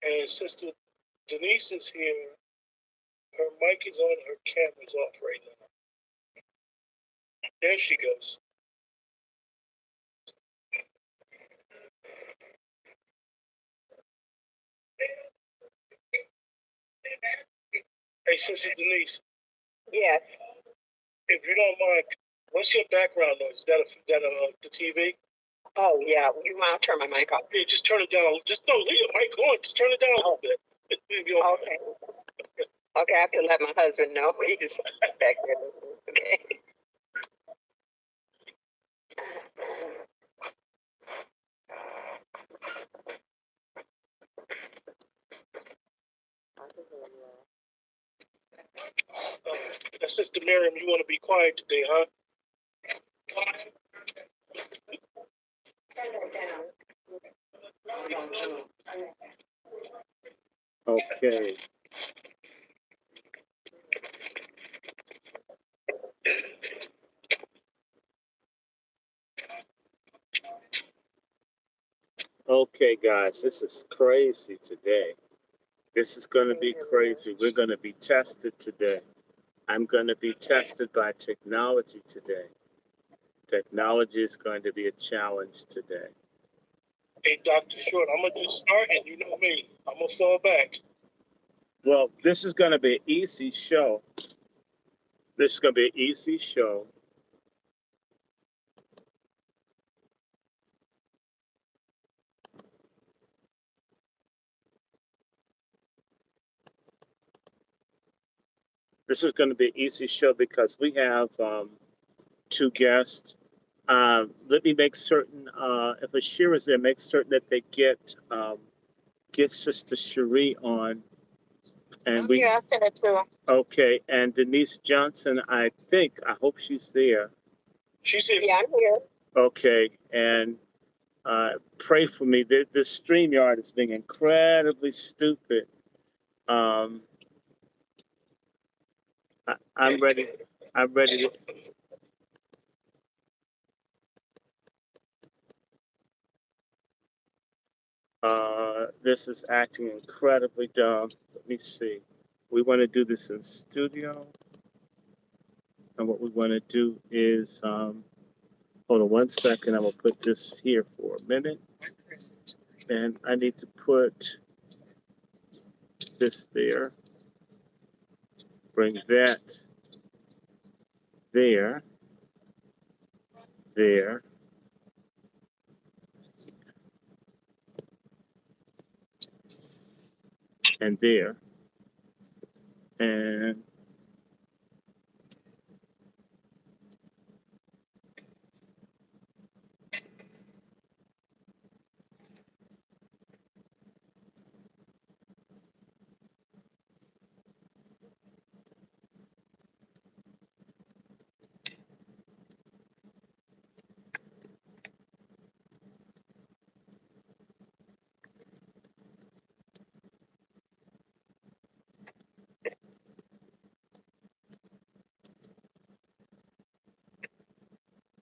And Sister Denise is here. Her mic is on, her camera's off right now. There she goes. Hey, Sister Denise. Yes. If you don't mind, what's your background noise? Is that the TV? Oh, yeah. You want to turn my mic off? Yeah, just turn it down. Just no, leave your mic on. Just turn it down a little bit. Okay. Okay, I have to let my husband know he's back there. Okay. Sister Miriam, you want to be quiet today, huh? Okay. Okay, guys, this is crazy today. This is going to be crazy. We're going to be tested today. I'm going to be tested by technology today. Technology is going to be a challenge today. Hey, Dr. Short, I'm going to just start, and you know me. I'm going to fall back. Well, this is going to be an easy show. This is going to be an easy show. This is going to be an easy show because we have two guests. Let me make certain, if Ashira is there, make certain that they get Sister Cheree on. And I sent it to him. Okay, and Denise Johnson, I hope she's there. She's here. Yeah, I'm here. Okay, and pray for me. This StreamYard is being incredibly stupid. I'm ready. I'm ready. This is acting incredibly dumb. Let me see. We want to do this in studio. And what we want to do is, hold on one second. I'm going to put this here for a minute. And I need to put this there. Bring that there. There. And there. And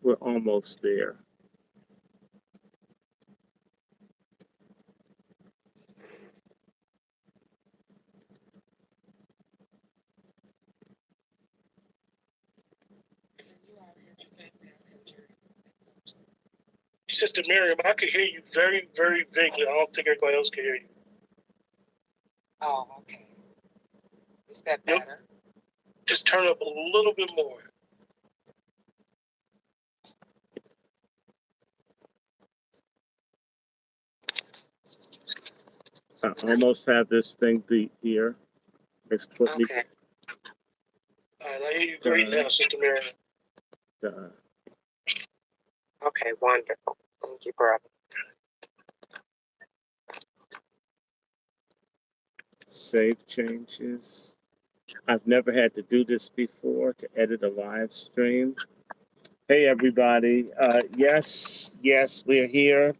we're almost there. Sister Miriam, I can hear you very, very vaguely. I don't think everybody else can hear you. Oh, okay. Is that better? Just turn up a little bit more. I almost have this thing beat here. Let's put okay. All right, I hear you great now, Sister Miriam. Okay, wonderful. Thank you, brother. Save changes. I've never had to do this before, to edit a live stream. Hey, everybody. Yes, we're here.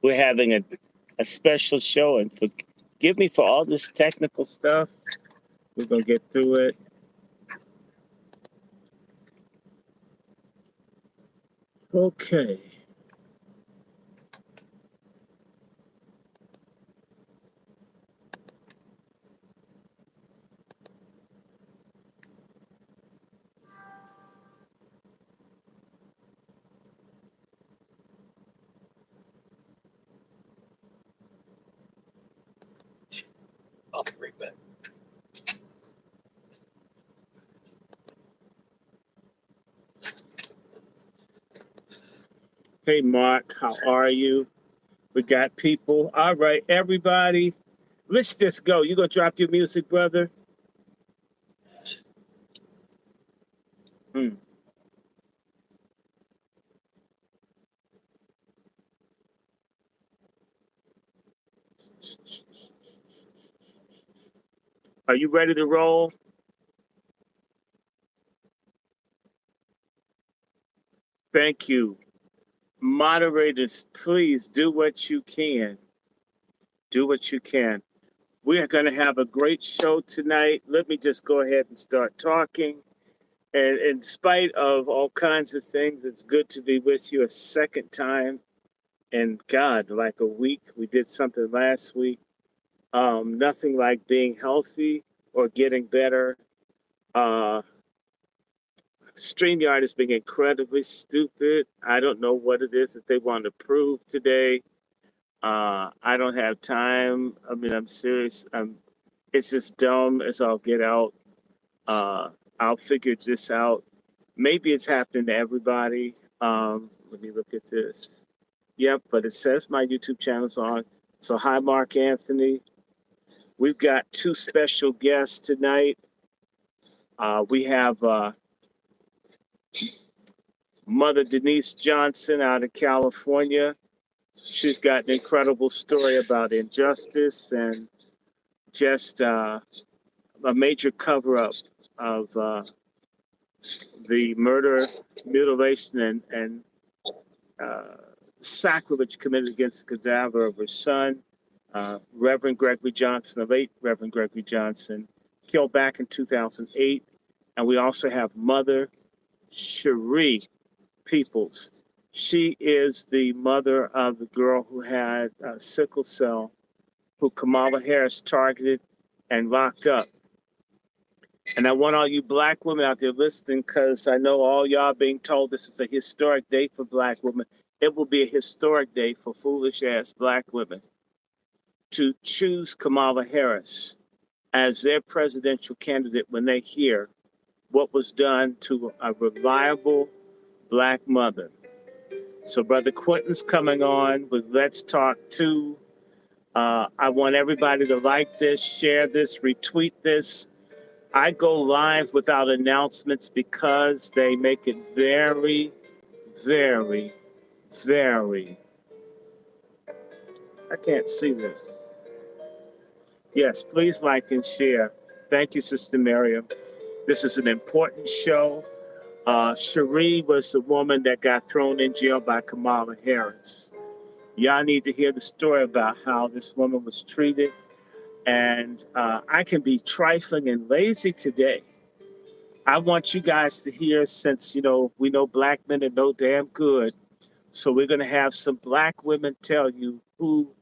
We're having a special show, and forgive me for all this technical stuff. We're going to get through it. Okay. I'll be right back. Hey, Mark, how are you? We got people. All right, everybody, let's just go. You gonna drop your music, brother? Hmm. Are you ready to roll? Thank you. Moderators, please do what you can. Do what you can. We are going to have a great show tonight. Let me just go ahead and start talking. And in spite of all kinds of things, it's good to be with you a second time. And God, like a week, we did something last week. Nothing like being healthy or getting better. Uh, StreamYard is being incredibly stupid. I don't know what it is that they want to prove today. I don't have time. I mean, I'm serious. It's just dumb as I'll get out. I'll figure this out. Maybe it's happening to everybody. Let me look at this. Yep, but it says my YouTube channel's on. So hi, Mark Anthony. We've got two special guests tonight. We have Mother Denise Johnson out of California. She's got an incredible story about injustice and just a major cover-up of the murder, mutilation, and sacrilege committed against the cadaver of her son, Reverend Gregory Johnson, the late Reverend Gregory Johnson, killed back in 2008. And we also have Mother Cheree Peoples. She is the mother of the girl who had sickle cell, who Kamala Harris targeted and locked up. And I want all you Black women out there listening, because I know all y'all being told this is a historic day for Black women. It will be a historic day for foolish ass Black women to choose Kamala Harris as their presidential candidate when they hear what was done to a reliable Black mother. So Brother Quentin's coming on with Let's Talk 2. I want everybody to like this, share this, retweet this. I go live without announcements because they make it very, very, very. I can't see this. Yes, please like and share. Thank you, Sister Miriam. This is an important show. Cheree was the woman that got thrown in jail by Kamala Harris. Y'all need to hear the story about how this woman was treated. And I can be trifling and lazy today. I want you guys to hear, since, we know Black men are no damn good. So we're going to have some Black women tell you who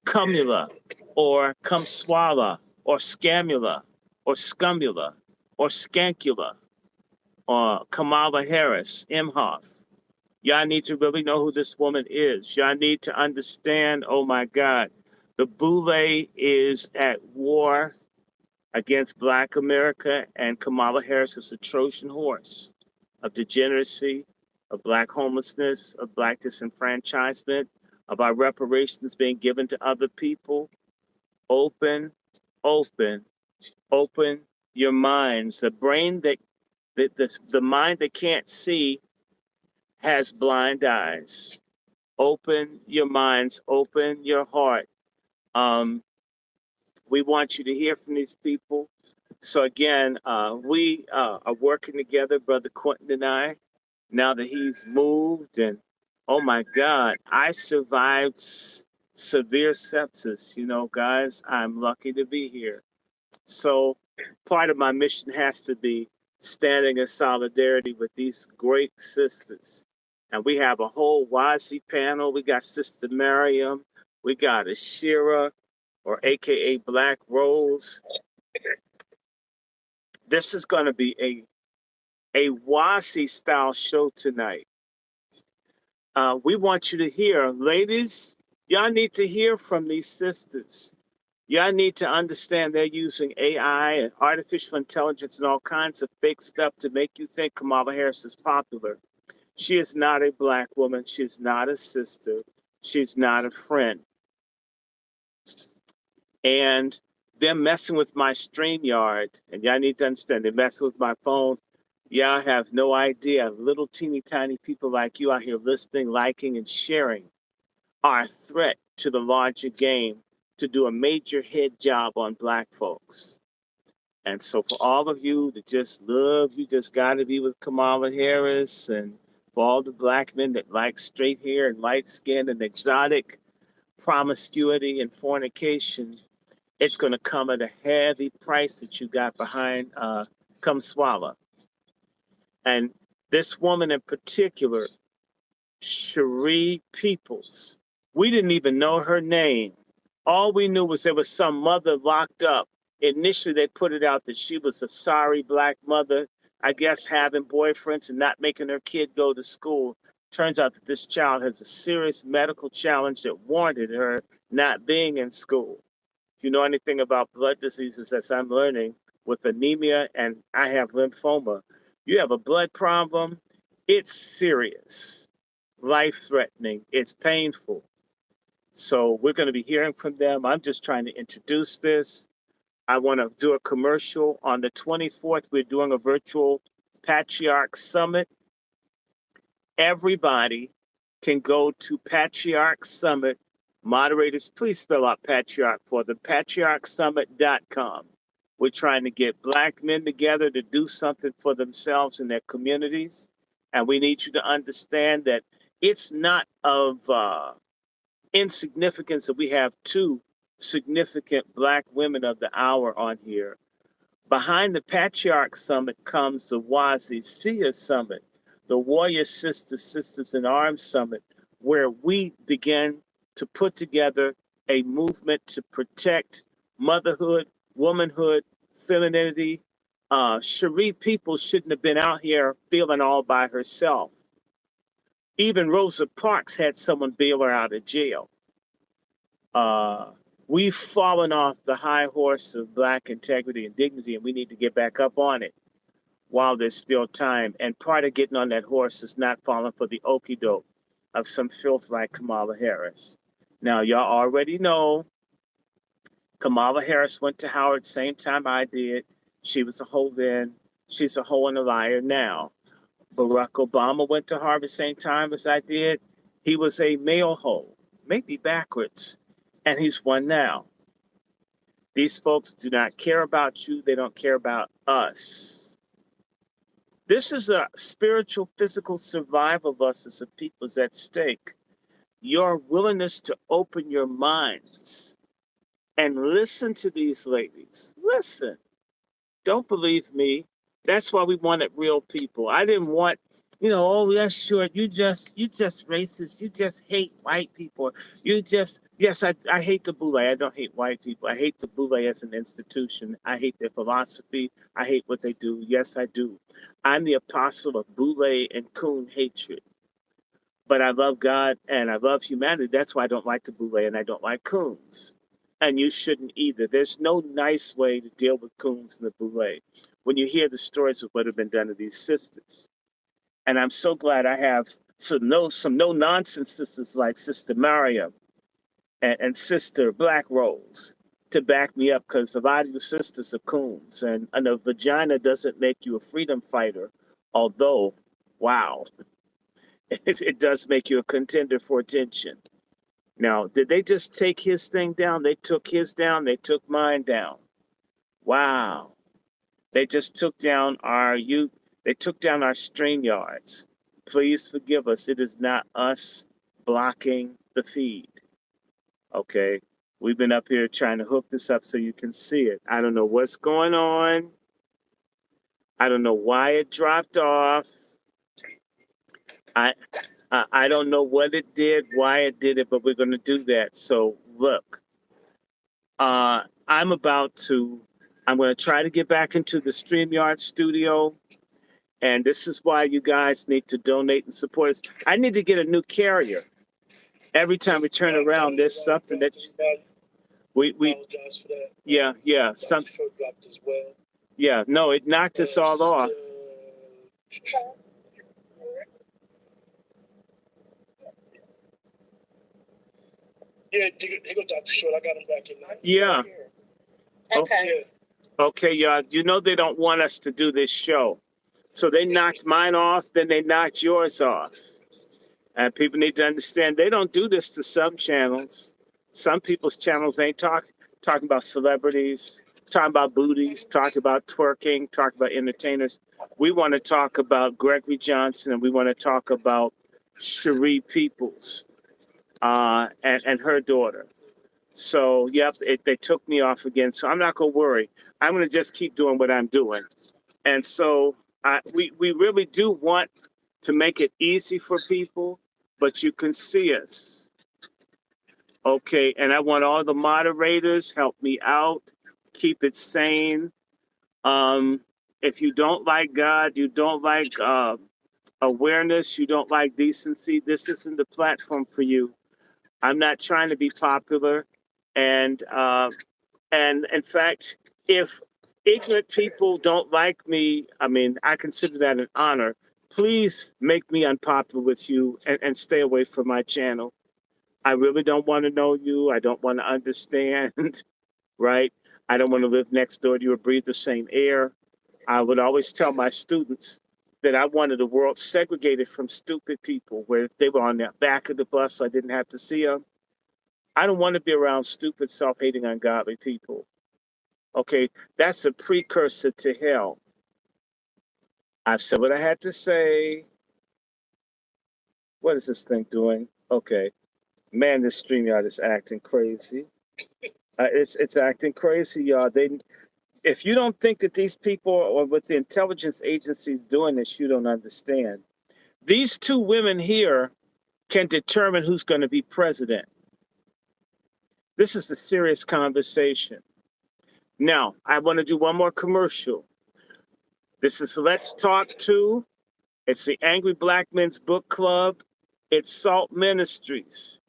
Kamala or Kumswala or Scamula or Scumula or Skankula or Kamala Harris, Imhoff. Y'all need to really know who this woman is. Y'all need to understand, oh my God, the Boule is at war against Black America, and Kamala Harris is a Trojan horse of degeneracy, of Black homelessness, of Black disenfranchisement, of our reparations being given to other people. Open your minds. The brain the mind that can't see has blind eyes. Open your minds, open your heart. We want you to hear from these people. So again, we are working together, Brother Quentin and I, now that he's moved. And oh my God, I survived severe sepsis. Guys, I'm lucky to be here. So part of my mission has to be standing in solidarity with these great sisters. And we have a whole WASI panel. We got Sister Miriam. We got Ashira, or AKA Black Rose. This is going to be a WASI style show tonight. We want you to hear, ladies, y'all need to hear from these sisters. Y'all need to understand they're using AI and artificial intelligence and all kinds of fake stuff to make you think Kamala Harris is popular. She is not a Black woman. She's not a sister. She's not a friend. And they're messing with my StreamYard. And y'all need to understand, they're messing with my phone. Y'all have no idea. Little teeny tiny people like you out here listening, liking, and sharing are a threat to the larger game to do a major head job on Black folks. And so for all of you that just love, you just got to be with Kamala Harris, and for all the Black men that like straight hair and light skin and exotic promiscuity and fornication, it's going to come at a heavy price that you got behind come swallow. And this woman in particular, Cheree Peoples, we didn't even know her name. All we knew was there was some mother locked up. Initially, they put it out that she was a sorry Black mother, I guess having boyfriends and not making her kid go to school. Turns out that this child has a serious medical challenge that warranted her not being in school. If you know anything about blood diseases, as I'm learning, with anemia and I have lymphoma, you have a blood problem, it's serious, life-threatening, it's painful. So we're going to be hearing from them. I'm just trying to introduce this. I want to do a commercial. On the 24th, we're doing a virtual Patriarch Summit. Everybody can go to Patriarch Summit. Moderators, please spell out Patriarch for them, patriarchsummit.com. We're trying to get Black men together to do something for themselves and their communities. And we need you to understand that it's not of insignificance that we have two significant Black women of the hour on here. Behind the Patriarch Summit comes the Wazisia Summit, the Warrior Sisters in Arms Summit, where we began to put together a movement to protect motherhood, womanhood, femininity. Cheree Peoples shouldn't have been out here feeling all by herself. Even Rosa Parks had someone bail her out of jail. We've fallen off the high horse of Black integrity and dignity, and we need to get back up on it while there's still time. And part of getting on that horse is not falling for the okie doke of some filth like Kamala Harris. Now, y'all already know Kamala Harris went to Howard same time I did. She was a hoe then. She's a hoe and a liar now. Barack Obama went to Harvard same time as I did. He was a male hoe, maybe backwards, and he's one now. These folks do not care about you. They don't care about us. This is a spiritual, physical survival of us as a people is at stake. Your willingness to open your minds and listen to these ladies. Listen. Don't believe me. That's why we wanted real people. I didn't want, oh, that's short. You just racist. You just hate white people. Yes, I hate the Boule. I don't hate white people. I hate the Boule as an institution. I hate their philosophy. I hate what they do. Yes, I do. I'm the apostle of Boule and coon hatred. But I love God and I love humanity. That's why I don't like the Boule and I don't like coons. And you shouldn't either. There's no nice way to deal with coons in the Boule when you hear the stories of what have been done to these sisters. And I'm so glad I have some no-nonsense sisters like Sister Maria and Sister Black Rose to back me up, because a lot of you sisters are coons. And a vagina doesn't make you a freedom fighter, although, wow, it does make you a contender for attention. Now, did they just take his thing down? They took his down. They took mine down. Wow. They just took down our youth. They took down our StreamYards. Please forgive us. It is not us blocking the feed. Okay. We've been up here trying to hook this up so you can see it. I don't know what's going on. I don't know why it dropped off. I don't know what it did, why it did it, but we're going to do that. So look, I'm going to try to get back into the StreamYard studio. And this is why you guys need to donate and support us. I need to get a new carrier. Every time we turn around, there's something that... We apologize for that. yeah. Dr. Short dropped as well. Yeah, no, it knocked us all off. Yeah, he go Dr. Short. I got him back in there. Yeah. Okay. Okay, y'all. You know they don't want us to do this show. So they knocked mine off, then they knocked yours off. And people need to understand they don't do this to some channels. Some people's channels ain't talking about celebrities, talking about booties, talking about twerking, talking about entertainers. We want to talk about Gregory Johnson, and we want to talk about Cheree Peoples and her daughter. So, yep, they took me off again. So I'm not going to worry. I'm going to just keep doing what I'm doing. And so we really do want to make it easy for people, but you can see us. Okay, and I want all the moderators help me out, keep it sane. If you don't like God, you don't like awareness, you don't like decency, this isn't the platform for you. I'm not trying to be popular, and in fact, if ignorant people don't like me, I mean, I consider that an honor. Please make me unpopular with you and stay away from my channel. I really don't want to know you. I don't want to understand, right? I don't want to live next door to you or breathe the same air. I would always tell my students that I wanted a world segregated from stupid people, where if they were on the back of the bus, I didn't have to see them. I don't want to be around stupid, self-hating, ungodly people. Okay, that's a precursor to hell. I've said what I had to say. What is this thing doing? Okay. Man, this StreamYard is acting crazy. It's acting crazy, y'all. If you don't think that these people or what the intelligence agencies doing this, you don't understand. These two women here can determine who's going to be president. This is a serious conversation. Now, I want to do one more commercial. This is Let's Talk To. It's the Angry Black Men's Book Club. It's Salt Ministries.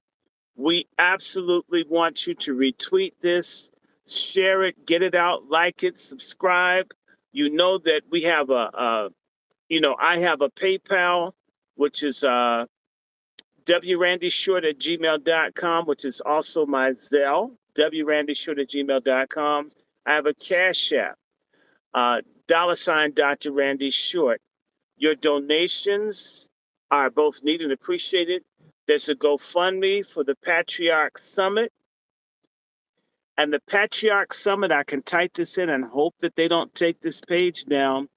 We absolutely want you to retweet this, share it, get it out, like it, subscribe. You know that we have I have a PayPal, which is DrRandyShort@gmail.com, which is also my Zelle, DrRandyShort@gmail.com. I have a Cash App, $ Dr. Randy Short. Your donations are both needed and appreciated. There's a GoFundMe for the Patriarch Summit. And the Patriarch Summit, I can type this in and hope that they don't take this page down.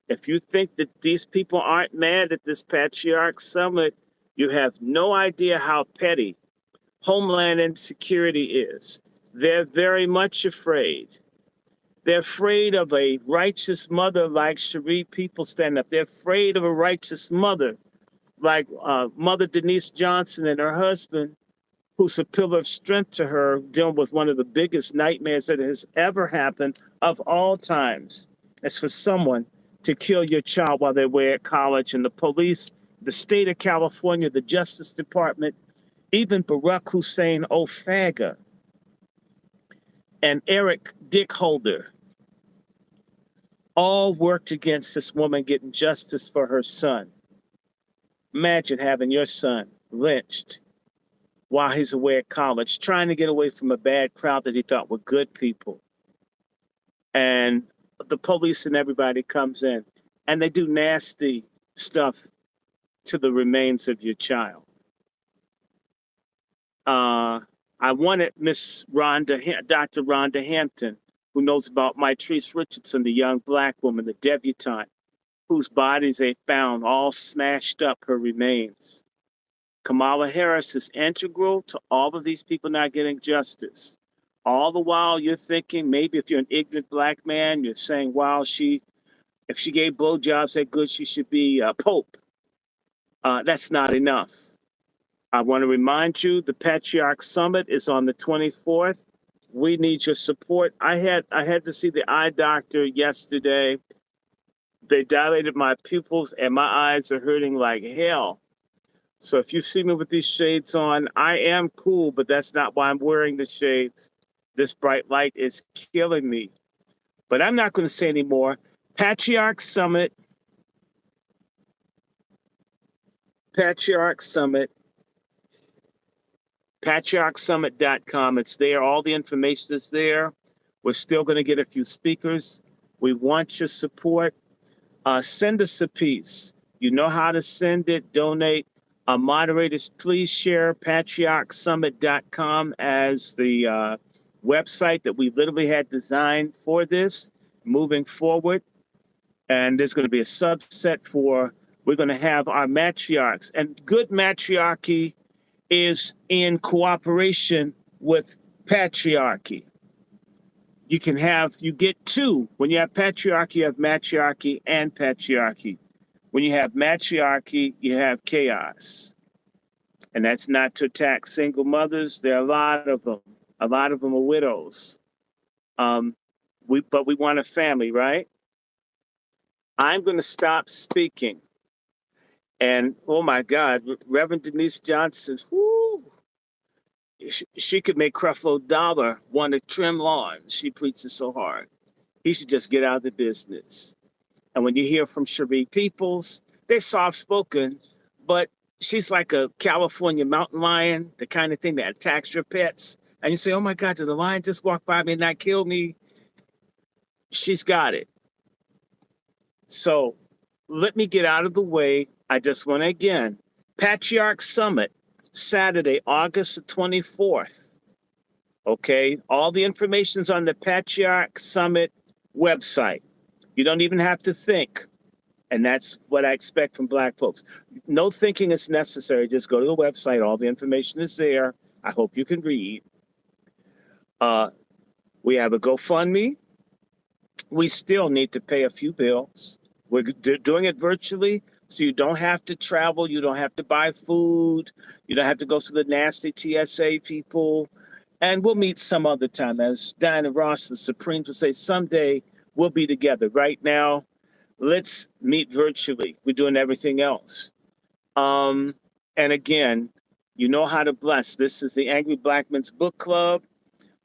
If you think that these people aren't mad at this Patriarch Summit, you have no idea how petty Homeland Insecurity is. They're very much afraid. They're afraid of a righteous mother like Cheree People stand up. They're afraid of a righteous mother like Mother Denise Johnson and her husband, who's a pillar of strength to her, dealing with one of the biggest nightmares that has ever happened of all times. It's for someone to kill your child while they're away at college, and the police, the state of California, the Justice Department, even Barack Hussein Ofaga and Eric Dickholder all worked against this woman getting justice for her son. Imagine having your son lynched while he's away at college, trying to get away from a bad crowd that he thought were good people. And the police and everybody comes in, and they do nasty stuff to the remains of your child. I wanted Miss Dr. Rhonda Hampton, who knows about Mitrice Richardson, the young Black woman, the debutante, whose bodies they found all smashed up, her remains. Kamala Harris is integral to all of these people not getting justice. All the while you're thinking, maybe if you're an ignorant Black man, you're saying, wow, if she gave blowjobs that good, she should be a pope. That's not enough. I want to remind you, the Patriarch Summit is on the 24th. We need your support. I had to see the eye doctor yesterday. They dilated my pupils and my eyes are hurting like hell. So if you see me with these shades on, I am cool, but that's not why I'm wearing the shades. This bright light is killing me. But I'm not going to say anymore. Patriarch Summit, patriarchsummit.com. It's there. All the information is there. We're still going to get a few speakers. We want your support. Send us a piece. You know how to send it, donate. Moderators, please share patriarchsummit.com as the website that we literally had designed for this moving forward. And there's going to be a subset for, we're going to have our matriarchs. And good matriarchy is in cooperation with patriarchy. You get two. When you have patriarchy, you have matriarchy and patriarchy. When you have matriarchy, you have chaos. And that's not to attack single mothers. There are a lot of them. A lot of them are widows. But we want a family, right? I'm going to stop speaking. And oh my God, Reverend Denise Johnson, whoo, she could make Creflo Dollar want to trim lawns. She preaches so hard. He should just get out of the business. And when you hear from Cheree Peoples, they're soft-spoken, but she's like a California mountain lion, the kind of thing that attacks your pets. And you say, oh my God, did the lion just walk by me and not kill me? She's got it. So let me get out of the way. I just want to, again, Patriarch Summit, Saturday, August the 24th. Okay, all the information's on the Patriarch Summit website. You don't even have to think. And that's what I expect from Black folks. No thinking is necessary. Just go to the website. All the information is there. I hope you can read. We have a GoFundMe. We still need to pay a few bills. We're doing it virtually, so you don't have to travel. You don't have to buy food. You don't have to go to the nasty TSA people. And we'll meet some other time. As Diana Ross, the Supremes, will say, someday we'll be together. Right now, let's meet virtually. We're doing everything else. And again, you know how to bless. This is the Angry Black Men's Book Club,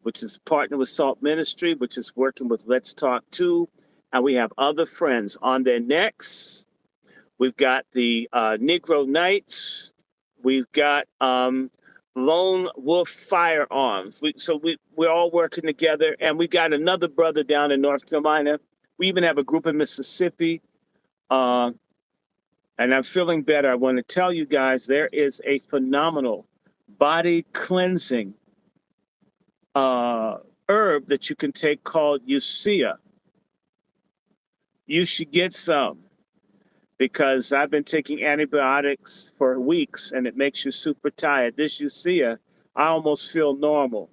which is partnered with Salt Ministry, which is working with Let's Talk Too. And we have other friends on their necks. We've got the Negro Knights. We've got Lone Wolf Firearms. We're all working together. And we got another brother down in North Carolina. We even have a group in Mississippi. And I'm feeling better. I want to tell you guys, there is a phenomenal body cleansing herb that you can take called Usea. You should get some, because I've been taking antibiotics for weeks and it makes you super tired. This Usea, I almost feel normal.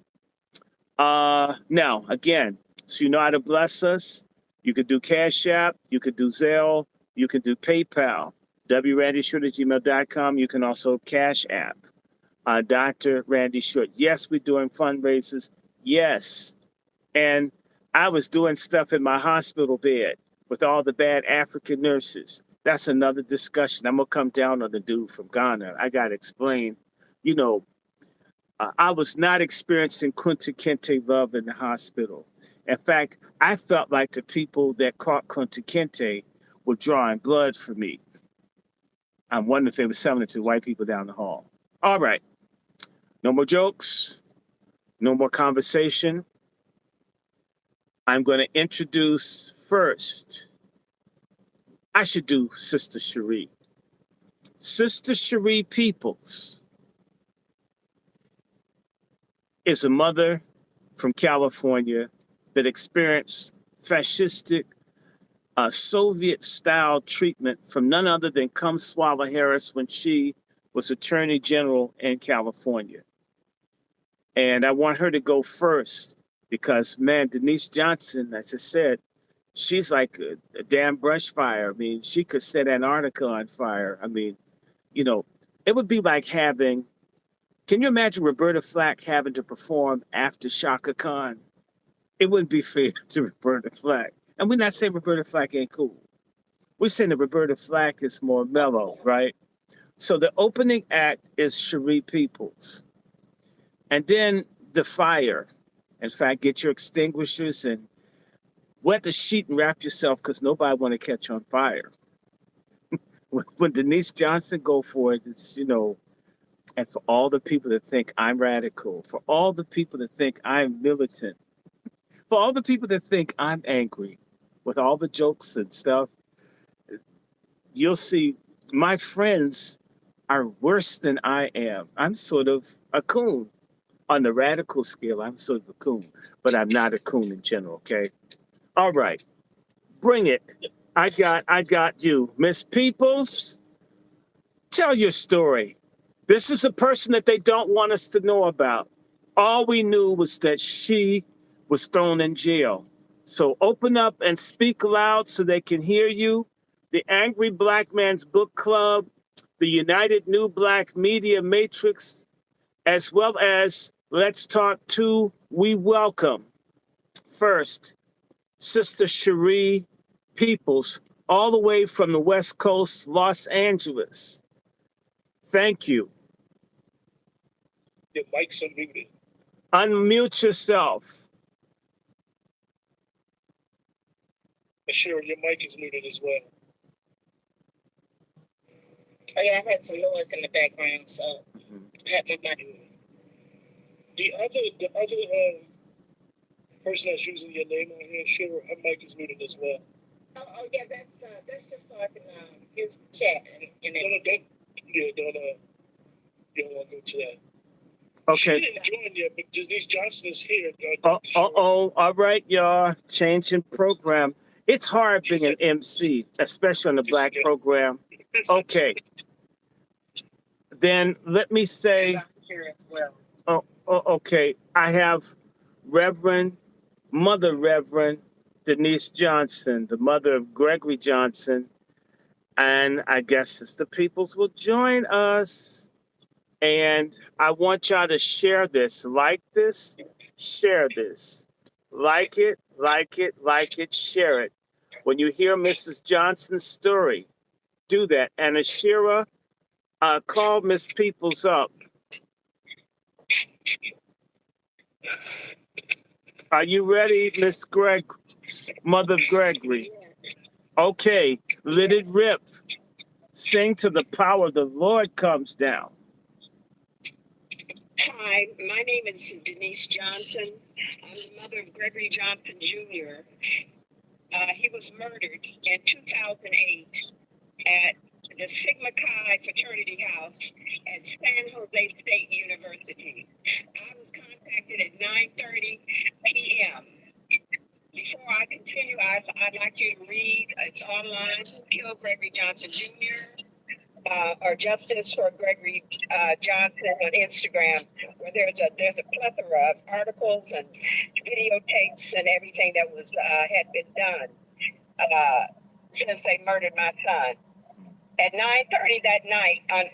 Now, again, so you know how to bless us. You could do Cash App, you could do Zelle, you could do PayPal, DrRandyShort@gmail.com. You can also Cash App, Dr. Randy Short. Yes, we're doing fundraisers. Yes. And I was doing stuff in my hospital bed with all the bad African nurses. That's another discussion. I'm going to come down on the dude from Ghana. I got to explain. You know, I was not experiencing Kunta Kinte love in the hospital. In fact, I felt like the people that caught Kunta Kinte were drawing blood for me. I'm wondering if they were selling it to white people down the hall. All right. No more jokes. No more conversation. I'm going to introduce first. I should do Sister Cheree. Sister Cheree Peoples is a mother from California that experienced fascistic Soviet-style treatment from none other than Kamala Harris when she was Attorney General in California. And I want her to go first because, man, Denise Johnson, as I said, she's like a damn brush fire. I mean, she could set Antarctica on fire. I mean, you know, it would be like having, can you imagine Roberta Flack having to perform after Shaka Khan? It wouldn't be fair to Roberta Flack. And we're not saying Roberta Flack ain't cool. We're saying that Roberta Flack is more mellow, right? So the opening act is Cheree Peoples. And then the fire. In fact, get your extinguishers and wet the sheet and wrap yourself because nobody want to catch on fire. When Denise Johnson go for it, it's, and for all the people that think I'm radical, for all the people that think I'm militant, for all the people that think I'm angry, with all the jokes and stuff, you'll see my friends are worse than I am. I'm sort of a coon. On the radical scale, I'm sort of a coon, but I'm not a coon in general, okay? All right, bring it. I got you. Miss Peoples, tell your story. This is a person that they don't want us to know about. All we knew was that she was thrown in jail. So open up and speak loud so they can hear you. The Angry Black Man's Book Club, the United New Black Media Matrix, as well as Let's Talk 2, we welcome first Sister Cheree Peoples, all the way from the West Coast, Los Angeles. Thank you. Your mic's unmuted. Unmute yourself. Sure, your mic is muted as well. Oh yeah, I had some noise in the background, so I had my mic. The other person that's using your name on here, sure, her mic is muted as well. Oh yeah, that's just so I can use the chat and No, you don't want to go to that. Okay. She didn't join yet, but Denise Johnson is here. All right, y'all. Changing program. It's hard being an MC, especially on the Black program. Okay. Then let me say, okay. I have Mother Reverend Denise Johnson, the mother of Gregory Johnson. And I guess Sister Peoples will join us. And I want y'all to share this, share this. Like it, share it. When you hear Mrs. Johnson's story, do that. And Ashira, call Miss Peoples up. Are you ready, Miss Mother Gregory? Okay, let it rip. Sing till the power of the Lord comes down. Hi, my name is Denise Johnson. I'm the mother of Gregory Johnson Jr. He was murdered in 2008 at the Sigma Chi fraternity house at San Jose State University. I was contacted at 9:30 p.m. Before I continue, I'd like you to read, it's online, Kill Gregory Johnson Jr., or Justice for Gregory Johnson on Instagram, where there's a plethora of articles and videotapes and everything that was had been done since they murdered my son. At 9:30 that night on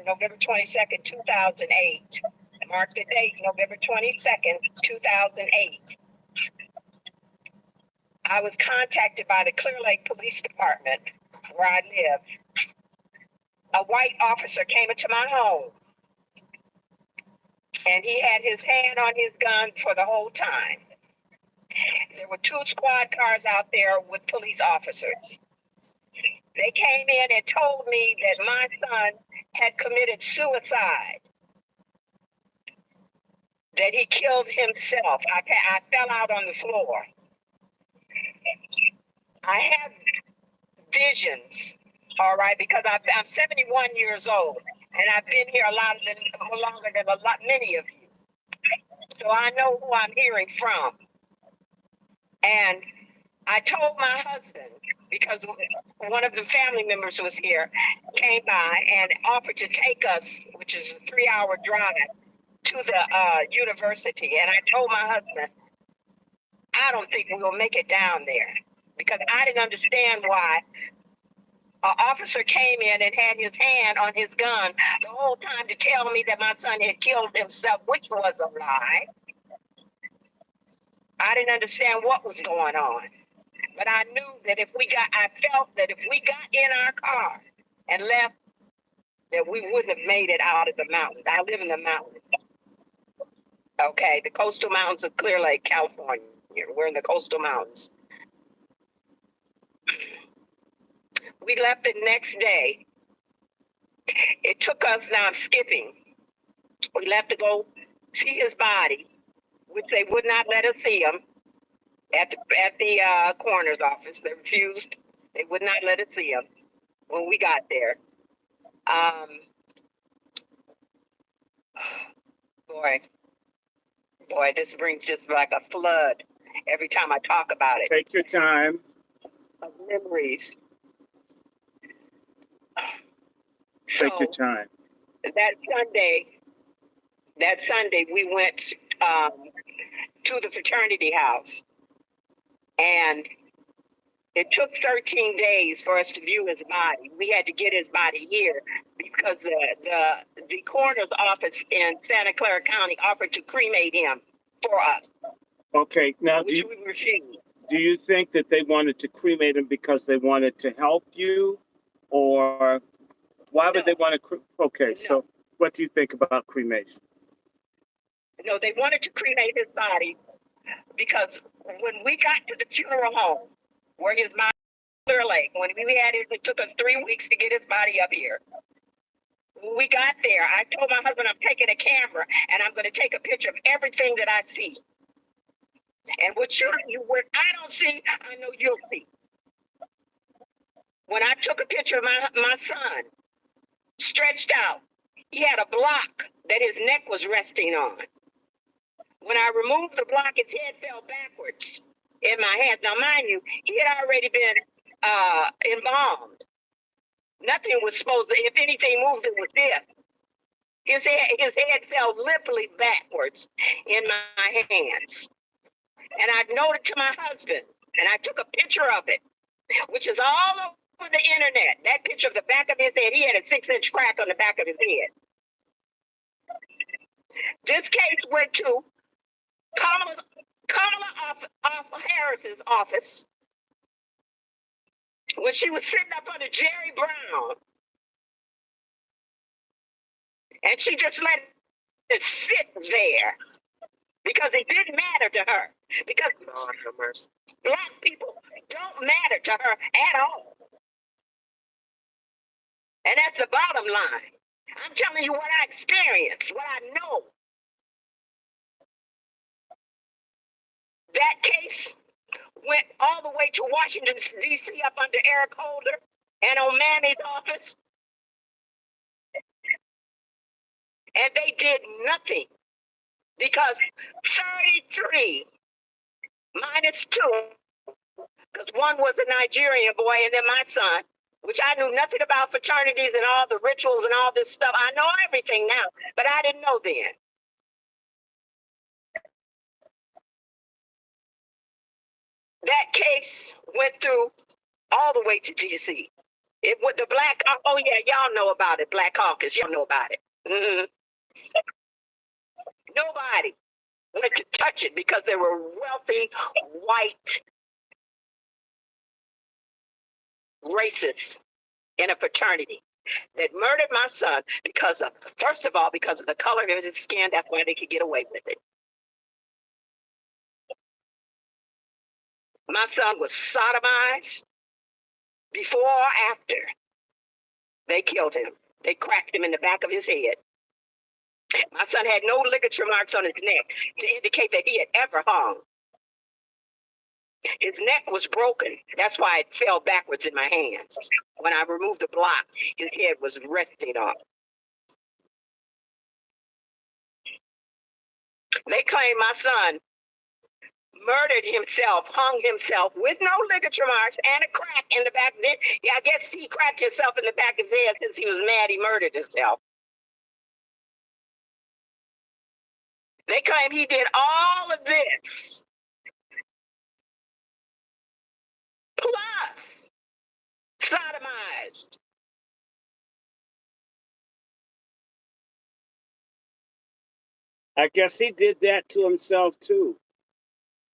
November 22nd, 2008, mark the date, November 22nd, 2008, I was contacted by the Clear Lake Police Department, where I live. A white officer came into my home, and he had his hand on his gun for the whole time. There were 2 squad cars out there with police officers. They came in and told me that my son had committed suicide, that he killed himself. I fell out on the floor. I have visions, all right, because I'm 71 years old, and I've been here longer than many of you. So I know who I'm hearing from. And I told my husband, because one of the family members was here, came by and offered to take us, which is a 3-hour drive, to the university. And I told my husband, I don't think we will make it down there, because I didn't understand why an officer came in and had his hand on his gun the whole time to tell me that my son had killed himself, which was a lie. I didn't understand what was going on. But I knew that I felt that if we got in our car and left, that we wouldn't have made it out of the mountains. I live in the mountains. Okay, the coastal mountains of Clear Lake, California. We're in the coastal mountains. We left the next day. It took us, now I'm skipping. We left to go see his body, which they would not let us see him at the coroner's office. They refused. They would not let us see him when we got there. Boy, this brings just like a flood every time I talk about it. Take your time. Of memories. Take your time. That Sunday we went to the fraternity house, and it took 13 days for us to view his body. We had to get his body here because the coroner's office in Santa Clara County offered to cremate him for us. Okay, now we refused. Do you think that they wanted to cremate him because they wanted to help you, or why would they want to? Okay, so what do you think about cremation? No, they wanted to cremate his body because when we got to the funeral home where his body was in Clear Lake, when we had it took us 3 weeks to get his body up here. When we got there, I told my husband I'm taking a camera and I'm going to take a picture of everything that I see. And what what I don't see, I know you'll see. When I took a picture of my son, stretched out, he had a block that his neck was resting on. When I removed the block, his head fell backwards in my hands. Now, mind you, he had already been embalmed. Nothing was supposed to, if anything moved, it was this. His head fell limply backwards in my hands. And I noted to my husband, and I took a picture of it, which is all over the internet. That picture of the back of his head, he had a 6-inch crack on the back of his head. This case went to Kamala Harris's office when she was sitting up under Cheree Brown. And she just let it sit there because it didn't matter to her. Because Black people don't matter to her at all. And that's the bottom line. I'm telling you what I experienced, what I know. That case went all the way to Washington, D.C., up under Eric Holder and O'Malley's office. And they did nothing because 33 minus 2, because one was a Nigerian boy and then my son, which I knew nothing about fraternities and all the rituals and all this stuff. I know everything now, but I didn't know then. That case went through all the way to D.C. It was the Black, oh yeah, y'all know about it, Black Caucus, y'all know about it. Mm-hmm. Nobody wanted to touch it because they were wealthy, white, racists in a fraternity that murdered my son because of, first of all, because of the color of his skin. That's why they could get away with it. My son was sodomized before or after they killed him. They cracked him in the back of his head. My son had no ligature marks on his neck to indicate that he had ever hung. His neck was broken. That's why it fell backwards in my hands. When I removed the block, his head was resting on. They claim my son murdered himself, hung himself with no ligature marks and a crack in the back. Yeah, I guess he cracked himself in the back of his head since he was mad he murdered himself. They claim he did all of this, plus sodomized. I guess he did that to himself too.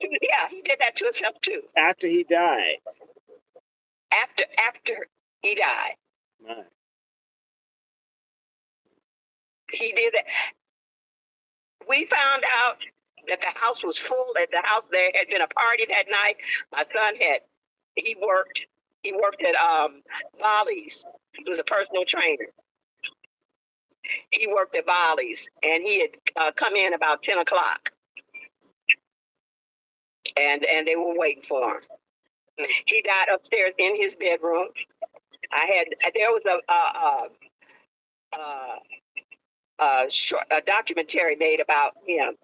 Yeah, he did that to himself too. After he died. After he died. Right. He did it. We found out that the house was full. At the house, there had been a party that night. My son he worked at Bolly's. He was a personal trainer. He worked at Bolly's, and he had come in about 10 o'clock, and they were waiting for him. He died upstairs in his bedroom. There was a documentary made about him,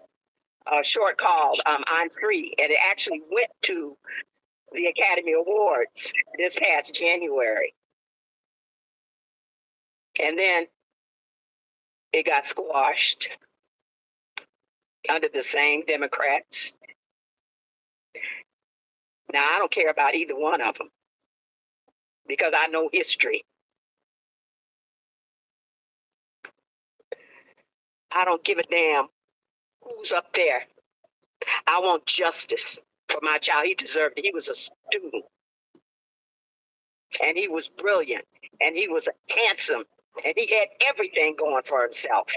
a short called I'm Free, and it actually went to the Academy Awards this past January. And then it got squashed under the same Democrats. Now, I don't care about either one of them because I know history. I don't give a damn who's up there. I want justice for my child. He deserved it. He was a student. And he was brilliant. And he was handsome. And he had everything going for himself.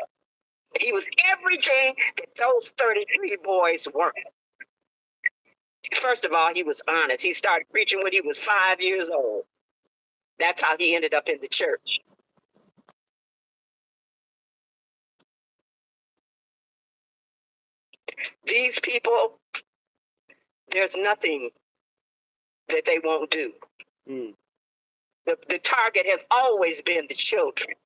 He was everything that those 33 boys weren't. First of all, he was honest. He started preaching when he was 5 years old. That's how he ended up in the church. These people, there's nothing that they won't do. Mm. The target has always been the children.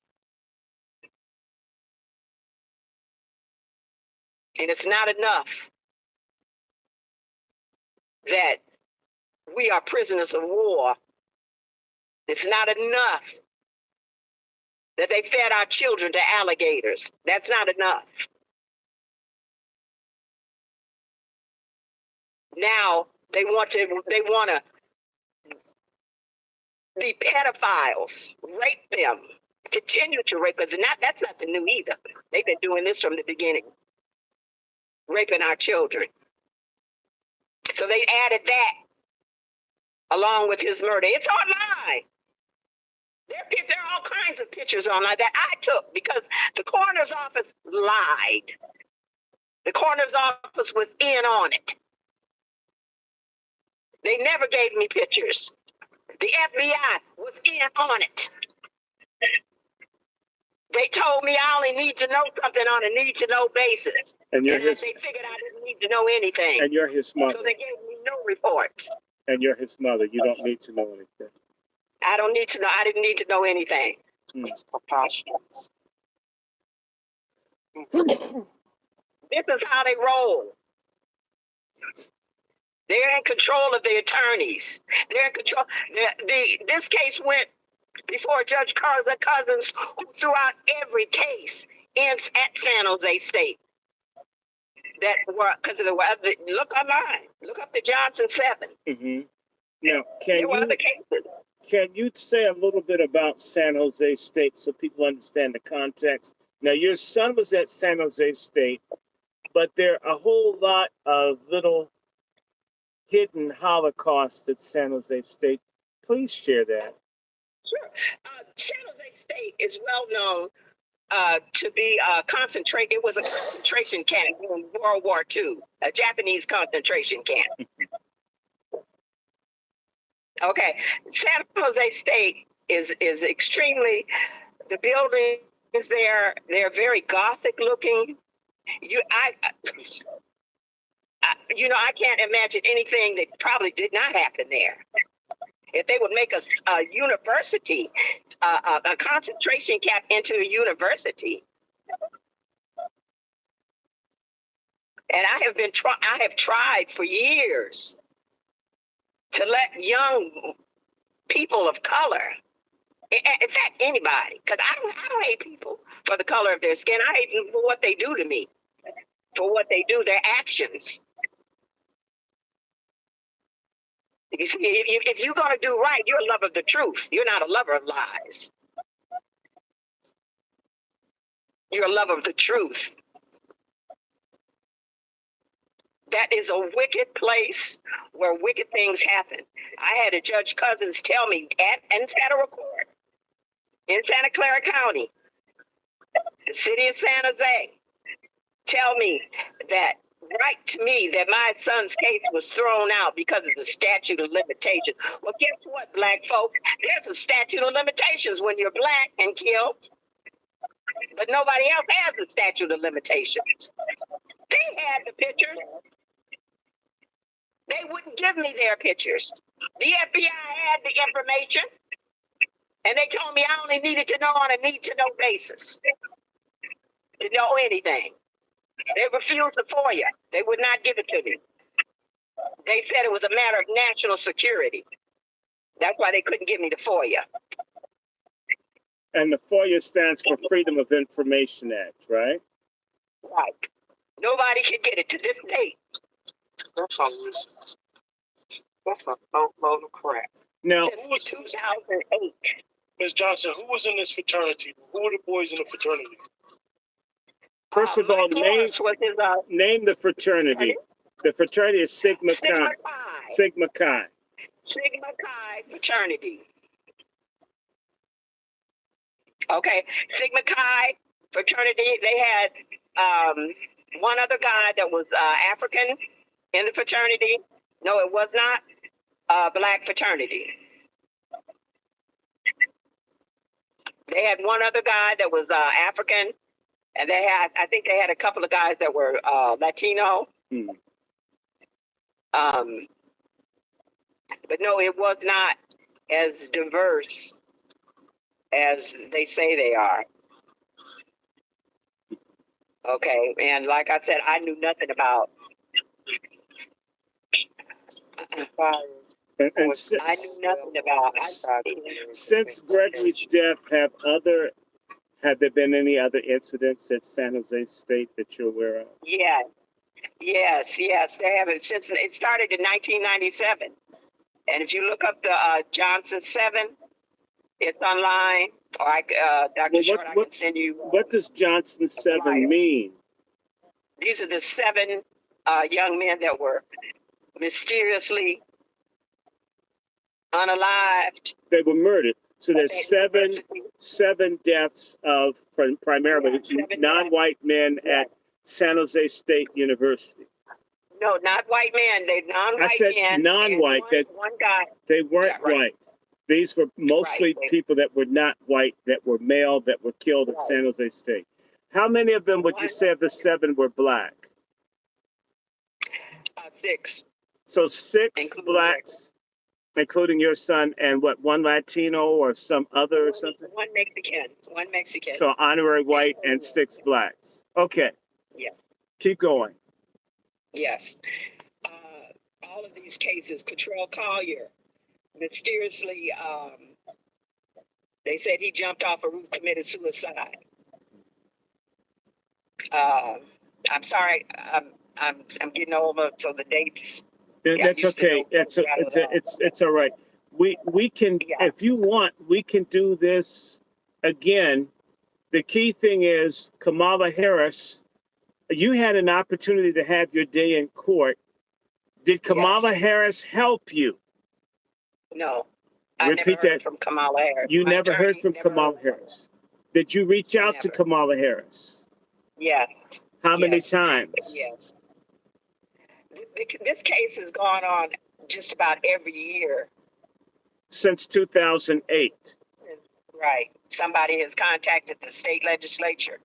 And it's not enough that we are prisoners of war. It's not enough that they fed our children to alligators. That's not enough. Now they want to be pedophiles, rape them, continue to rape us. That's not the new either. They've been doing this from the beginning, raping our children. So they added that along with his murder. It's online. There are all kinds of pictures online that I took because the coroner's office lied. The coroner's office was in on it. They never gave me pictures. The FBI was in on it. They told me I only need to know something on a need-to-know basis. And they figured I didn't need to know anything. And you're his mother. So they gave me no reports. And you're his mother. You don't need to know anything. I don't need to know. I didn't need to know anything. It's preposterous. This is how they roll. They're in control of the attorneys. They're in control. This case went before Judge Cousins, who threw out every case at San Jose State. That were because of the look online. Look up the Johnson 7. Mm-hmm. Now, can you say a little bit about San Jose State so people understand the context? Now, your son was at San Jose State, but there are a whole lot of little hidden Holocaust at San Jose State. Please share that. Sure. San Jose State is well known to be it was a concentration camp in World War II, a Japanese concentration camp. Okay, San Jose State is extremely, the buildings there, they're very Gothic looking. I can't imagine anything that probably did not happen there. If they would make a university, a concentration camp into a university. And I have tried for years to let young people of color, in fact, anybody, because I don't hate people for the color of their skin. I hate them for what they do to me, for what they do, their actions. You see, if you're going to do right, you're a lover of the truth. You're not a lover of lies. You're a lover of the truth. That is a wicked place where wicked things happen. I had a Judge Cousins tell me in federal court in Santa Clara County, the city of San Jose, tell me that, write to me that my son's case was thrown out because of the statute of limitations. Well, guess what, black folks? There's a statute of limitations when you're black and killed, but nobody else has a statute of limitations. They had the pictures. They wouldn't give me their pictures. The FBI had the information, and they told me I only needed to know on a need-to-know basis to know anything. They refused the FOIA. They would not give it to me. They said it was a matter of national security. That's why they couldn't give me the FOIA. And the FOIA stands for Freedom of Information Act, right? Right. Nobody can get it to this date. That's a boatload of crap. Now, Since 2008. Ms. Johnson, who was in this fraternity? Who were the boys in the fraternity? first of all, Mike Lawrence was his, name the fraternity. The fraternity is Sigma Chi. Sigma Chi. Sigma Chi. Sigma Chi fraternity. Okay, Sigma Chi fraternity. They had one other guy that was African in the fraternity. No, it was not black fraternity. They had one other guy that was African, and I think they had a couple of guys that were Latino. But no, it was not as diverse as they say they are. Okay, and like I said, I knew nothing about. And I knew nothing about. Since Gregory's death, have there been any other incidents at San Jose State that you're aware of? Yeah, yes, they have it since it started in 1997. And if you look up the Johnson 7, it's online. Or Dr. Short, I can send you. What does Johnson 7 mean? These are the 7 young men that were mysteriously unalived. They were murdered. So there's seven deaths of primarily non-white men at San Jose State University. No, not white men. They're non-white men. I said non-white. One guy. They weren't white. These were mostly people that were not white, that were male, that were killed at San Jose State. How many of them would you say of the 7 were black? 6. So 6 blacks, including your son, and what, 1 Latino or some other or something? 1 Mexican. So honorary white and 6 blacks. Okay. Yeah. Keep going. Yes. All of these cases, Control Collier, mysteriously, they said he jumped off a roof, committed suicide. I'm sorry, I'm getting over, so the dates. That's okay. It's all right. We can, if you want, we can do this again. The key thing is Kamala Harris. You had an opportunity to have your day in court. Did Kamala Harris help you? No. I Repeat never that. heard from Kamala Harris. You never heard from Kamala Harris. Did you reach out to Kamala Harris? Yes. How many times? Yes. This case has gone on just about every year. Since 2008. Right. Somebody has contacted the state legislature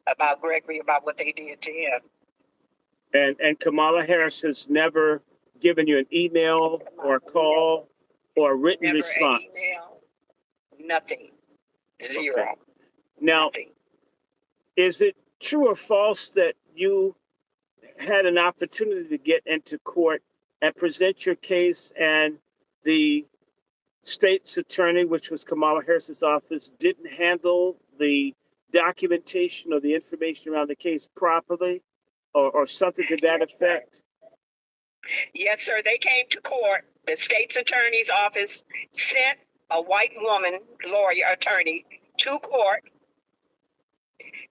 about Gregory, about what they did to him. And Kamala Harris has never given you an email or a call or a written response? An email, nothing. 0. Okay. Now, nothing. Is it true or false that you had an opportunity to get into court and present your case, and the state's attorney, which was Kamala Harris's office, didn't handle the documentation or the information around the case properly, or something to that effect? Yes, sir. They came to court. The state's attorney's office sent a white woman, attorney, to court,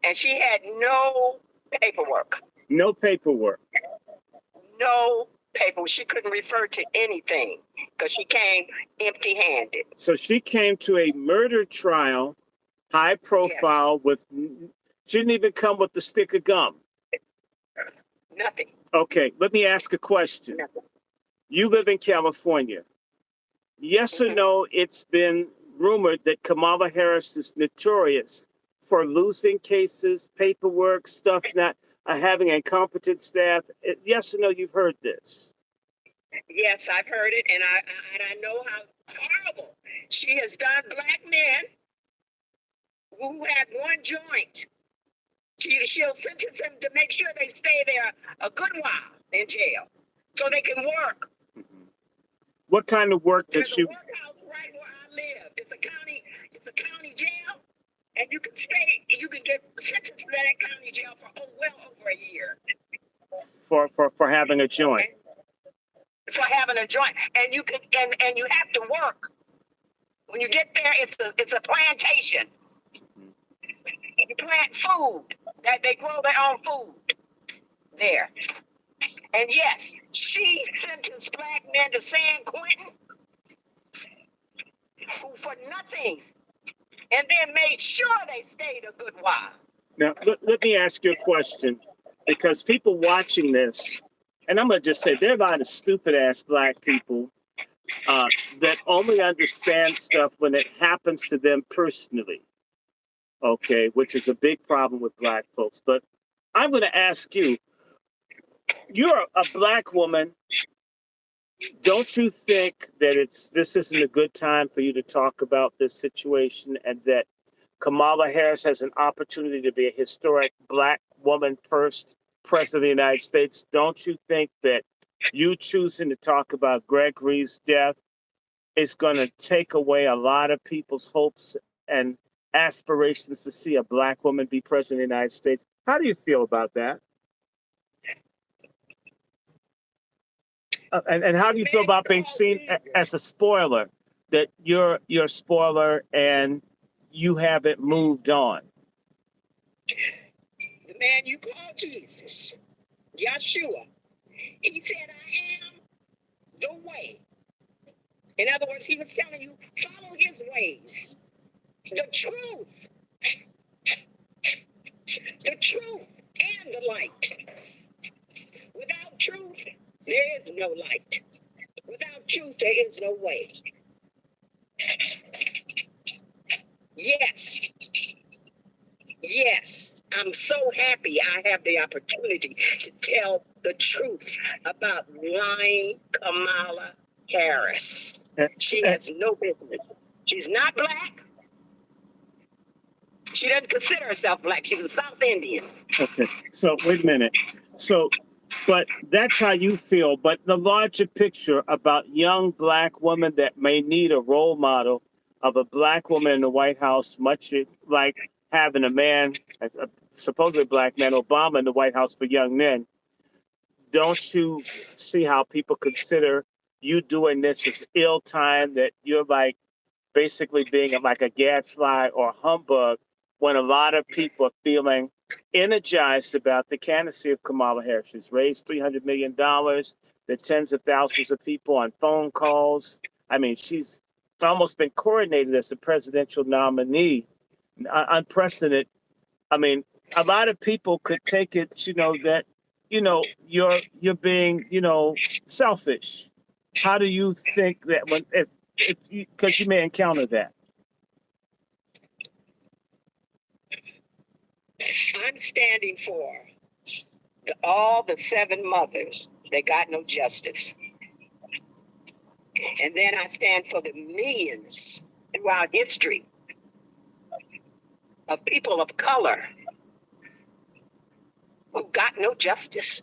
and she had no paperwork. No paperwork. No paper. She couldn't refer to anything because she came empty-handed. So she came to a murder trial, high profile, with, she didn't even come with the stick of gum. Nothing. Okay, let me ask a question. Nothing. You live in California. Yes or no, it's been rumored that Kamala Harris is notorious for losing cases, paperwork, stuff, not having incompetent staff. Yes or no, you've heard this. Yes, I've heard it, and I know how horrible she has done black men who had one joint. She'll sentence them to make sure they stay there a good while in jail so they can work. What kind of work does There's she? a workhouse right where I live. It's a county jail, and you can get sentenced to that county jail for well over a year. For having a joint. For having a joint, and you can and you have to work. When you get there, it's a plantation. You plant food, that they grow their own food there. And yes, she sentenced black men to San Quentin for nothing, and then made sure they stayed a good while. Now, let me ask you a question, because people watching this, and I'm going to just say, there are a lot of stupid-ass black people that only understand stuff when it happens to them personally, okay, which is a big problem with black folks. But I'm going to ask you, you're a black woman. Don't you think that this isn't a good time for you to talk about this situation, and that Kamala Harris has an opportunity to be a historic black woman first president of the United States? Don't you think that you choosing to talk about Gregory's death is going to take away a lot of people's hopes and aspirations to see a black woman be president of the United States? How do you feel about that? And how do you feel about being seen as a spoiler, that you're a spoiler and you haven't moved on? The man you call Jesus, Yeshua, he said, I am the way. In other words, he was telling you, follow his ways. The truth and the light. Without truth, there is no light. Without truth, there is no way. Yes, I'm so happy I have the opportunity to tell the truth about lying Kamala Harris. She has no business. She's not black. She doesn't consider herself black. She's a South Indian. Okay, so wait a minute. So, but that's how you feel. But the larger picture about young black women that may need a role model of a black woman in the White House, much like having a man, a supposedly black man, Obama in the White House for young men. Don't you see how people consider you doing this as ill-timed, that you're like basically being like a gadfly or humbug, when a lot of people are feeling energized about the candidacy of Kamala Harris? She's raised $300 million. There are tens of thousands of people on phone calls. I mean, she's almost been coordinated as a presidential nominee. Unprecedented. I mean, a lot of people could take it, that, you're being, selfish. How do you think that because you may encounter that? I'm standing for all the 7 mothers that got no justice. And then I stand for the millions throughout history of people of color who got no justice.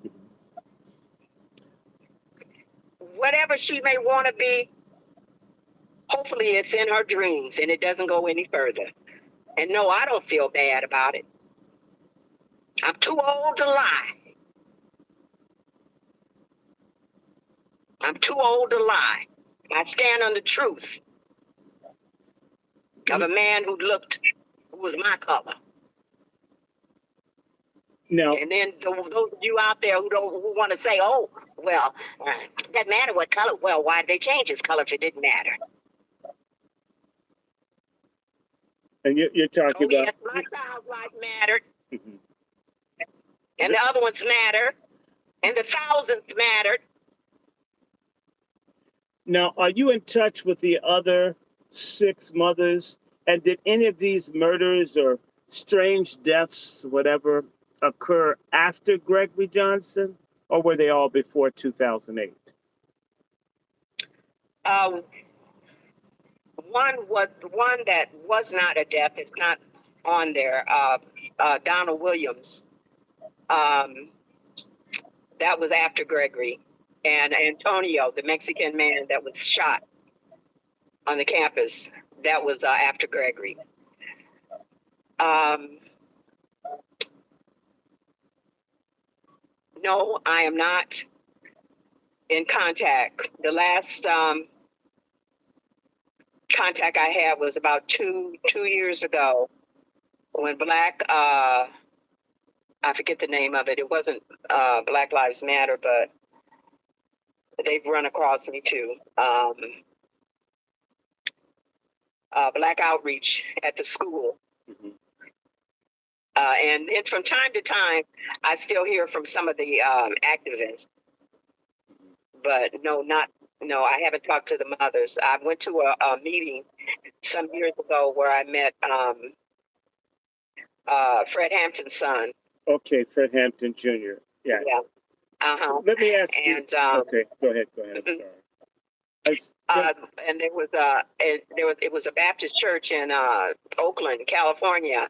Whatever she may want to be, hopefully it's in her dreams and it doesn't go any further. And no, I don't feel bad about it. I'm too old to lie. I'm too old to lie. I stand on the truth of a man who was my color. No. And then those of you out there who want to say, oh, well, it doesn't matter what color. Well, why did they change his color if it didn't matter? And you're talking about... Yes, my child's life mattered. Mm-hmm. And the other ones matter. And the thousands mattered. Now, are you in touch with the other 6 mothers? And did any of these murders or strange deaths, whatever, occur after Gregory Johnson, or were they all before 2008? One that was not a death. It's not on there. Donald Williams. That was after Gregory. And Antonio, the Mexican man that was shot on the campus, that was after Gregory. No, I am not in contact. The last contact I had was about two years ago when Black, I forget the name of it. It wasn't Black Lives Matter, but they've run across me too. Black Outreach at the school. Mm-hmm. And then from time to time, I still hear from some of the activists. But no, I haven't talked to the mothers. I went to a meeting some years ago where I met Fred Hampton's son. Okay, Fred Hampton Jr. Yeah. Let me ask you. Okay, go ahead. I'm sorry. And it was a Baptist church in Oakland, California,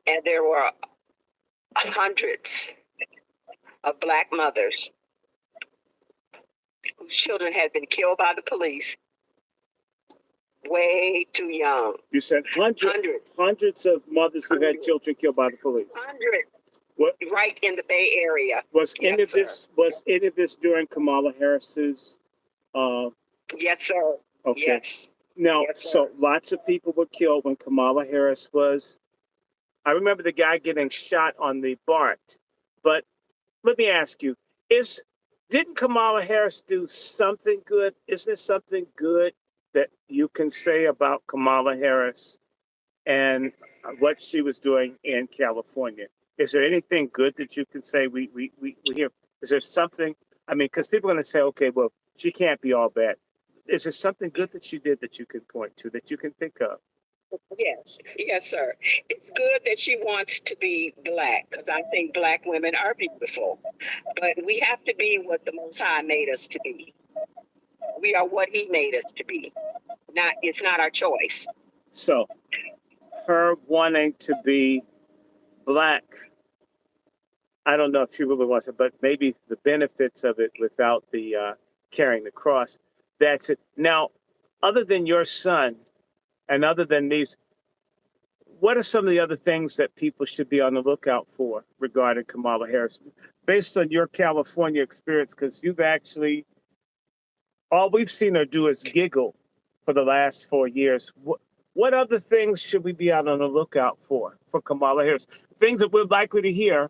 and there were hundreds of Black mothers whose children had been killed by the police way too young. You said hundreds of mothers who had children killed by the police. Hundreds. What? Right in the Bay Area. Was any of this during Kamala Harris's? Yes, sir. Okay. Yes. Now, Yes, so lots of people were killed when Kamala Harris was. I remember the guy getting shot on the BART. But let me ask you: didn't Kamala Harris do something good? Is there something good that you can say about Kamala Harris and what she was doing in California? Is there anything good that you can say? We hear. Is there something? I mean, because people are going to say, okay, well, she can't be all bad. Is there something good that she did that you can point to, that you can think of? Yes, sir. It's good that she wants to be Black, because I think Black women are beautiful. But we have to be what the Most High made us to be. We are what He made us to be. It's not our choice. So, her wanting to be Black, I don't know if she really wants it, but maybe the benefits of it without the carrying the cross. That's it. Now, other than your son, and other than these, what are some of the other things that people should be on the lookout for regarding Kamala Harris? Based on your California experience, because you've actually, all we've seen her do is giggle for the last 4 years. What other things should we be out on the lookout for Kamala Harris? Things that we're likely to hear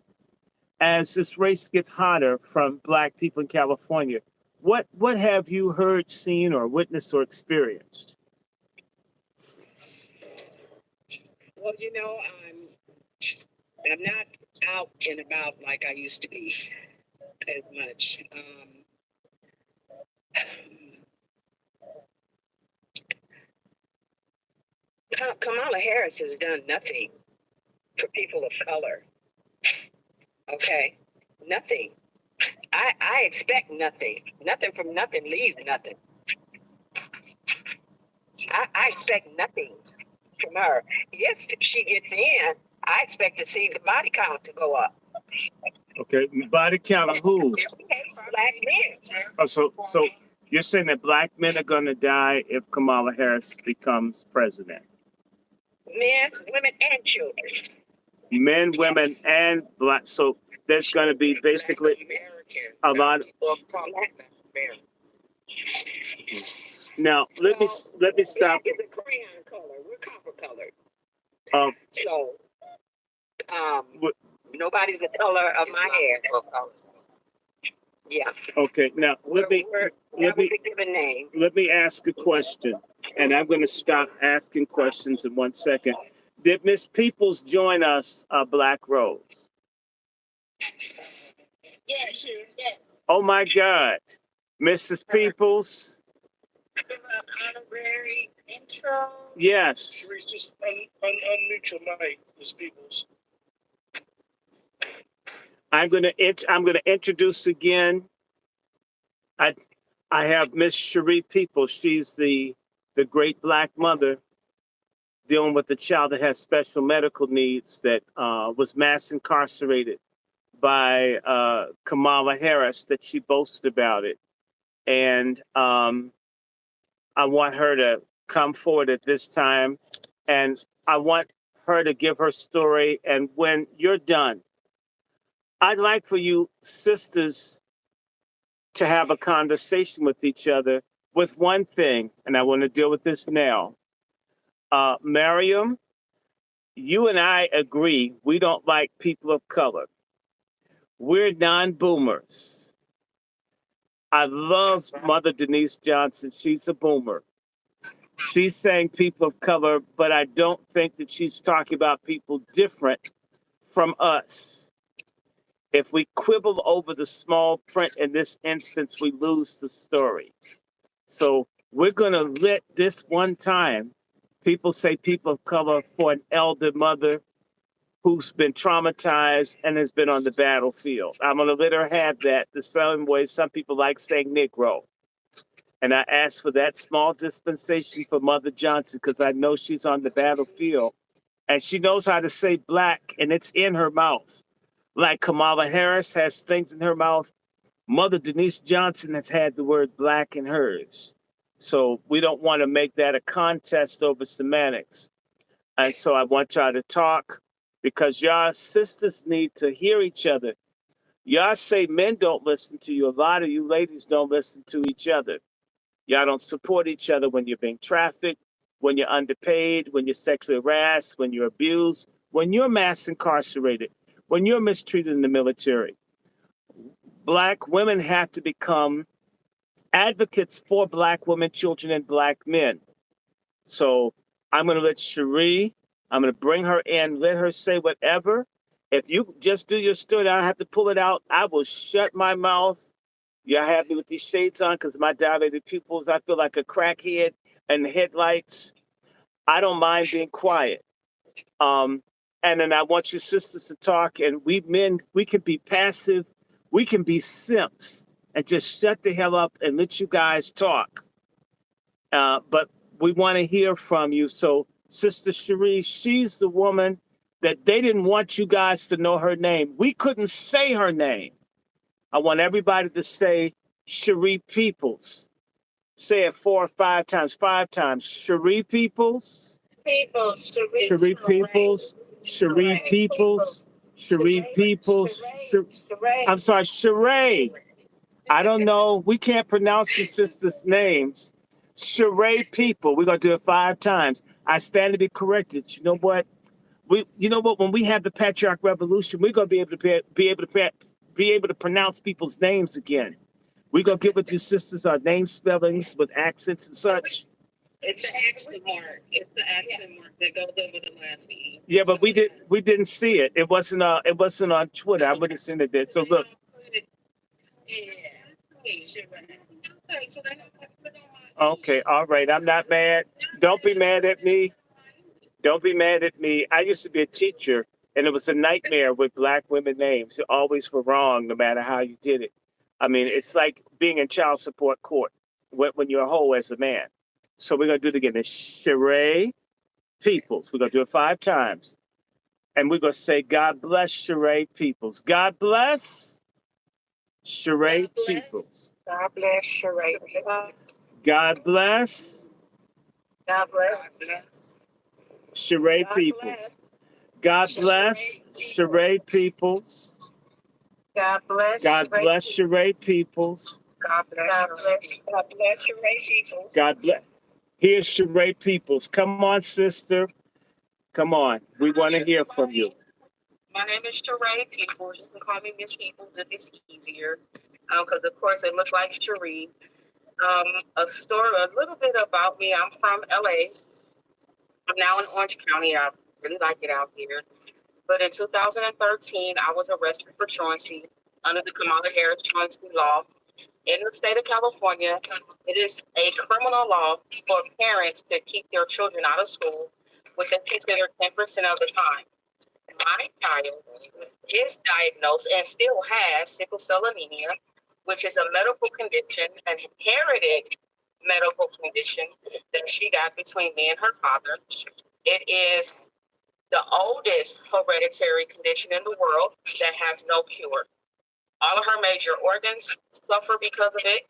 as this race gets hotter from Black people in California. What have you heard, seen, or witnessed or experienced? Well, I'm not out and about like I used to be as much. Kamala Harris has done nothing for people of color. Okay, nothing. I expect nothing. Nothing from nothing leaves nothing. I expect nothing from her. If she gets in, I expect to see the body count to go up. Okay, body count of who? Black men. Oh, so you're saying that Black men are going to die if Kamala Harris becomes president? Men, women, and children. Men, women, and Black. So there's going to be basically a lot of. Now let me stop. Black is a crayon color. We're copper colored. Nobody's the color of my hair. Yeah. Okay. Now let me ask a question, and I'm going to stop asking questions in 1 second. Did Miss Peoples join us, Black Rose? Yes, yes. Oh my God. Mrs. Peoples. Honorary intro. Yes. Cheree's just unmute your mic, Miss Peoples. I'm gonna introduce again. I have Miss Cheree Peoples. She's the great Black mother dealing with a child that has special medical needs that was mass incarcerated by Kamala Harris, that she boasts about it. And I want her to come forward at this time, and I want her to give her story. And when you're done, I'd like for you sisters to have a conversation with each other with one thing, and I want to deal with this now. Miriam, you and I agree we don't like people of color. We're non-boomers. I love Mother Denise Johnson. She's a boomer. She's saying people of color, but I don't think that she's talking about people different from us. If we quibble over the small print in this instance, we lose the story. So we're going to let this one time, people say people of color for an elder mother who's been traumatized and has been on the battlefield. I'm going to let her have that the same way some people like saying Negro. And I ask for that small dispensation for Mother Johnson because I know she's on the battlefield and she knows how to say Black, and it's in her mouth. Like Kamala Harris has things in her mouth, Mother Denise Johnson has had the word Black in hers. So we don't want to make that a contest over semantics. And so I want y'all to talk because y'all sisters need to hear each other. Y'all say men don't listen to you. A lot of you ladies don't listen to each other. Y'all don't support each other when you're being trafficked, when you're underpaid, when you're sexually harassed, when you're abused, when you're mass incarcerated, when you're mistreated in the military. Black women have to become advocates for Black women, children, and Black men. So I'm going to let Cheree, I'm going to bring her in, let her say whatever. If you just do your story, I don't have to pull it out. I will shut my mouth. Y'all have me with these shades on because my dilated pupils, I feel like a crackhead and the headlights. I don't mind being quiet. And then I want your sisters to talk, and we men, we can be passive. We can be simps and just shut the hell up and let you guys talk. But we want to hear from you. So Sister Cheree, she's the woman that they didn't want you guys to know her name. We couldn't say her name. I want everybody to say Cheree Peoples. Say it 4 or 5 times, 5 times. Cheree Peoples. Cheree Peoples. Cheree Peoples. Cheree Peoples. I'm sorry, Cheree. I don't know. We can't pronounce your sister's names. Cheree People. We're gonna do it 5 times. I stand to be corrected. You know what? You know what? When we have the Patriarch Revolution, we're gonna be able to pronounce people's names again. We're gonna get with you sisters our name spellings with accents and such. It's the accent mark. It's the accent mark that goes over the last E. Yeah, but we didn't see it. It wasn't on Twitter. I wouldn't have seen it there. So look. Okay, all right. I'm not mad. Don't be mad at me. Don't be mad at me. I used to be a teacher, and it was a nightmare with Black women names. You always were wrong, no matter how you did it. I mean, it's like being in child support court when you're a hoe as a man. So we're gonna do it again. It's Cheree Peoples. We're gonna do it 5 times, and we're gonna say, "God bless Cheree Peoples." God bless Cheree Peoples. God bless Cheree. God bless God bless Cheree Peoples. God bless Cheree Peoples. God bless Cheree Peoples. God bless Cheree Peoples. God bless. Here's Cheree Peoples. Come on, sister. Come on. We want to hear from you. My name is Cheree Peoples. You can call me Miss Peoples if it's easier. Because, of course, it looks like Cheree. A little bit about me. I'm from LA. I'm now in Orange County. I really like it out here. But in 2013, I was arrested for truancy under the Kamala Harris truancy law. In the state of California, it is a criminal law for parents to keep their children out of school, which they consider 10% of the time. My child is diagnosed and still has sickle cell anemia, which is a medical condition, an inherited medical condition that she got between me and her father. It is the oldest hereditary condition in the world that has no cure. All of her major organs suffer because of it.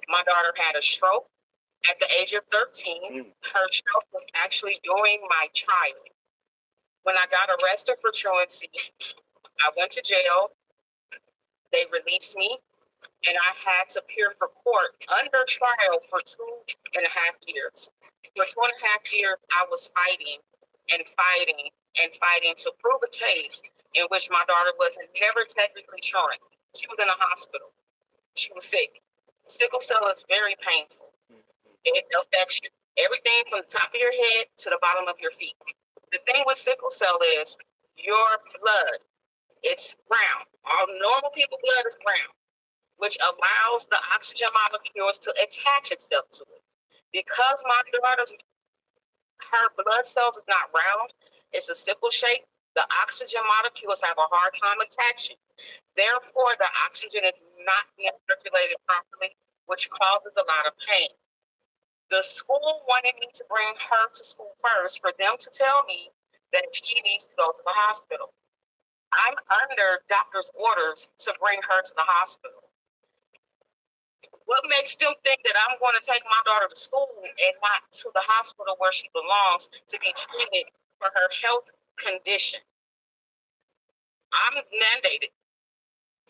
My daughter had a stroke at the age of 13. Her stroke was actually during my trial. When I got arrested for truancy, I went to jail. They released me, and I had to appear for court under trial for 2.5 years. For 2.5 years, I was fighting and fighting and fighting to prove a case in which my daughter was never technically truant. She was in a hospital. She was sick. Sickle cell is very painful. It affects you. Everything from the top of your head to the bottom of your feet. The thing with sickle cell is your blood, it's brown. All normal people blood is brown, which allows the oxygen molecules to attach itself to it. Because my daughter's, her blood cells is not round, it's a sickle shape, the oxygen molecules have a hard time attaching. Therefore, the oxygen is not being circulated properly, which causes a lot of pain. The school wanted me to bring her to school first for them to tell me that she needs to go to the hospital. I'm under doctor's orders to bring her to the hospital. What makes them think that I'm going to take my daughter to school and not to the hospital where she belongs to be treated for her health condition? I'm mandated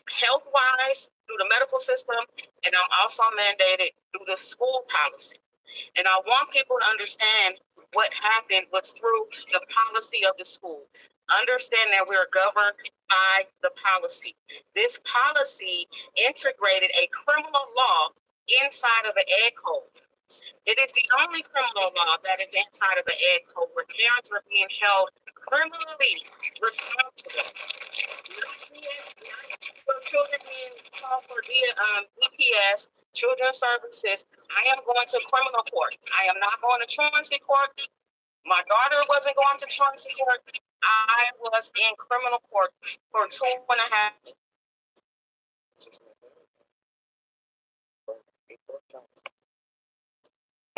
health-wise through the medical system, and I'm also mandated through the school policy. And I want people to understand what happened was through the policy of the school. Understand that we're governed by the policy. This policy integrated a criminal law inside of an ed code. It is the only criminal law that is inside of the ed code where parents are being held criminally responsible. For children being called for DPS, children's services, I am going to criminal court. I am not going to truancy court. My daughter wasn't going to truancy court. I was in criminal court for 2.5.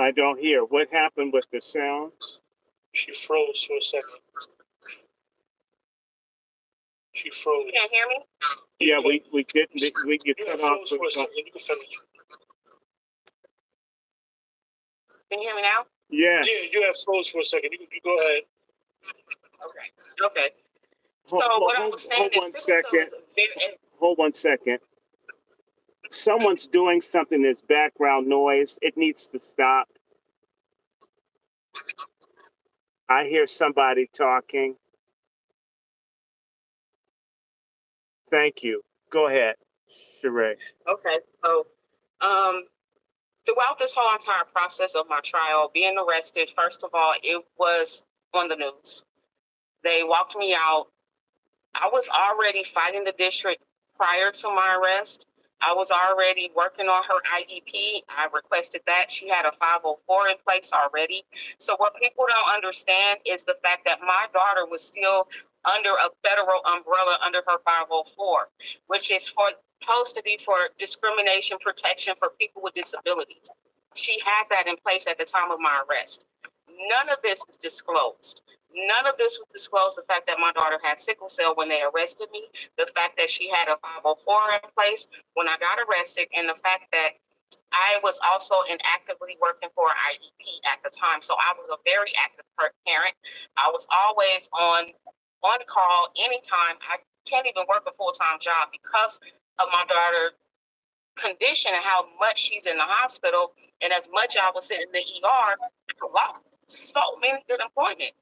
I don't hear. What happened with the sound? She froze for a second. She froze. You can't hear me? Yeah, we didn't. You cut off. For a second. You can finish. Can you hear me now? Yes. Yeah, you have froze for a second. You go ahead. Okay. So what I was saying is, hold 1 second. Someone's doing something. There's background noise. It needs to stop. I hear somebody talking. Thank you. Go ahead, Cheree. Okay. So, throughout this whole entire process of my trial, being arrested, first of all, it was on the news. They walked me out. I was already fighting the district prior to my arrest. I was already working on her IEP. I requested that. She had a 504 in place already. So what people don't understand is the fact that my daughter was still under a federal umbrella under her 504, which is supposed to be for discrimination protection for people with disabilities. She had that in place at the time of my arrest. None of this is disclosed. None of this was disclosed. The fact that my daughter had sickle cell when they arrested me, the fact that she had a 504 in place when I got arrested, and the fact that I was also actively working for IEP at the time. So I was a very active parent. I was always on call anytime. I can't even work a full-time job because of my daughter's condition and how much she's in the hospital. And as much I was sitting in the ER, I lost so many good employment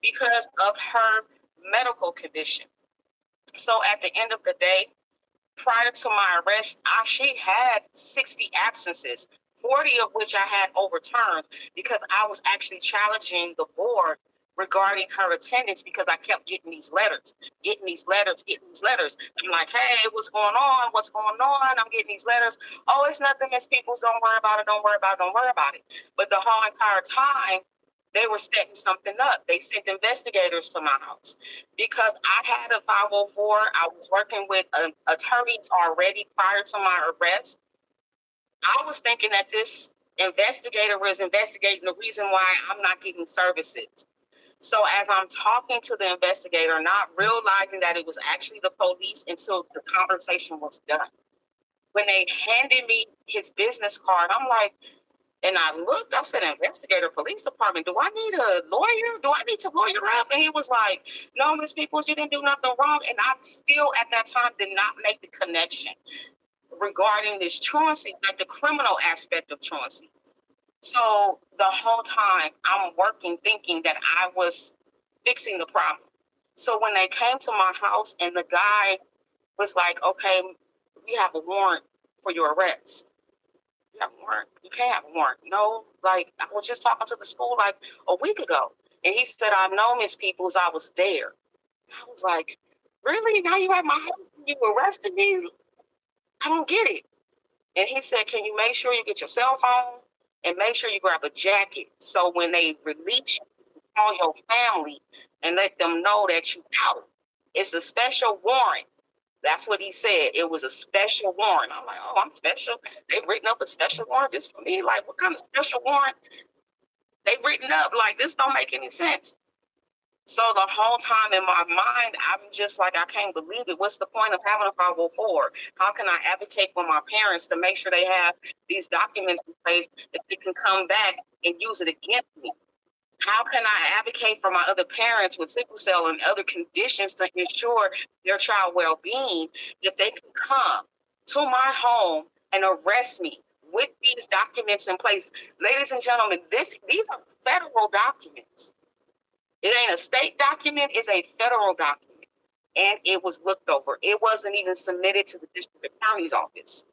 because of her medical condition. So at the end of the day, prior to my arrest, she had 60 absences, 40 of which I had overturned because I was actually challenging the board regarding her attendance because I kept getting these letters. I'm like, hey, what's going on? I'm getting these letters. Oh, it's nothing, Miss Peoples. Don't worry about it. Don't worry about it. But the whole entire time, they were setting something up. They sent investigators to my house because I had a 504. I was working with attorneys already prior to my arrest. I was thinking that this investigator was investigating the reason why I'm not getting services. So as I'm talking to the investigator, not realizing that it was actually the police until the conversation was done. When they handed me his business card, I'm like, and I looked, I said, investigator, police department, do I need a lawyer? Do I need to lawyer up? And he was like, no, Miss Peoples, you didn't do nothing wrong. And I still at that time did not make the connection regarding this truancy, like the criminal aspect of truancy. So the whole time I'm working, thinking that I was fixing the problem. So when they came to my house and the guy was like, okay, we have a warrant for your arrest. You have a warrant? You can't have a warrant. No, like I was just talking to the school like a week ago. And he said, I know, Miss Peoples, I was there. I was like, really? Now you at my house and you arrested me? I don't get it. And he said, can you make sure you get your cell phone and make sure you grab a jacket so when they release you, call your family and let them know that you out. It's a special warrant. That's what he said. It was a special warrant. I'm like, oh, I'm special. They've written up a special warrant just for me. Like, what kind of special warrant? They written up like this don't make any sense. So the whole time in my mind, I'm just like, I can't believe it. What's the point of having a 504? How can I advocate for my parents to make sure they have these documents in place if they can come back and use it against me? How can I advocate for my other parents with sickle cell and other conditions to ensure their child well-being if they can come to my home and arrest me with these documents in place? Ladies and gentlemen, these are federal documents. It ain't a state document, it's a federal document. And it was looked over. It wasn't even submitted to the district attorney's office.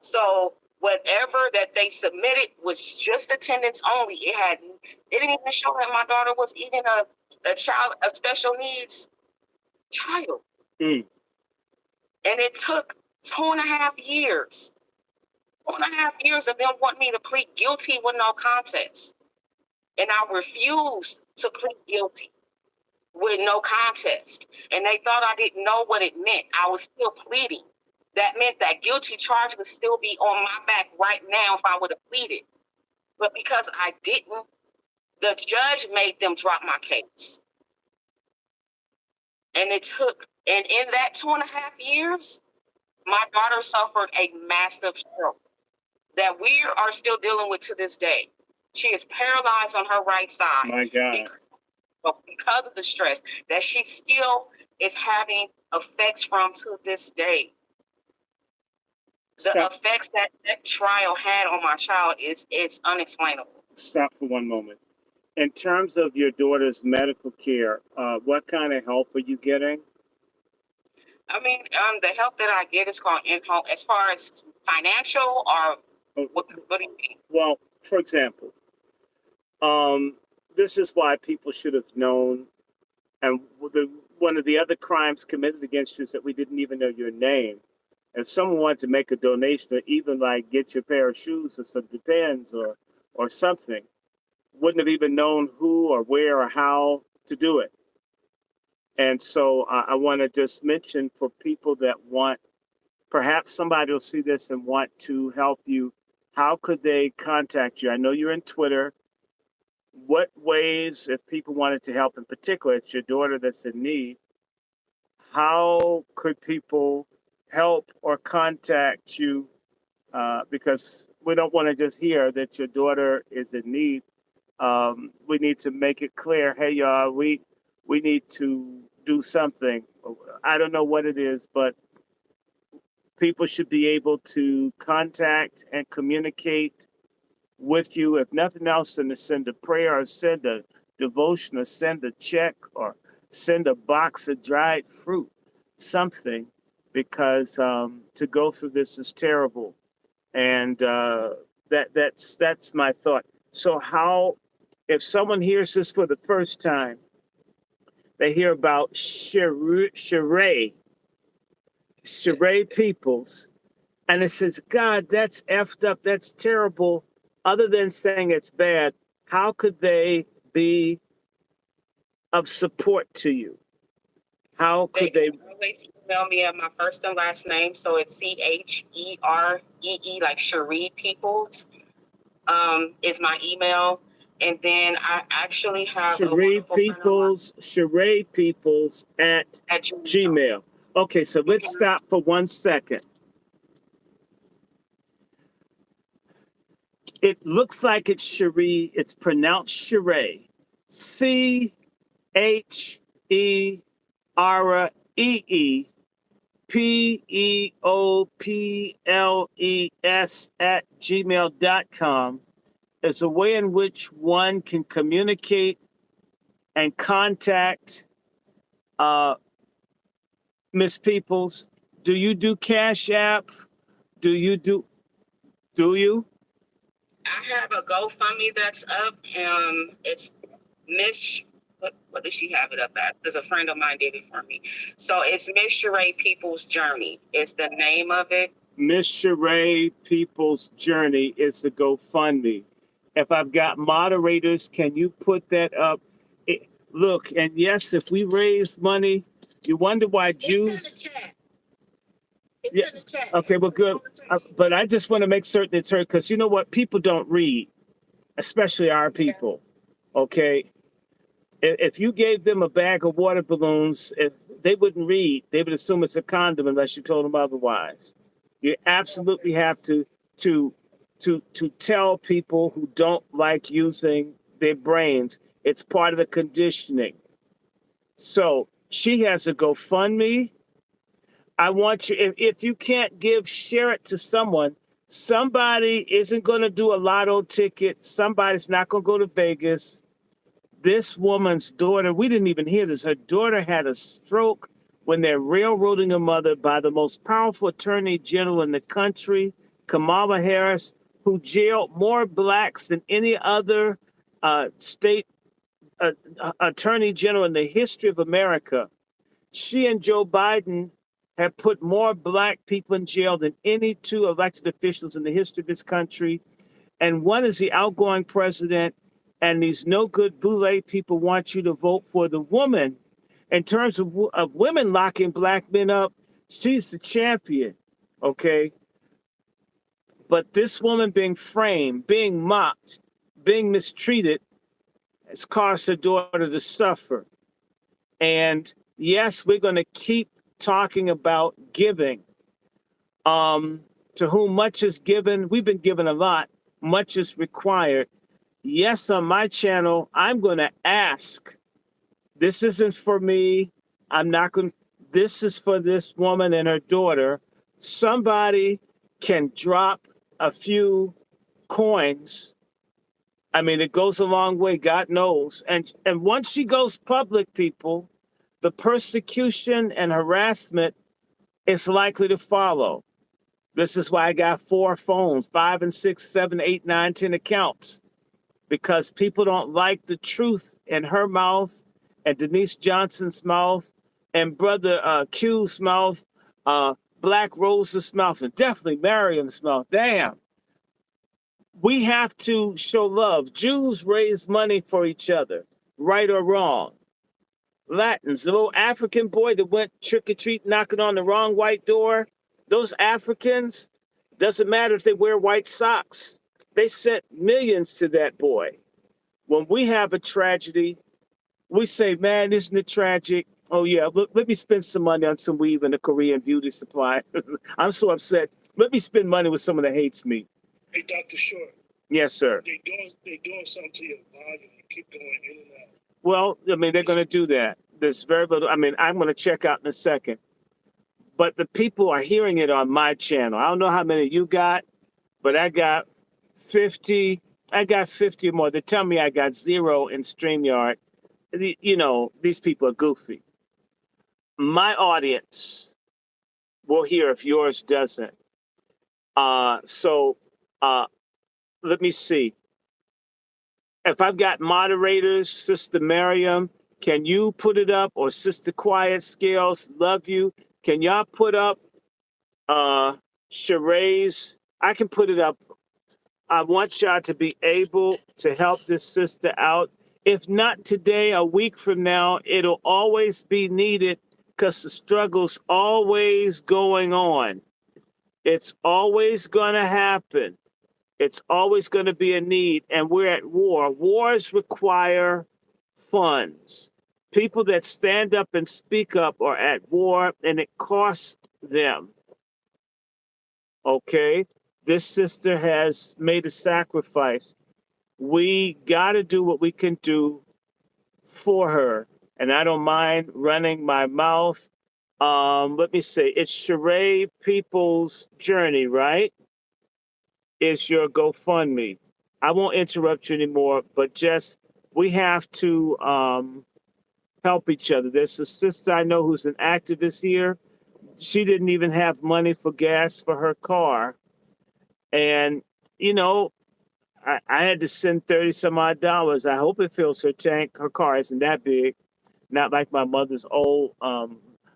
So whatever that they submitted was just attendance only. It didn't even show that my daughter was even a child, a special needs child. And it took 2.5 years. 2.5 years of them wanting me to plead guilty with no contest. And I refused to plead guilty with no contest. And they thought I didn't know what it meant. I was still pleading. That meant that guilty charge would still be on my back right now if I would have pleaded. But because I didn't, the judge made them drop my case. And in that 2.5 years, my daughter suffered a massive stroke that we are still dealing with to this day. She is paralyzed on her right side. My God. Because of the stress that she still is having effects from to this day. The effects that trial had on my child is unexplainable. Stop for one moment. In terms of your daughter's medical care, what kind of help are you getting? I mean, the help that I get is called in-home. As far as financial or what do you mean? Well, for example, this is why people should have known. And one of the other crimes committed against you is that we didn't even know your name. If someone wanted to make a donation or even like get your pair of shoes or some Depends or something, wouldn't have even known who or where or how to do it. And so I want to just mention for people that want, perhaps somebody will see this and want to help you, how could they contact you? I know you're in Twitter. What ways, if people wanted to help, in particular, it's your daughter that's in need, how could people help or contact you? Because we don't want to just hear that your daughter is in need. We need to make it clear, hey, y'all, we need to do something. I don't know what it is, but people should be able to contact and communicate with you, if nothing else, than to send a prayer or send a devotion or send a check or send a box of dried fruit, something, because to go through this is terrible. And that's my thought. So how if someone hears this for the first time, they hear about Cheree Peoples, and it says, God, that's effed up, that's terrible. Other than saying it's bad, how could they be of support to you? How could they? Always email me at my first and last name, so it's Cheree, like Cheree Peoples, is my email. And then I actually have Cheree Peoples at Gmail. Okay, so let's stop for 1 second. It looks like it's Cheree. It's pronounced Cheree. Cheree Peoples at gmail.com is a way in which one can communicate and contact Miss Peoples. Do you do Cash App? Do you? I have a GoFundMe that's up. It's Miss. What does she have it up at? Because a friend of mine did it for me. So it's Miss Cheree People's Journey. It's the name of it. Miss Cheree People's Journey is the GoFundMe. If I've got moderators, can you put that up? Look, and yes, if we raise money, you wonder why Jews. Yeah. Okay, well, good. But I just want to make certain it's heard, because you know what? People don't read, especially our people. Okay. If you gave them a bag of water balloons, if they wouldn't read, they would assume it's a condom unless you told them otherwise. You absolutely have to tell people who don't like using their brains. It's part of the conditioning. So she has a GoFundMe. I want you, if you can't give, share it to someone. Somebody isn't going to do a lotto ticket. Somebody's not going to go to Vegas. This woman's daughter, we didn't even hear this. Her daughter had a stroke when they're railroading her mother by the most powerful attorney general in the country, Kamala Harris, who jailed more blacks than any other state attorney general in the history of America. She and Joe Biden have put more black people in jail than any two elected officials in the history of this country. And one is the outgoing president. And these no good Boule people want you to vote for the woman. In terms of women locking black men up, she's the champion, okay? But this woman being framed, being mocked, being mistreated, has caused her daughter to suffer. And yes, we're going to keep talking about giving. To whom much is given, we've been given a lot, much is required. Yes, on my channel, I'm going to ask. This isn't for me. I'm not going. This is for this woman and her daughter. Somebody can drop a few coins. I mean, it goes a long way, God knows. And once she goes public, people, the persecution and harassment is likely to follow. This is why I got 4 phones, 5 and 6, 7, 8, 9, 10 accounts. Because people don't like the truth in her mouth and Denise Johnson's mouth and Brother Q's mouth, Black Rose's mouth, and definitely Miriam's mouth. Damn. We have to show love. Jews raise money for each other, right or wrong. Latins, the little African boy that went trick-or-treat knocking on the wrong white door, those Africans, doesn't matter if they wear white socks. They sent millions to that boy. When we have a tragedy, we say, man, isn't it tragic? Oh, yeah, let me spend some money on some weave and a Korean beauty supply. I'm so upset. Let me spend money with someone that hates me. Hey, Dr. Short. Yes, sir. They're doing something to your volume. You keep going in and out. Well, I mean, they're going to do that. There's very little. I mean, I'm going to check out in a second. But the people are hearing it on my channel. I don't know how many you got, but I got 50. I got 50 or more. They tell me I got 0 in StreamYard. You know, these people are goofy. My audience will hear if yours doesn't. So let me see. if I've got moderators, Sister Miriam, can you put it up? Or Sister Quiet Scales, love you. Can y'all put up Cheree's? I can put it up. I want y'all to be able to help this sister out. If not today, a week from now, it'll always be needed because the struggle's always going on. It's always going to happen. It's always going to be a need. And we're at war. Wars require funds. People that stand up and speak up are at war, and it costs them. Okay? This sister has made a sacrifice. We got to do what we can do for her. And I don't mind running my mouth. Let me see. It's Cheree People's Journey, right? It's your GoFundMe. I won't interrupt you anymore, but just we have to help each other. There's a sister I know who's an activist here. She didn't even have money for gas for her car. And, you know, I had to send 30 some odd dollars. I hope it fills her tank. Her car isn't that big, not like my mother's old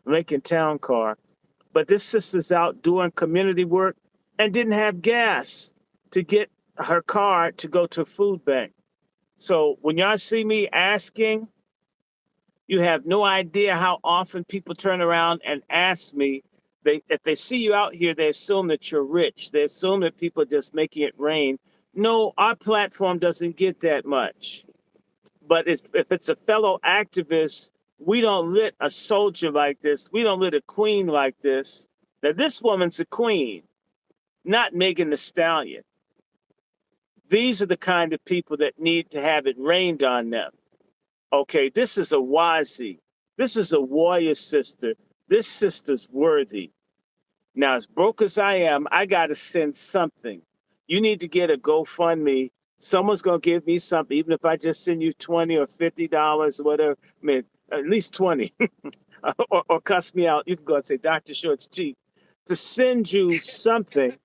Lincoln Town car. But this sister's out doing community work and didn't have gas to get her car to go to a food bank. So when y'all see me asking, you have no idea how often people turn around and ask me. If they see you out here, they assume that you're rich. They assume that people are just making it rain. No, our platform doesn't get that much. But if it's a fellow activist, we don't let a soldier like this. We don't let a queen like this. Now, this woman's a queen, not Megan Thee Stallion. These are the kind of people that need to have it rained on them. Okay, this is a Wazi. This is a warrior sister. This sister's worthy. Now, as broke as I am, I got to send something. You need to get a GoFundMe. Someone's going to give me something, even if I just send you $20 or $50 or whatever. I mean, at least 20 or cuss me out. You can go and say, Dr. Short's cheap. To send you something,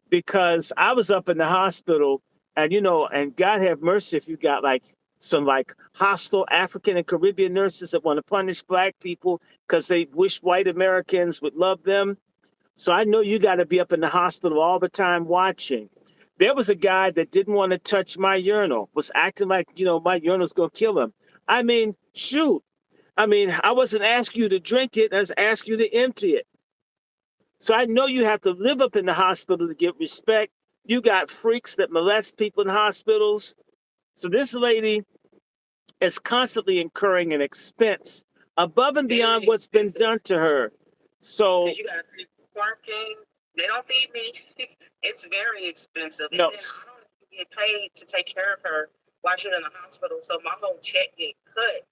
because I was up in the hospital and, you know, and God have mercy if you got like some like hostile African and Caribbean nurses that want to punish Black people because they wish white Americans would love them. So I know you got to be up in the hospital all the time watching. There was a guy that didn't want to touch my urinal, was acting like, you know, my urinal's going to kill him. I mean, shoot. I mean, I wasn't asking you to drink it. I was asking you to empty it. So I know you have to live up in the hospital to get respect. You got freaks that molest people in hospitals. So this lady is constantly incurring an expense above and beyond what's been done to her. So you got parking. They don't feed me. It's very expensive. No. And then I don't get paid to take care of her while she's in the hospital. So my whole check get cut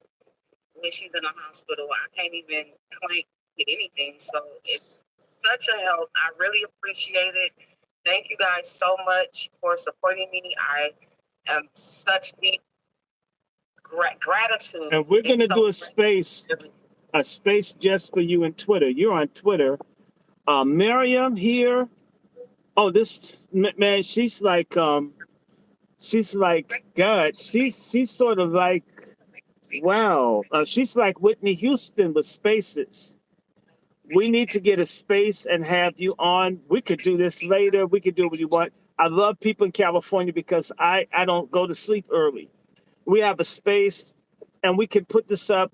when she's in the hospital. I can't even get anything. So it's such a help. I really appreciate it. Thank you guys so much for supporting me. I am such deep gratitude. And we're going to do a space just for you in Twitter. You're on Twitter. Miriam here. Oh, this man, she's like God. She's sort of like, wow. She's like Whitney Houston with spaces. We need to get a space and have you on. We could do this later. We could do what you want. I love people in California because I don't go to sleep early. We have a space and we can put this up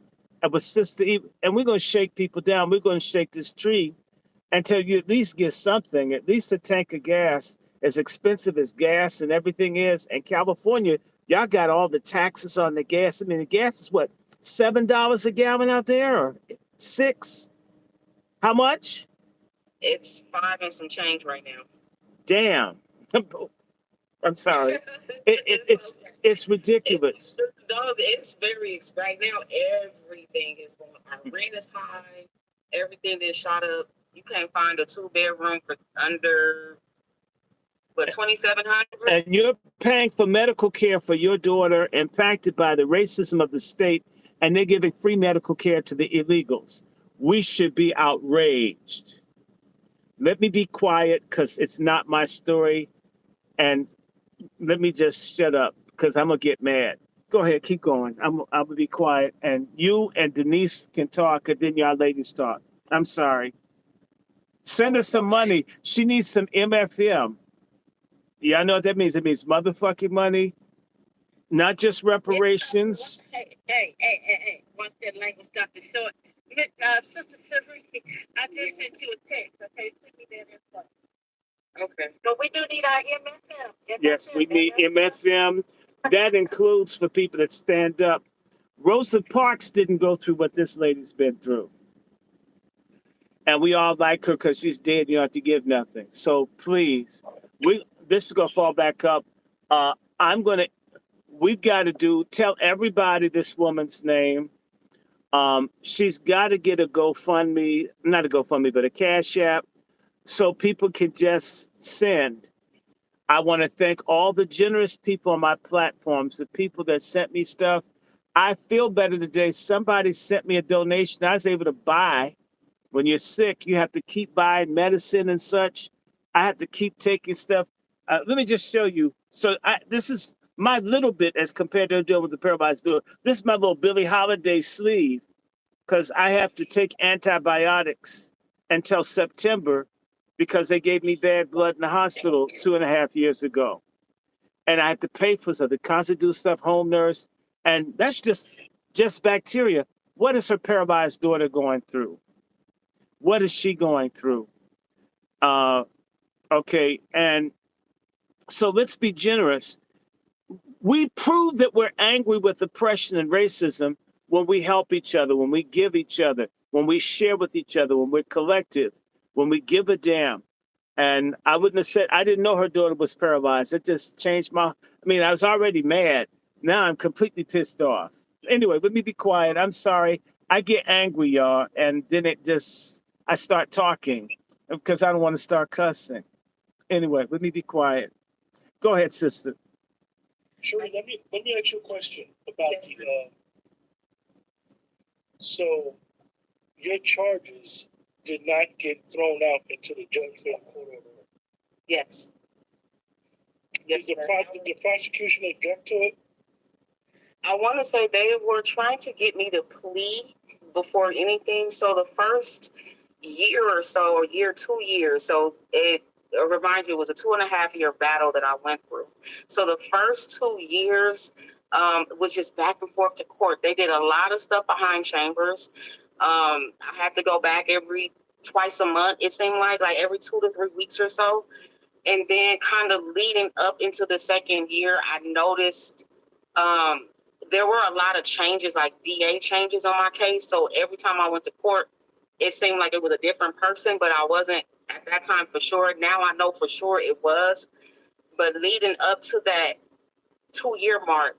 with Sister Eve, and we're going to shake people down. We're going to shake this tree until you at least get something, at least a tank of gas, as expensive as gas and everything is. And California, y'all got all the taxes on the gas. I mean, the gas is what, $7 a gallon out there or $6? How much? It's 5 and some change right now. Damn. I'm sorry. It's ridiculous. It's very expensive. Right now, everything is going. Our rent is high. Everything is shot up. You can't find a 2-bedroom for under, what, $2,700? And you're paying for medical care for your daughter impacted by the racism of the state, and they're giving free medical care to the illegals. We should be outraged. Let me be quiet because it's not my story. And let me just shut up. because I'm gonna get mad. Go ahead, keep going. I'm gonna be quiet, and you and Denise can talk, and then y'all ladies talk. I'm sorry. Send her some money. She needs some MFM. Yeah, I know what that means. It means motherfucking money, not just reparations. Hey. Once that language Dr. Short. Sister Cheree, I just sent you a text, okay? Send me that info. Okay. But we do need our MFM. Yes, we need MFM. That includes for people that stand up. Rosa Parks didn't go through what this lady's been through. And we all like her because she's dead. You don't have to give nothing. So please, this is gonna fall back up. We've got to tell everybody this woman's name. She's got to get a GoFundMe, not a GoFundMe, but a Cash App, so people can just send. I want to thank all the generous people on my platforms, the people that sent me stuff. I feel better today. Somebody sent me a donation. I was able to buy. When you're sick, you have to keep buying medicine and such. I have to keep taking stuff. Let me just show you. So this is my little bit as compared to doing what the paralyzed do. This is my little Billie Holiday sleeve because I have to take antibiotics until September because they gave me bad blood in the hospital 2.5 years ago. And I have to pay for stuff. The constant do stuff, home nurse. And that's just bacteria. What is her paralyzed daughter going through? What is she going through? Okay, and so let's be generous. We prove that we're angry with oppression and racism when we help each other, when we give each other, when we share with each other, when we're collective, when we give a damn. And I wouldn't have said, I didn't know her daughter was paralyzed. It just changed I was already mad. Now I'm completely pissed off. Anyway, let me be quiet. I'm sorry. I get angry, y'all. And then I start talking because I don't want to start cussing. Anyway, let me be quiet. Go ahead, sister. Sure. Let me ask you a question about so your charges did not get thrown out until the judge made a court order. Yes. Did the prosecution object to it? I want to say they were trying to get me to plea before anything. So the first year or so, or 2 years, so it remind you, it was a 2.5 year battle that I went through. So the first 2 years, which is back and forth to court, they did a lot of stuff behind chambers. I had to go back twice a month. It seemed like every 2 to 3 weeks or so. And then kind of leading up into the second year, I noticed there were a lot of changes, like DA changes on my case. So every time I went to court, it seemed like it was a different person, but I wasn't at that time for sure. Now I know for sure it was. But leading up to that 2 year mark,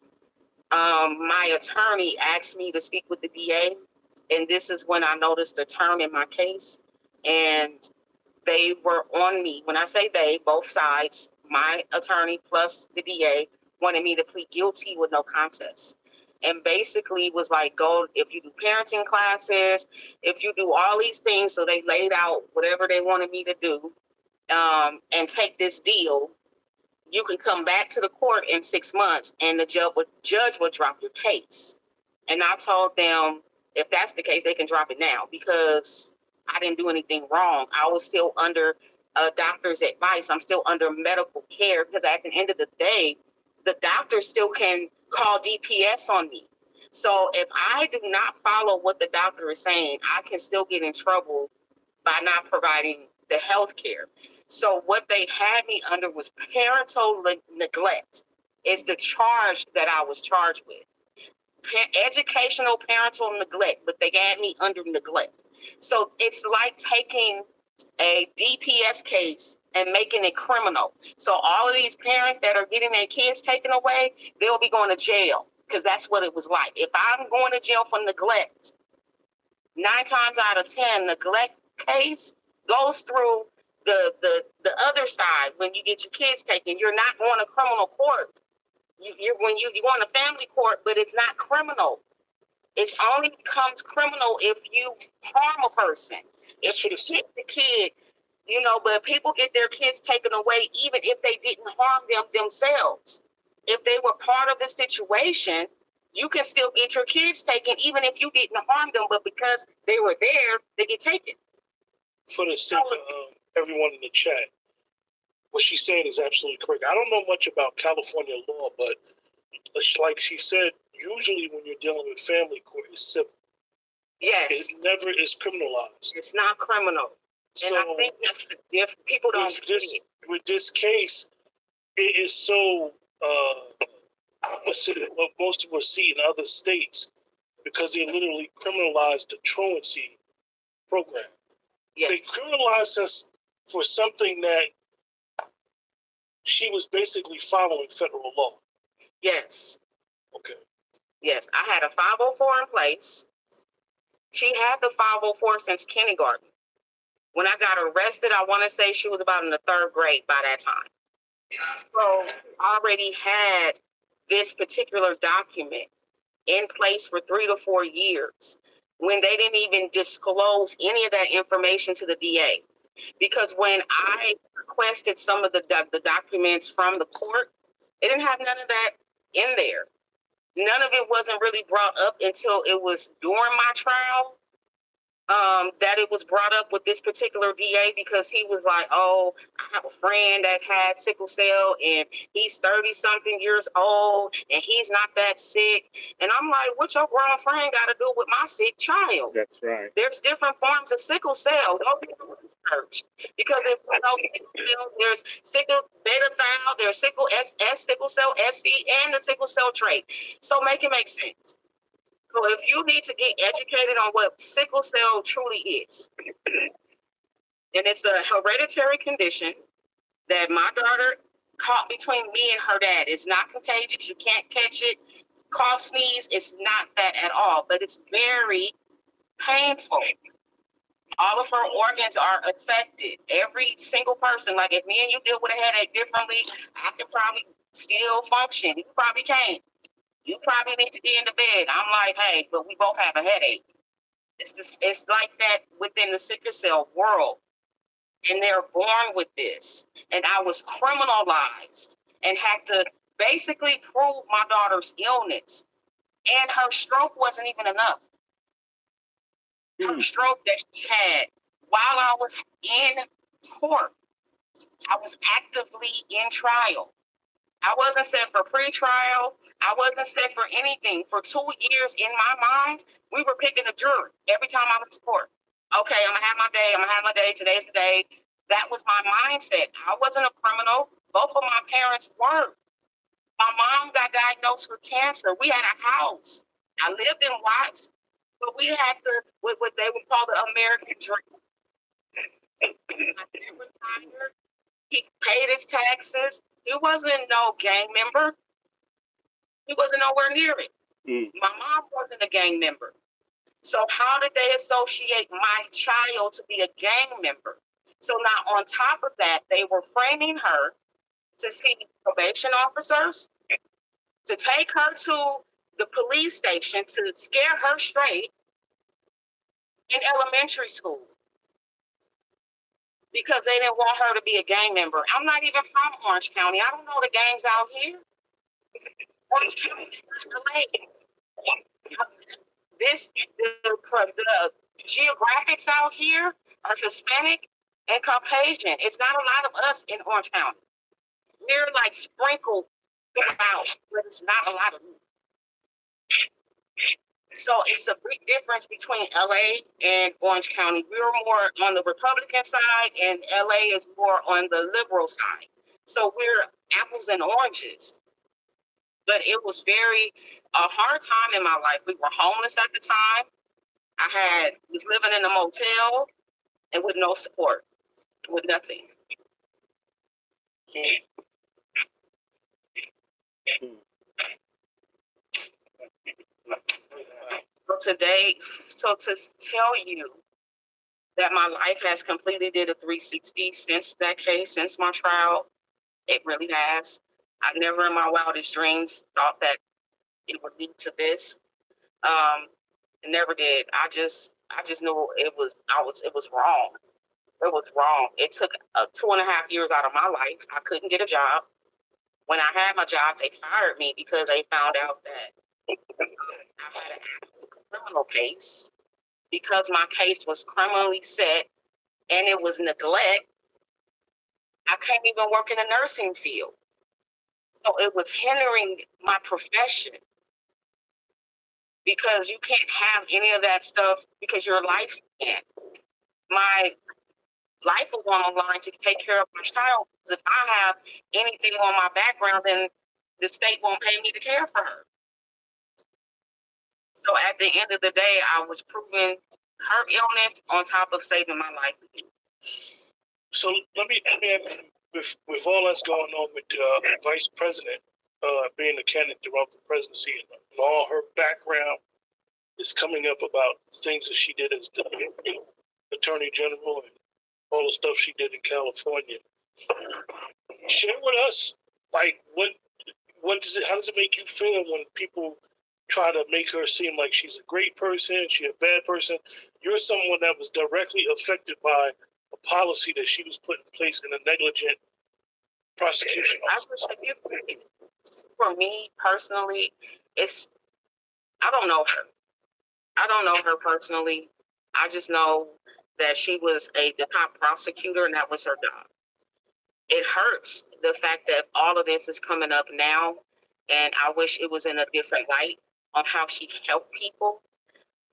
my attorney asked me to speak with the DA. And this is when I noticed a turn in my case. And they were on me. When I say they, both sides, my attorney plus the DA, wanted me to plead guilty with no contest. And basically was like, go, if you do parenting classes, if you do all these things, so they laid out whatever they wanted me to do, and take this deal, you can come back to the court in 6 months and the judge would drop your case. And I told them, if that's the case, they can drop it now because I didn't do anything wrong. I was still under a doctor's advice. I'm still under medical care because at the end of the day, the doctor still can call DPS on me. So if I do not follow what the doctor is saying, I can still get in trouble by not providing the health care. So what they had me under was parental neglect is the charge that I was charged with. Educational parental neglect, but they had me under neglect. So it's like taking a DPS case and making it criminal. So all of these parents that are getting their kids taken away, they'll be going to jail because that's what it was like. If I'm going to jail for neglect, 9 times out of 10, neglect case goes through the other side. When you get your kids taken, you're not going to criminal court. You're going to family court, but it's not criminal. It only becomes criminal if you harm a person. If you hit the kid, but people get their kids taken away even if they didn't harm them themselves. if they were part of the situation, you can still get your kids taken, even if you didn't harm them, but because they were there, they get taken. For the sake of everyone in the chat, what she's saying is absolutely correct. I don't know much about California law, but like she said, usually when you're dealing with family court, it's civil. Yes. It never is criminalized. It's not criminal. And So I think that's the difference. People don't get it. With this case, it is so opposite of what most of us see in other states because they literally criminalized the truancy program. Yes. They criminalized us for something that she was basically following federal law. Yes. Okay. Yes. I had a 504 in place. She had the 504 since kindergarten. When I got arrested, I want to say she was about in the 3rd grade by that time. So I already had this particular document in place for 3 to 4 years when they didn't even disclose any of that information to the DA. Because when I requested some of the documents from the court, it didn't have none of that in there. None of it wasn't really brought up until it was during my trial. That it was brought up with this particular DA because he was like, oh, I have a friend that had sickle cell and he's 30-something years old and he's not that sick. And I'm like, what your grown friend got to do with my sick child? That's right. There's different forms of sickle cell. Don't do research. Because if you know sickle cell, there's sickle beta thal, there's sickle sickle cell SC, and the sickle cell trait. So make it make sense. So if you need to get educated on what sickle cell truly is, and it's a hereditary condition that my daughter caught between me and her dad. It's not contagious. You can't catch it. Cough, sneeze, it's not that at all, but it's very painful. All of her organs are affected. Every single person, like if me and you deal with a headache differently, I can probably still function. You probably can't. You probably need to be in the bed. I'm like, hey, but we both have a headache. It's like that within the sickle cell world. And they're born with this. And I was criminalized and had to basically prove my daughter's illness. And her stroke wasn't even enough. Her stroke that she had while I was in court, I was actively in trial. I wasn't set for pre-trial. I wasn't set for anything. For 2 years in my mind, we were picking a jury every time I went to court. Okay, I'm gonna have my day. I'm gonna have my day. Today's the day. That was my mindset. I wasn't a criminal. Both of my parents were. My mom got diagnosed with cancer. We had a house. I lived in Watts, but we had what they would call the American dream. He retired. He paid his taxes. He wasn't no gang member. He wasn't nowhere near it. My mom wasn't a gang member. So how did they associate my child to be a gang member? So now on top of that, they were framing her to see probation officers, to take her to the police station to scare her straight in elementary school. Because they didn't want her to be a gang member. I'm not even from Orange County. I don't know the gangs out here. Orange County is not LA. The geographics out here are Hispanic and Caucasian. It's not a lot of us in Orange County. We're like sprinkled throughout, but it's not a lot of them. So it's a big difference between LA and Orange County. We're more on the Republican side and LA is more on the liberal side. So we're apples and oranges. But it was a hard time in my life. We were homeless at the time. I was living in a motel and with no support, with nothing. So to tell you that my life has completely did a 360 since that case, since my trial, it really has. I never in my wildest dreams thought that it would lead to this. It never did. I just knew it was wrong. It was wrong. It took 2.5 years out of my life. I couldn't get a job. When I had my job, they fired me because they found out that I had a criminal case. Because my case was criminally set and it was neglect, I can't even work in the nursing field. So it was hindering my profession because you can't have any of that stuff because your life's in. My life was on the line to take care of my child. If I have anything on my background, then the state won't pay me to care for her. So at the end of the day, I was proving her illness on top of saving my life. So let me ask you, with all that's going on with Vice President being a candidate to run for presidency and all her background is coming up about things that she did as the Attorney General and all the stuff she did in California. Share with us, like, what does it? How does it make you feel when people try to make her seem like she's a great person, she's a bad person? You're someone that was directly affected by a policy that she was put in place in a negligent prosecution. For me personally, I don't know her. I don't know her personally. I just know that she was the top prosecutor and that was her job. It hurts the fact that all of this is coming up now, and I wish it was in a different light on how she helped people.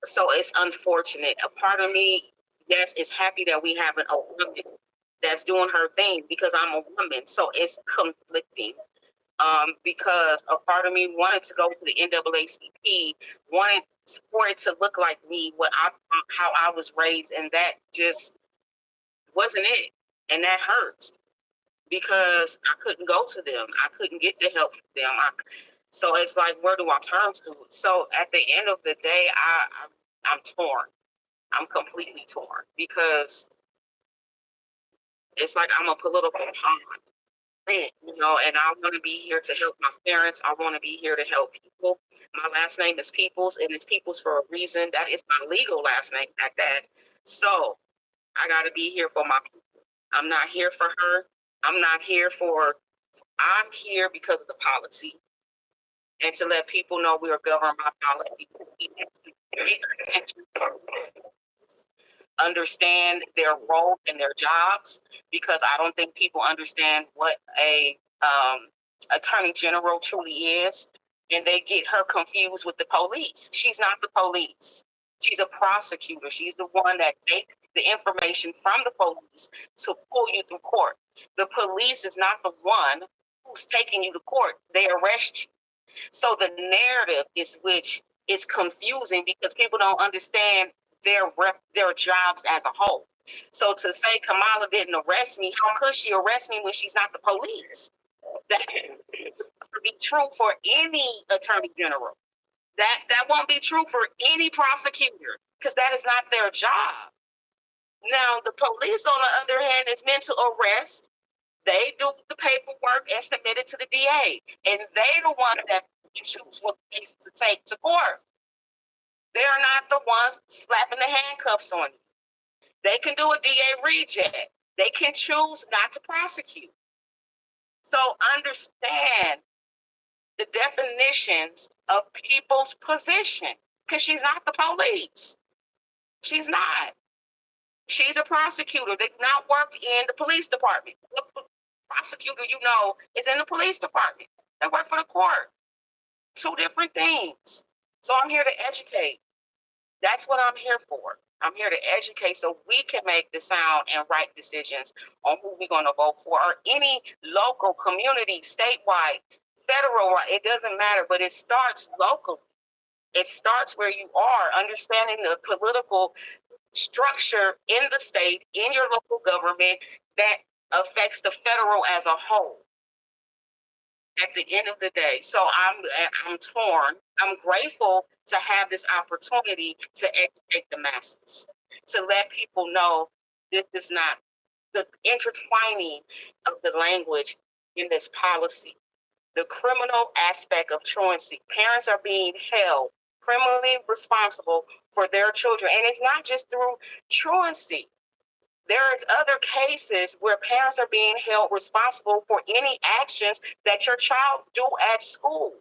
So it's unfortunate. A part of me, yes, is happy that we have a woman that's doing her thing because I'm a woman. So it's conflicting. Because a part of me wanted to go to the NAACP, wanted for it to look like me, how I was raised, and that just wasn't it. And that hurts because I couldn't go to them. I couldn't get the help from them. So it's like, where do I turn to? So at the end of the day, I'm torn. I'm completely torn because it's like I'm a political pawn. You know, and I want to be here to help my parents. I want to be here to help people. My last name is Peoples, and it's Peoples for a reason. That is my legal last name at that. So I got to be here for my people. I'm not here for her. I'm here because of the policy and to let people know we are governed by policy. Understand their role in their jobs, because I don't think people understand what a attorney general truly is, and they get her confused with the police. She's not the police. She's a prosecutor. She's the one that takes the information from the police to pull you through court. The police is not the one who's taking you to court. They arrest you. So the narrative is which is confusing because people don't understand their jobs as a whole. So to say Kamala didn't arrest me, how could she arrest me when she's not the police? That would be true for any attorney general. That won't be true for any prosecutor because that is not their job. Now, the police, on the other hand, is meant to arrest. They do the paperwork and submit it to the DA. And they're the ones that choose what case to take to court. They're not the ones slapping the handcuffs on you. They can do a DA reject. They can choose not to prosecute. So understand the definitions of people's position, because she's not the police. She's not. She's a prosecutor. They do not work in the police department. The prosecutor, is in the police department. They work for the court. Two different things. So I'm here to educate. That's what I'm here for. I'm here to educate so we can make the sound and right decisions on who we're going to vote for, or any local, community, statewide, federal, it doesn't matter, but it starts locally. It starts where you are, understanding the political structure in the state, in your local government, that affects the federal as a whole. At the end of the day, so I'm torn. I'm grateful to have this opportunity to educate the masses, to let people know this is not the intertwining of the language in this policy. The criminal aspect of truancy. Parents are being held criminally responsible for their children. And it's not just through truancy. There's other cases where parents are being held responsible for any actions that your child do at school.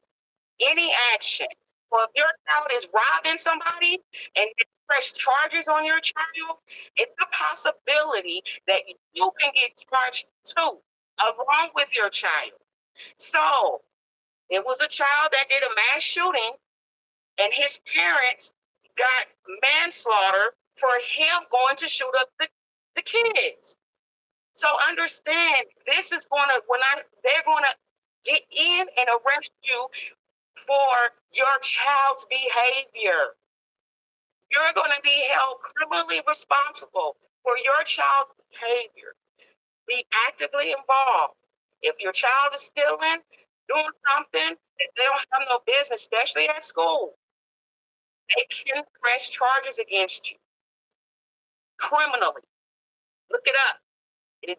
Any action. Well, if your child is robbing somebody and you press charges on your child, it's a possibility that you can get charged too, along with your child. So it was a child that did a mass shooting, and his parents got manslaughter for him going to shoot up the kids. So understand, this is they're gonna get in and arrest you for your child's behavior. You're going to be held criminally responsible for your child's behavior. Be actively involved. If your child is stealing, doing something that they don't have no business, especially at school, they can press charges against you criminally. Look it up.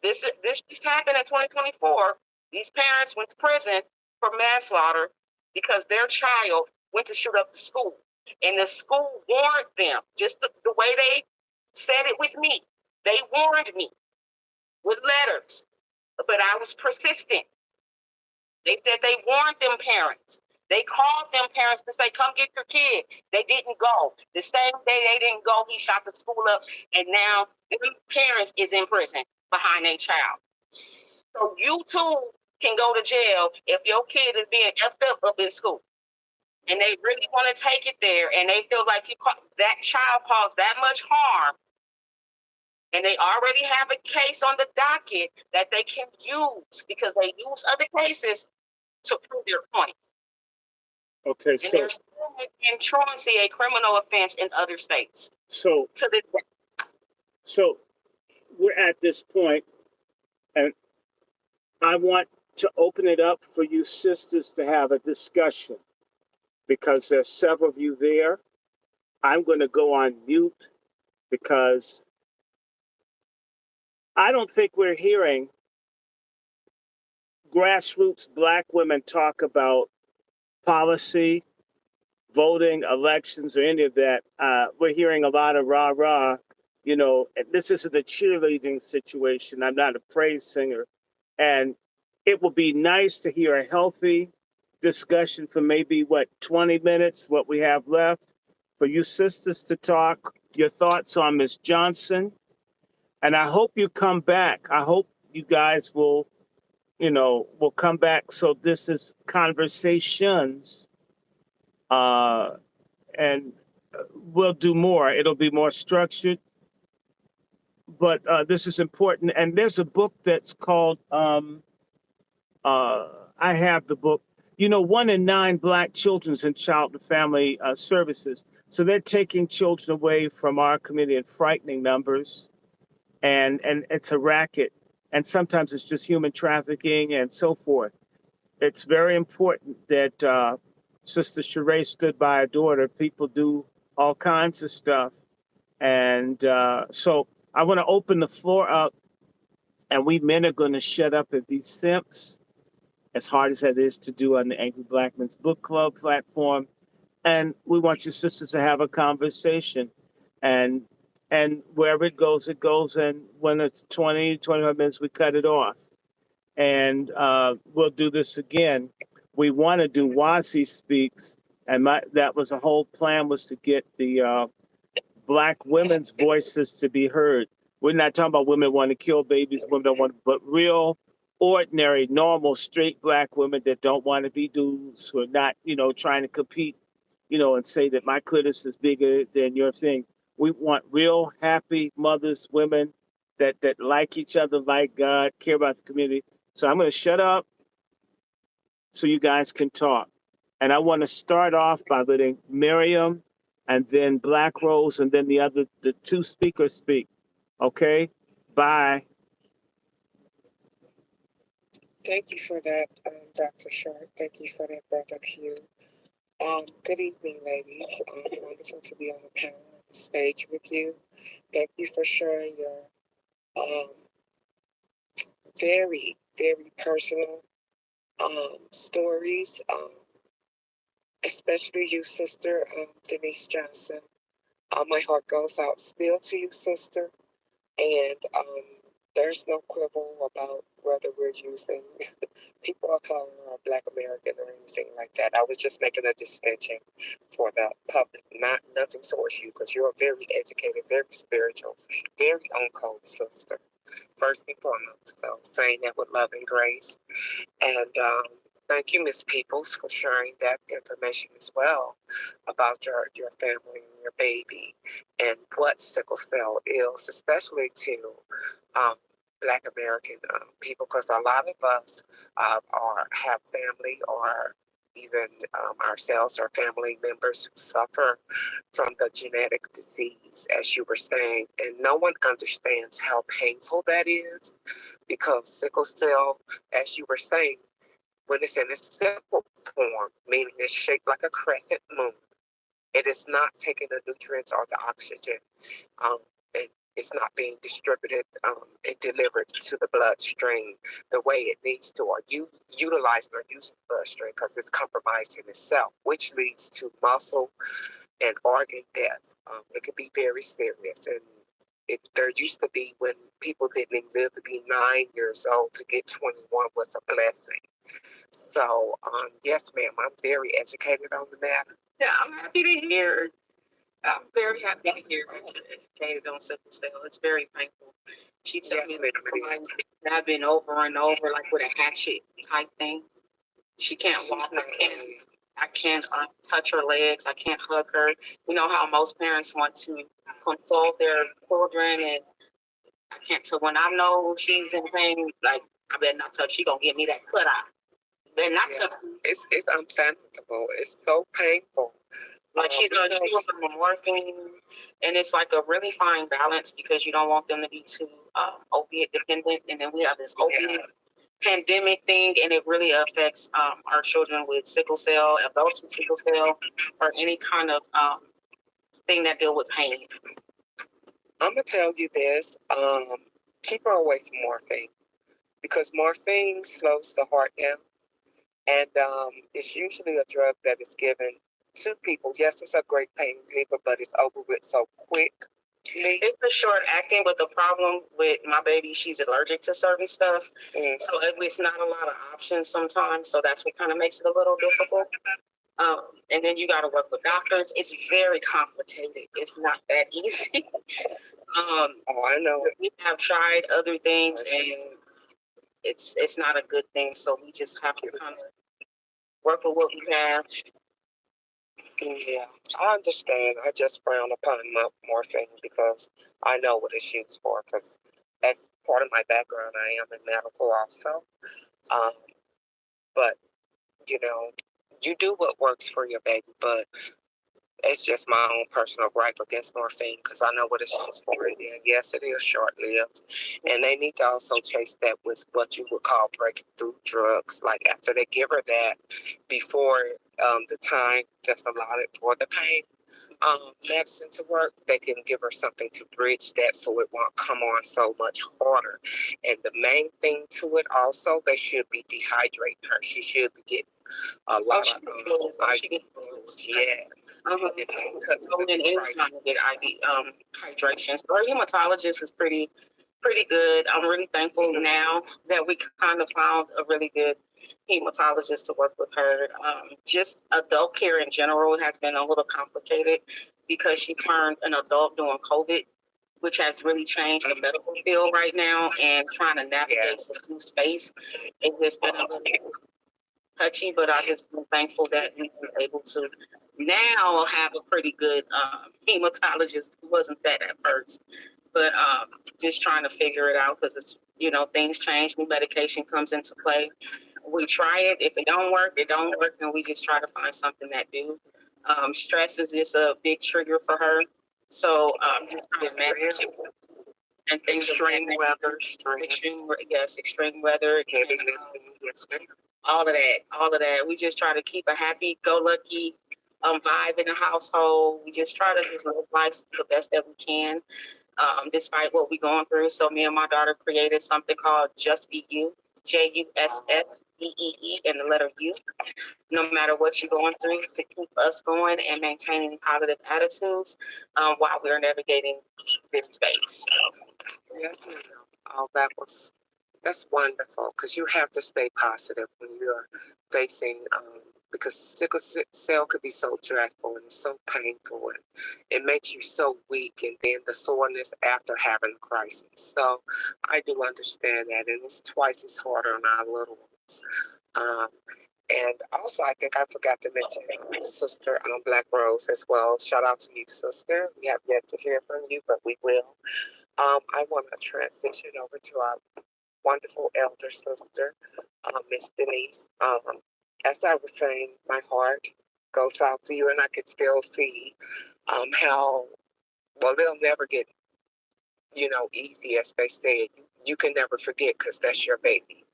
This just happened in 2024. These parents went to prison for manslaughter because their child went to shoot up the school. And the school warned them, just the way they said it with me. They warned me with letters, but I was persistent. They said they warned them parents. They called them parents to say, come get your kid. They didn't go. The same day they didn't go, he shot the school up, and now the parents is in prison behind their child. So you too can go to jail if your kid is being effed up in school. And they really want to take it there, and they feel like that child caused that much harm, and they already have a case on the docket that they can use because they use other cases to prove their point. Okay, and they're still in truancy a criminal offense in other states. So To the we're at this point, and I want to open it up for you sisters to have a discussion because there's several of you there. I'm going to go on mute because I don't think we're hearing grassroots Black women talk about policy, voting, elections, or any of that. We're hearing a lot of rah-rah. You know, this isn't a cheerleading situation. I'm not a praise singer. And it will be nice to hear a healthy discussion for maybe, 20 minutes, what we have left, for you sisters to talk your thoughts on Ms. Johnson. And I hope you come back. I hope you guys will come back. So this is conversations, and we'll do more. It'll be more structured, but this is important. And there's a book that's called, I have the book, 1 in 9 Black children's in Child and Family Services. So they're taking children away from our community in frightening numbers. And it's a racket. And sometimes it's just human trafficking and so forth. It's very important that Sister Cheree stood by her daughter. People do all kinds of stuff. And so I want to open the floor up, and we men are going to shut up and be simps, as hard as that is to do on the Angry Black Men's Book Club platform. And we want you sisters to have a conversation. And wherever it goes, it goes. And when it's 20, 25 minutes, we cut it off. And we'll do this again. We want to do Wasi Speaks. And that was a whole plan, was to get the Black women's voices to be heard. We're not talking about women want to kill babies, women don't want to, but real, ordinary, normal, straight Black women that don't want to be dudes, who are not, trying to compete, and say that my clitoris is bigger than your thing. We want real, happy mothers, women that like each other, like God, care about the community. So I'm going to shut up so you guys can talk. And I want to start off by letting Miriam and then Black Rose and then the two speakers speak. Okay? Bye. Thank you for that, Dr. Short. Thank you for that, Brother Q. Good evening, ladies. Wonderful to be on the panel, on the stage with you. Thank you for sharing your very, very personal stories, especially you, Sister Denise Johnson. My heart goes out still to you, sister. And there's no quibble about whether we're using people of color or Black American or anything like that. I was just making a distinction for the public, nothing towards you, because you're a very educated, very spiritual, very on code sister, first and foremost. So saying that with love and grace. And thank you, Miss Peoples, for sharing that information as well about your family and your baby and what sickle cell is, especially to Black American people, because a lot of us have family or even ourselves or family members who suffer from the genetic disease, as you were saying, and no one understands how painful that is, because sickle cell, as you were saying, when it's in its simple form, meaning it's shaped like a crescent moon, it is not taking the nutrients or the oxygen. And it's not being distributed and delivered to the bloodstream the way it needs to, or utilizing or using the bloodstream, because it's compromised in itself, which leads to muscle and organ death. It can be very serious. And there used to be, when people didn't even live to be 9 years old, to get 21 was a blessing. So, yes, ma'am, I'm very educated on the matter. Yeah, I'm happy to hear. I'm very happy to hear that you're educated on sickle cell. It's very painful. She told me that I've been over and over, like with a hatchet type thing. She can't walk. I can't touch her legs. I can't hug her. You know how most parents want to console their children, and I can't. So when I know she's in pain, like, I better not touch. She gonna give me that cut eye. Better not touch. It's unfathomable. It's so painful. Like, she's on morphine, and it's like a really fine balance, because you don't want them to be too opiate dependent, and then we have this opiate pandemic thing, and it really affects our children with sickle cell, adults with sickle cell, or any kind of thing that deal with pain. I'm gonna tell you this: keep her away from morphine, because morphine slows the heart down, and it's usually a drug that is given to people. Yes, it's a great pain reliever, but it's over with so quick. It's a short acting, but the problem with my baby, she's allergic to certain stuff. So it's not a lot of options sometimes. So that's what kind of makes it a little difficult. And then you got to work with doctors. It's very complicated. It's not that easy. I know. We have tried other things, and it's not a good thing. So we just have to kind of work with what we have. Yeah, I understand. I just frown upon morphine because I know what it's used for. Because as part of my background, I am in medical also. But you know, you do what works for your baby. But it's just my own personal gripe against morphine, because I know what it's used for. And yes, it is short-lived, and they need to also chase that with what you would call breakthrough drugs. Like, after they give her that, before the time that's allotted for the pain medicine to work, they can give her something to bridge that, so it won't come on so much harder. And the main thing to it also, they should be dehydrating her. She should be getting a lot of fluids. Yeah. So then anytime you get IV hydration. So our hematologist is pretty good. I'm really thankful now that we kind of found a really good hematologist to work with her. Just adult care in general has been a little complicated, because she turned an adult during COVID, which has really changed the medical field right now, and trying to navigate this new space. It has been a little touchy, but I just been thankful that we were able to now have a pretty good hematologist. Who wasn't that at first, but just trying to figure it out, because it's, things change, new medication comes into play. We try it. If it don't work, it don't work, and we just try to find something that do. Stress is just a big trigger for her, so just trying to manage it. And things extreme weather, extreme weather, all of that. We just try to keep a happy-go-lucky vibe in the household. We just try to just live life the best that we can, despite what we're going through. So me and my daughter created something called Just Be You, JUSS. EEE and the letter U. No matter what you're going through, to keep us going and maintaining positive attitudes while we're navigating this space. Yes, ma'am. Oh, that's wonderful, because you have to stay positive when you're facing, because sickle cell could be so dreadful and it's so painful, and it makes you so weak, and then the soreness after having a crisis. So I do understand that, and it's twice as harder on our little ones. And also, I think I forgot to mention Sister Black Rose as well. Shout out to you, sister. We have yet to hear from you, but we will. I want to transition over to our wonderful elder sister, Miss Denise. As I was saying, my heart goes out to you, and I could still see how, well, they'll never get, easy, as they say. You can never forget, because that's your baby.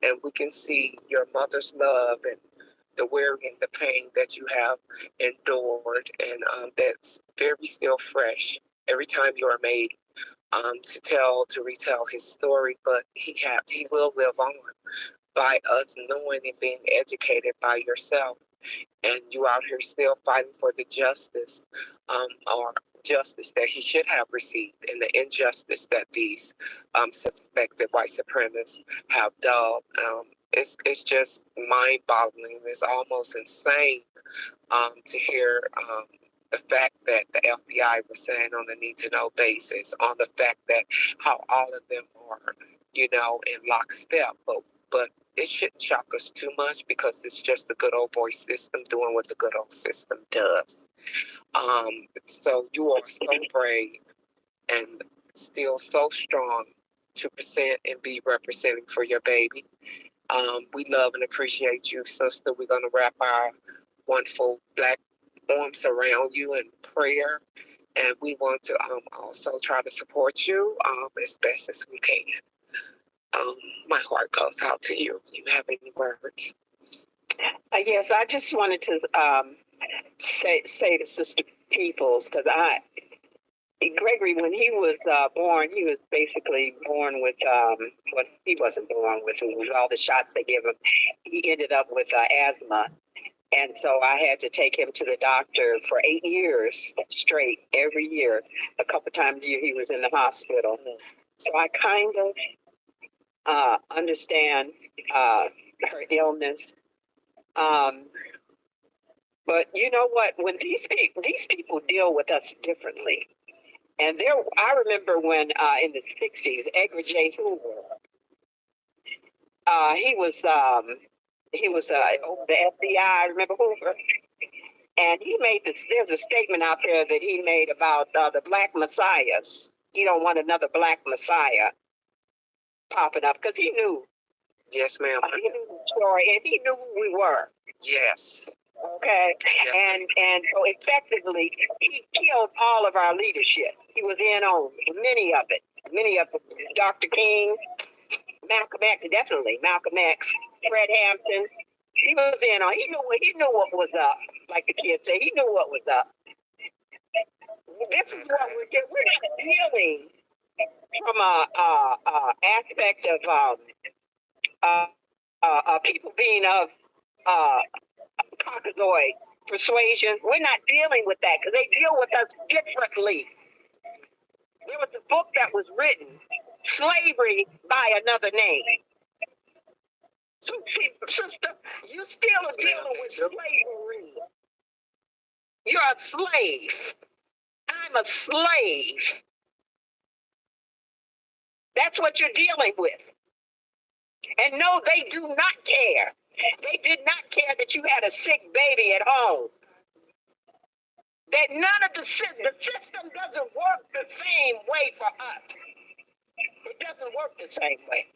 And we can see your mother's love and the wearing and the pain that you have endured, and that's very still fresh every time you are made to retell his story. But he will live on by us knowing and being educated by yourself, and you out here still fighting for the justice, or justice that he should have received, and the injustice that these suspected white supremacists have done. It's just mind-boggling. It's almost insane to hear the fact that the FBI was saying on a need-to-know basis, on the fact that how all of them are, in lockstep. But it shouldn't shock us too much, because it's just the good old boy system doing what the good old system does. So you are so brave and still so strong to present and be representing for your baby. We love and appreciate you, sister. We're going to wrap our wonderful Black arms around you in prayer, and we want to also try to support you as best as we can. My heart goes out to you. Do you have any words? Yes, I just wanted to say to Sister Peoples, because Gregory, when he was born, he was basically born with what he wasn't born with all the shots they gave him. He ended up with asthma. And so I had to take him to the doctor for 8 years straight, every year. A couple times a year he was in the hospital. So I kind of understand her illness. But you know what? When these people deal with us differently. And I remember when in the 60s, Edgar J. Hoover, he was over the FBI. Remember Hoover? And he made there's a statement out there that he made about the Black Messiahs. He don't want another Black Messiah popping up, because he knew. Yes, ma'am. He knew the story, and he knew who we were. Yes. Okay. Yes. And so effectively, he killed all of our leadership. He was in on many of it. Dr. King, Malcolm X, definitely Malcolm X, Fred Hampton. He was in on. He knew what was up. Like the kids say, he knew what was up. This is what we're doing. We're not dealing from a aspect of people being of Caucasoid persuasion. We're not dealing with that, because they deal with us differently. There was a book that was written, Slavery by Another Name. So, see, sister, you still are dealing with slavery. You're a slave. I'm a slave. That's what you're dealing with. And no, they do not care. They did not care that you had a sick baby at home. That none of the system doesn't work the same way for us. It doesn't work the same way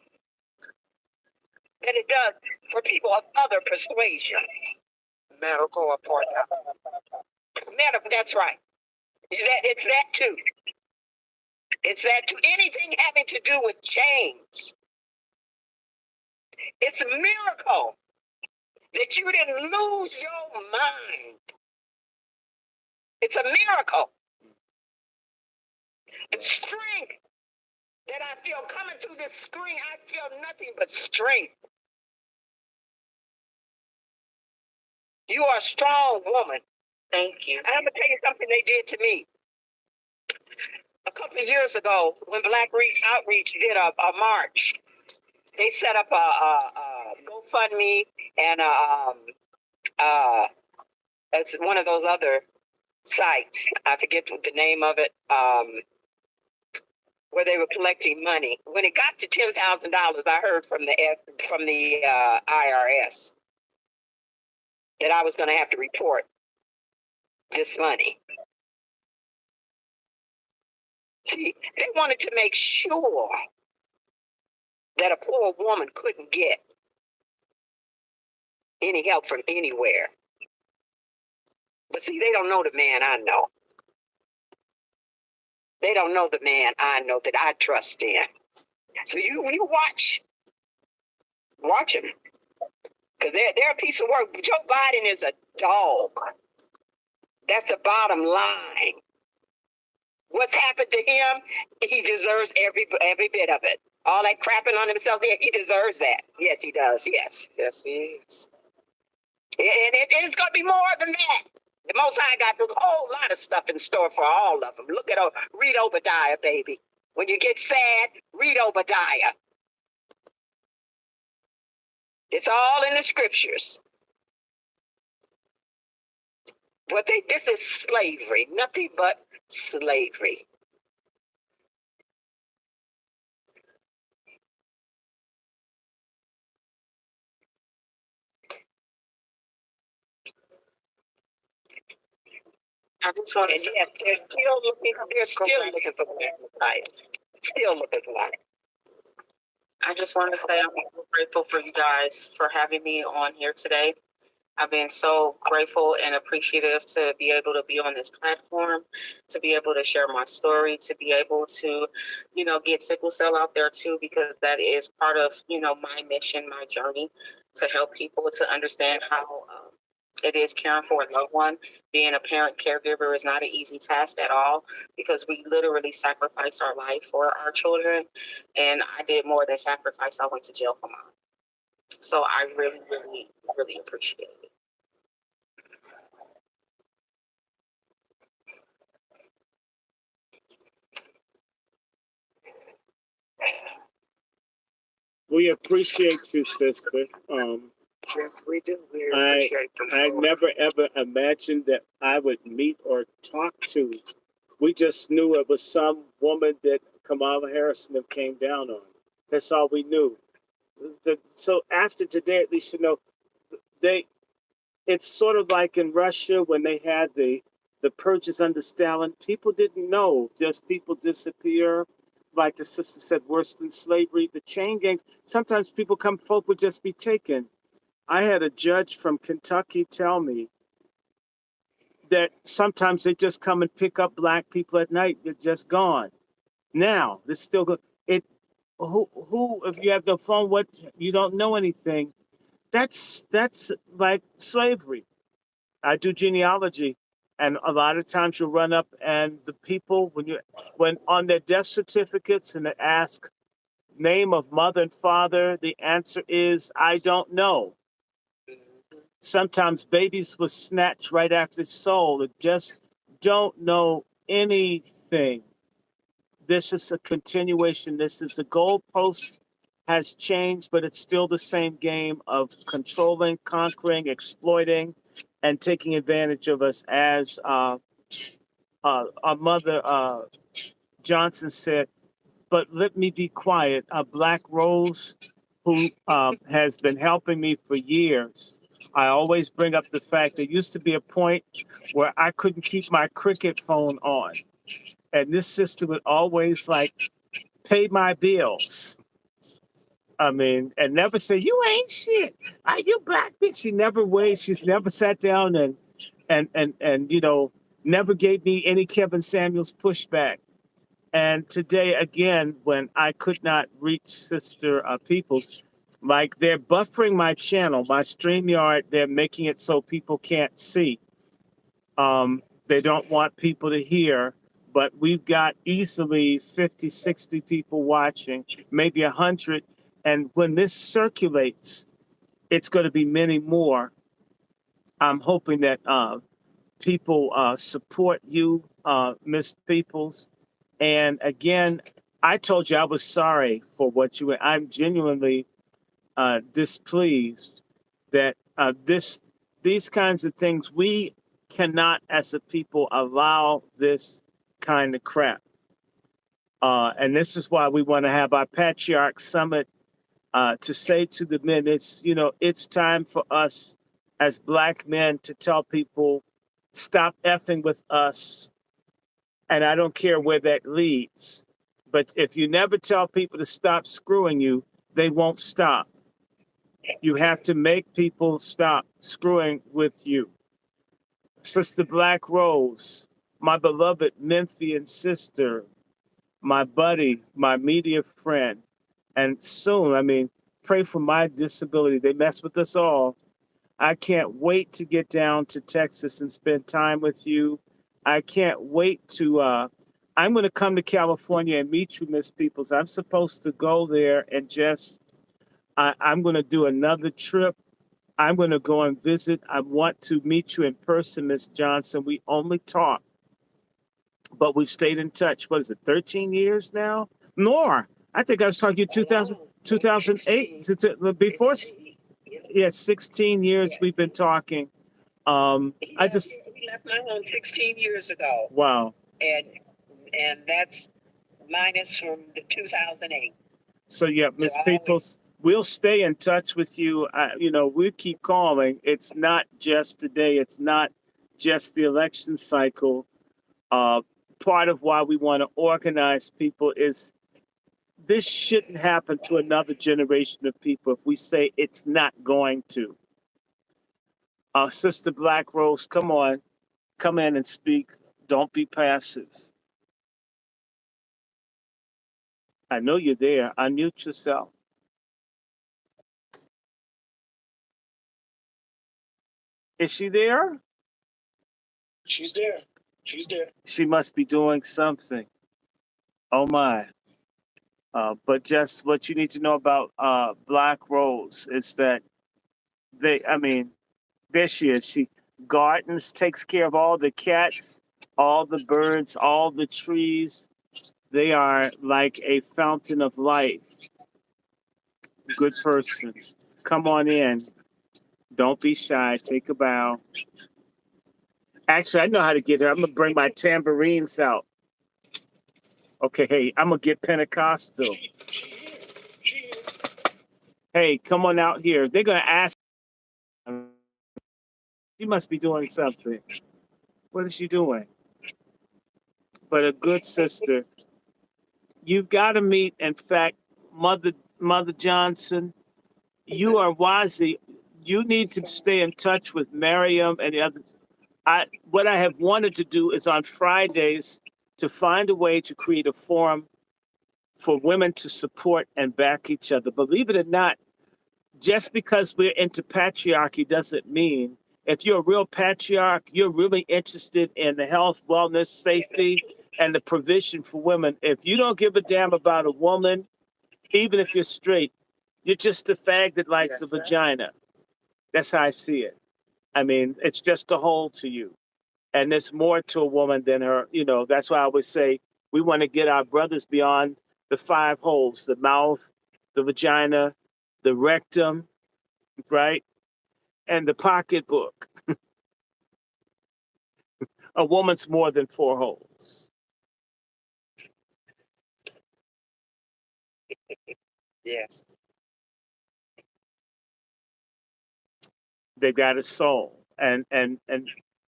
that it does for people of other persuasions. Medical appointment. Medical, that's right. It's that too. It's that too. Anything having to do with chains. It's a miracle that you didn't lose your mind. It's a miracle. The strength that I feel coming through this screen, I feel nothing but strength. You are a strong woman. Thank you. And I'm going to tell you something they did to me. A couple of years ago, when Black Reach Outreach did a march, they set up a GoFundMe and it's one of those other sites. I forget the name of it. Where they were collecting money. When it got to $10,000, I heard from the IRS that I was going to have to report this money. See, they wanted to make sure that a poor woman couldn't get any help from anywhere. But see, they don't know the man I know. They don't know the man I know that I trust in. So when you watch him. Because they're a piece of work. Joe Biden is a dog. That's the bottom line. What's happened to him, he deserves every bit of it. All that crapping on himself, yeah, he deserves that. Yes, he does. Yes. Yes, he is. And it's going to be more than that. The Most High got a whole lot of stuff in store for all of them. Read Obadiah, baby. When you get sad, read Obadiah. It's all in the scriptures. But this is slavery, nothing but slavery. I just want to say, They're still looking for the Messiah. Still looking for one. I just want to say I'm so grateful for you guys for having me on here today. I've been so grateful and appreciative to be able to be on this platform, to be able to share my story, to be able to, get sickle cell out there too, because that is part of, my mission, my journey, to help people to understand how it is caring for a loved one. Being a parent caregiver is not an easy task at all, because we literally sacrifice our life for our children. And I did more than sacrifice. I went to jail for mine. So I really, really, really appreciate it. We appreciate you, sister. Yes, we do. We I appreciate them. never ever imagined that I would meet or talk to. We just knew it was some woman that Kamala Harris came down on. That's all we knew. So after today, at least it's sort of like in Russia when they had the purges under Stalin. People didn't know. Just people disappear. Like the sister said, worse than slavery. The chain gangs. Sometimes folk would just be taken. I had a judge from Kentucky tell me that sometimes they just come and pick up Black people at night. They're just gone. Now, this still good. Who, if you have the phone, what, you don't know anything. That's like slavery. I do genealogy, and a lot of times you'll run up and the people, when on their death certificates and they ask name of mother and father, the answer is, I don't know. Sometimes babies were snatched right after soul that just don't know anything. This is a continuation. This is the goalpost has changed, but it's still the same game of controlling, conquering, exploiting, and taking advantage of us. As our mother Johnson said, but let me be quiet. Black Rose, who has been helping me for years, I always bring up the fact there used to be a point where I couldn't keep my cricket phone on. And this sister would always pay my bills. I mean, and never say, you ain't shit. You Black bitch. She never waits. She's never sat down and never gave me any Kevin Samuels pushback. And today, again, when I could not reach Sister Peoples, they're buffering my channel, my StreamYard, they're making it so people can't see. They don't want people to hear, but we've got easily 50, 60 people watching, maybe 100. And when this circulates, it's going to be many more. I'm hoping that people support you, Miss Peoples. And again, I told you I was sorry for what you were. I'm genuinely displeased that these kinds of things, we cannot as a people allow this kind of crap. And this is why we want to have our Patriarch Summit to say to the men, it's time for us as Black men to tell people, stop effing with us. And I don't care where that leads. But if you never tell people to stop screwing you, they won't stop. You have to make people stop screwing with you. Sister Black Rose, my beloved Memphian sister, my buddy, my media friend, and soon, pray for my disability. They mess with us all. I can't wait to get down to Texas and spend time with you. I can't wait to, I'm going to come to California and meet you, Miss Peoples. I'm supposed to go there and I'm going to do another trip. I'm going to go and visit. I want to meet you in person, Miss Johnson. We only talk, but we've stayed in touch. What is it, 13 years now? More. I think I was talking to you 2008. Before, yeah, 16 years we've been talking. We left my home 16 years ago. Wow. And that's minus from the 2008. So yeah, Miss Peoples, we'll stay in touch with you. We keep calling. It's not just today. It's not just the election cycle. Part of why we want to organize people is this shouldn't happen to another generation of people if we say it's not going to. Sister Black Rose, come on. Come in and speak. Don't be passive. I know you're there. Unmute yourself. Is she there? She's there. She's there. She must be doing something. Oh my. But just what you need to know about Black Rose is that there she is. She gardens, takes care of all the cats, all the birds, all the trees. They are like a fountain of life. Good person. Come on in. Don't be shy. Take a bow. Actually, I know how to get her. I'm going to bring my tambourines out. Okay, hey, I'm going to get Pentecostal. Hey, come on out here. They're going to ask. She must be doing something. What is she doing? But a good sister. You've got to meet, in fact, Mother Johnson. You are Wazi. You need to stay in touch with Miriam and the others. What I have wanted to do is on Fridays to find a way to create a forum for women to support and back each other. Believe it or not, just because we're into patriarchy doesn't mean if you're a real patriarch, you're really interested in the health, wellness, safety, and the provision for women. If you don't give a damn about a woman, even if you're straight, you're just a fag that likes the vagina. That's how I see it. It's just a hole to you. And there's more to a woman than her. That's why I always say we want to get our brothers beyond the 5 holes, the mouth, the vagina, the rectum, right? And the pocketbook. A woman's more than 4 holes. Yes. They've got a soul. And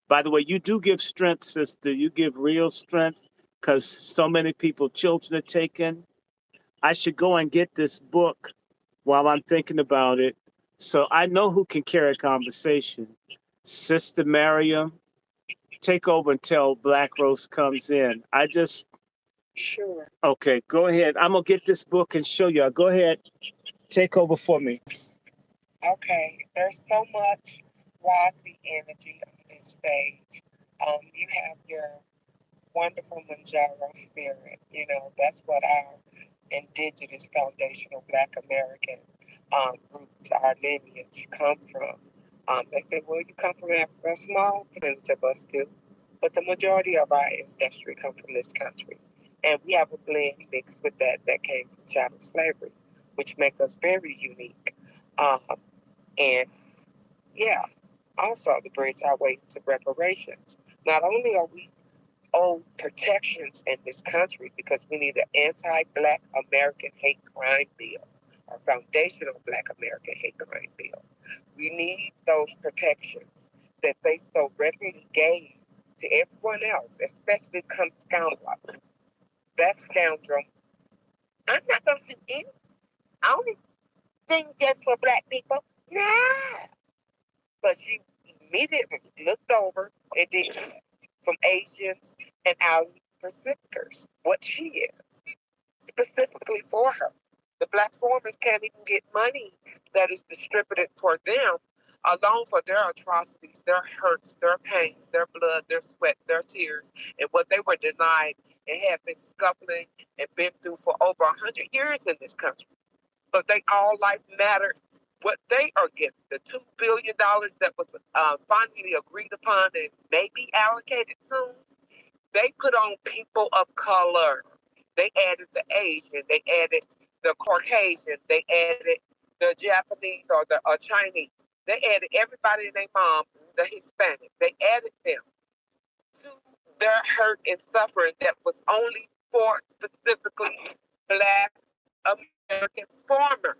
by the way, you do give strength, sister. You give real strength because so many people, children are taken. I should go and get this book while I'm thinking about it. So I know who can carry a conversation. Sister Miriam, take over until Black Rose comes in. Sure. Okay, go ahead. I'm going to get this book and show you. Go ahead. Take over for me. Okay, there's so much Wasi energy on this stage. You have your wonderful Manjaro spirit. That's what our indigenous foundational Black American roots, our lineage come from. They say, well, you come from Africa. A small percentage of us do, but the majority of our ancestry come from this country. And we have a blend mixed with that came from chattel slavery, which make us very unique. And yeah, also to bridge our way to reparations. Not only are we owed protections in this country because we need an anti-Black American hate crime bill, or foundational Black American hate crime bill. We need those protections that they so readily gave to everyone else, especially Kamala. That scoundrel. I'm not going to do any. I only think just for Black people. Nah. But she immediately looked over and did from Asians and our Pacificers what she is, specifically for her. The Black farmers can't even get money that is distributed for them alone for their atrocities, their hurts, their pains, their blood, their sweat, their tears, and what they were denied and have been scuffling and been through for over 100 years in this country. But they all life mattered. What they are getting, the $2 billion that was finally agreed upon and may be allocated soon, they put on people of color. They added the Asian, they added the Caucasian, they added the Japanese or the Chinese. They added everybody and their mom, the Hispanic. They added them to their hurt and suffering that was only for specifically Black American farmers,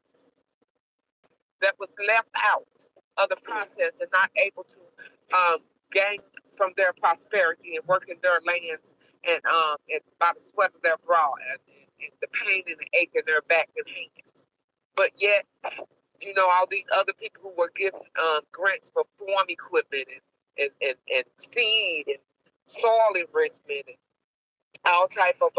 that was left out of the process and not able to gain from their prosperity and work in their lands and by the sweat of their brow and the pain and the ache in their back and hands. But yet, you know, all these other people who were given grants for farm equipment and seed and soil enrichment and all type of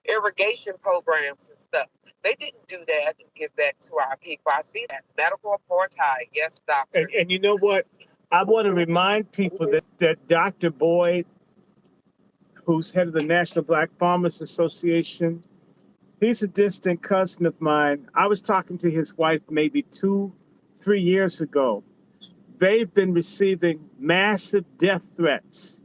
irrigation programs and stuff. They didn't do that and give that to our people. I see that. Medical apartheid. Yes, doctor. And you know what? I want to remind people that Dr. Boyd, who's head of the National Black Farmers Association, he's a distant cousin of mine. I was talking to his wife maybe 2-3 years ago. They've been receiving massive death threats.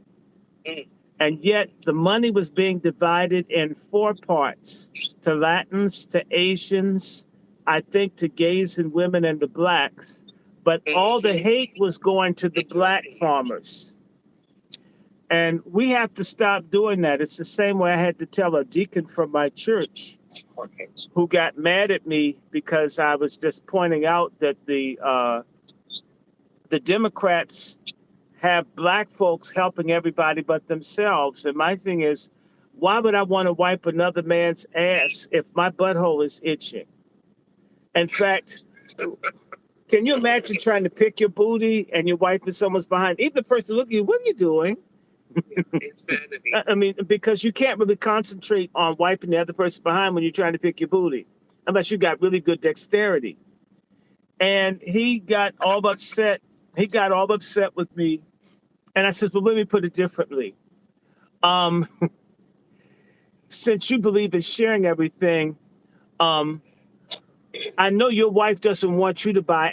And yet the money was being divided in 4 parts, to Latins, to Asians, I think to gays and women and the Blacks. But all the hate was going to the Black farmers. And we have to stop doing that. It's the same way I had to tell a deacon from my church who got mad at me because I was just pointing out that the Democrats have Black folks helping everybody but themselves. And my thing is, why would I want to wipe another man's ass if my butthole is itching? In fact, can you imagine trying to pick your booty and you're wiping someone's behind? Even the person looking at you, what are you doing? Insanity. I mean, because you can't really concentrate on wiping the other person behind when you're trying to pick your booty, unless you got really good dexterity. And he got all upset. He got all upset with me. And I said, well, let me put it differently. Since you believe in sharing everything, I know your wife doesn't want you to buy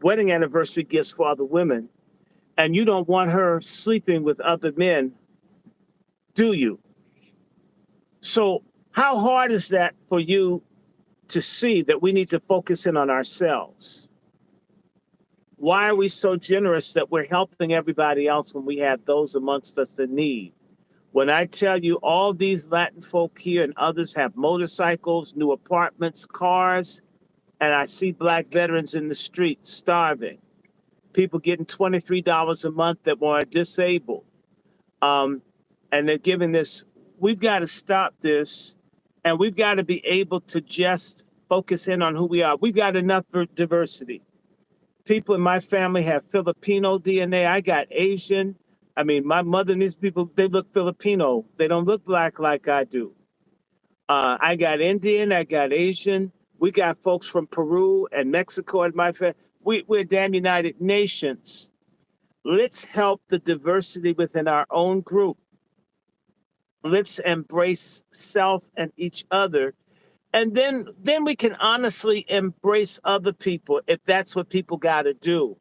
wedding anniversary gifts for other women, and you don't want her sleeping with other men, do you? So how hard is that for you to see that we need to focus in on ourselves? Why are we so generous that we're helping everybody else when we have those amongst us in need? When I tell you all these Latin folk here and others have motorcycles, new apartments, cars, and I see Black veterans in the streets starving, people getting $23 a month that were disabled, and they're giving this, we've got to stop this, and we've got to be able to just focus in on who we are. We've got enough for diversity. People in my family have Filipino DNA. I got Asian. I mean, my mother and these people, they look Filipino. They don't look Black like I do. I got Indian, I got Asian. We got folks from Peru and Mexico in my family. We're damn United Nations. Let's help the diversity within our own group. Let's embrace self and each other And then we can honestly embrace other people if that's what people got to do.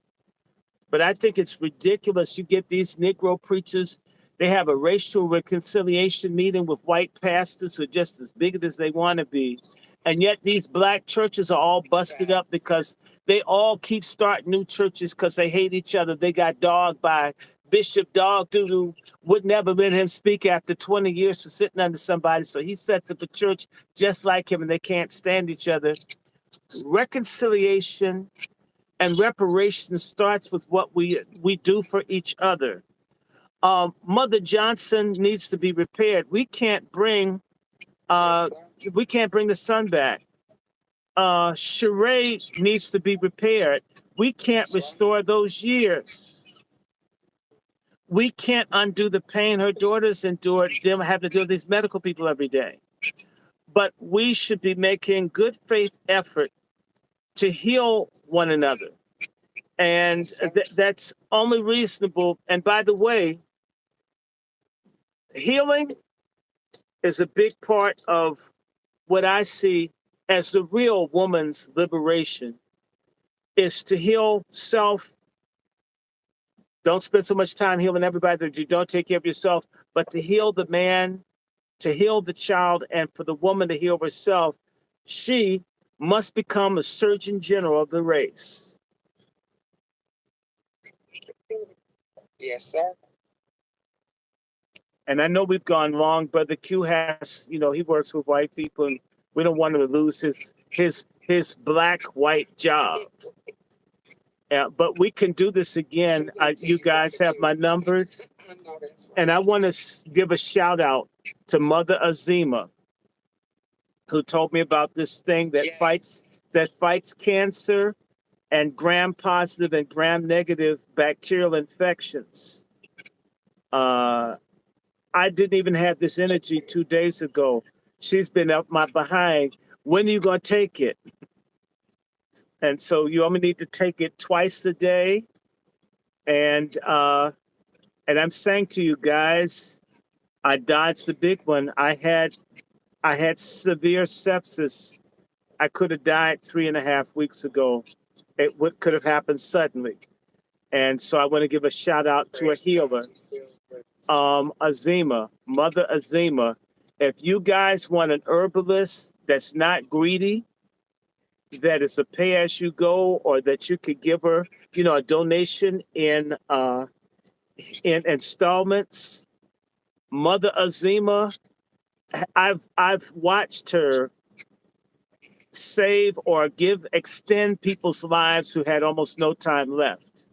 But I think it's ridiculous. You get these Negro preachers, they have a racial reconciliation meeting with white pastors who are just as bigoted as they want to be. And yet these black churches are all busted up because they all keep starting new churches because they hate each other. They got dogged by Bishop Dog Doodoo, would never let him speak after 20 years for sitting under somebody. So he sets up a church just like him and they can't stand each other. Reconciliation and reparation starts with what we do for each other. Mother Johnson needs to be repaired. We can't bring the sun back. Cheree needs to be repaired. We can't restore those years. We can't undo the pain her daughters endured, them having to deal with these medical people every day. But we should be making good faith effort to heal one another. And that's only reasonable. And by the way, healing is a big part of what I see as the real woman's liberation, is to heal self. Don't spend so much time healing everybody that you don't take care of yourself, but to heal the man, to heal the child, and for the woman to heal herself. She must become a surgeon general of the race. Yes, sir. And I know we've gone long. Brother Q has, he works with white people, and we don't want him to lose his black-white job. But we can do this again. You guys have my numbers. And I want to give a shout out to Mother Azima, who told me about this thing that fights cancer and gram-positive and gram-negative bacterial infections. I didn't even have this energy 2 days ago. She's been up my behind. When are you going to take it? And so you only need to take it twice a day. And I'm saying to you guys, I dodged the big one. I had severe sepsis. I could have died 3.5 weeks ago. It could have happened suddenly. And so I want to give a shout out to a healer, Azima, Mother Azima. If you guys want an herbalist that's not greedy, that is a pay-as-you-go, or that you could give her, a donation in installments, Mother Azima, I've watched her save or extend people's lives who had almost no time left.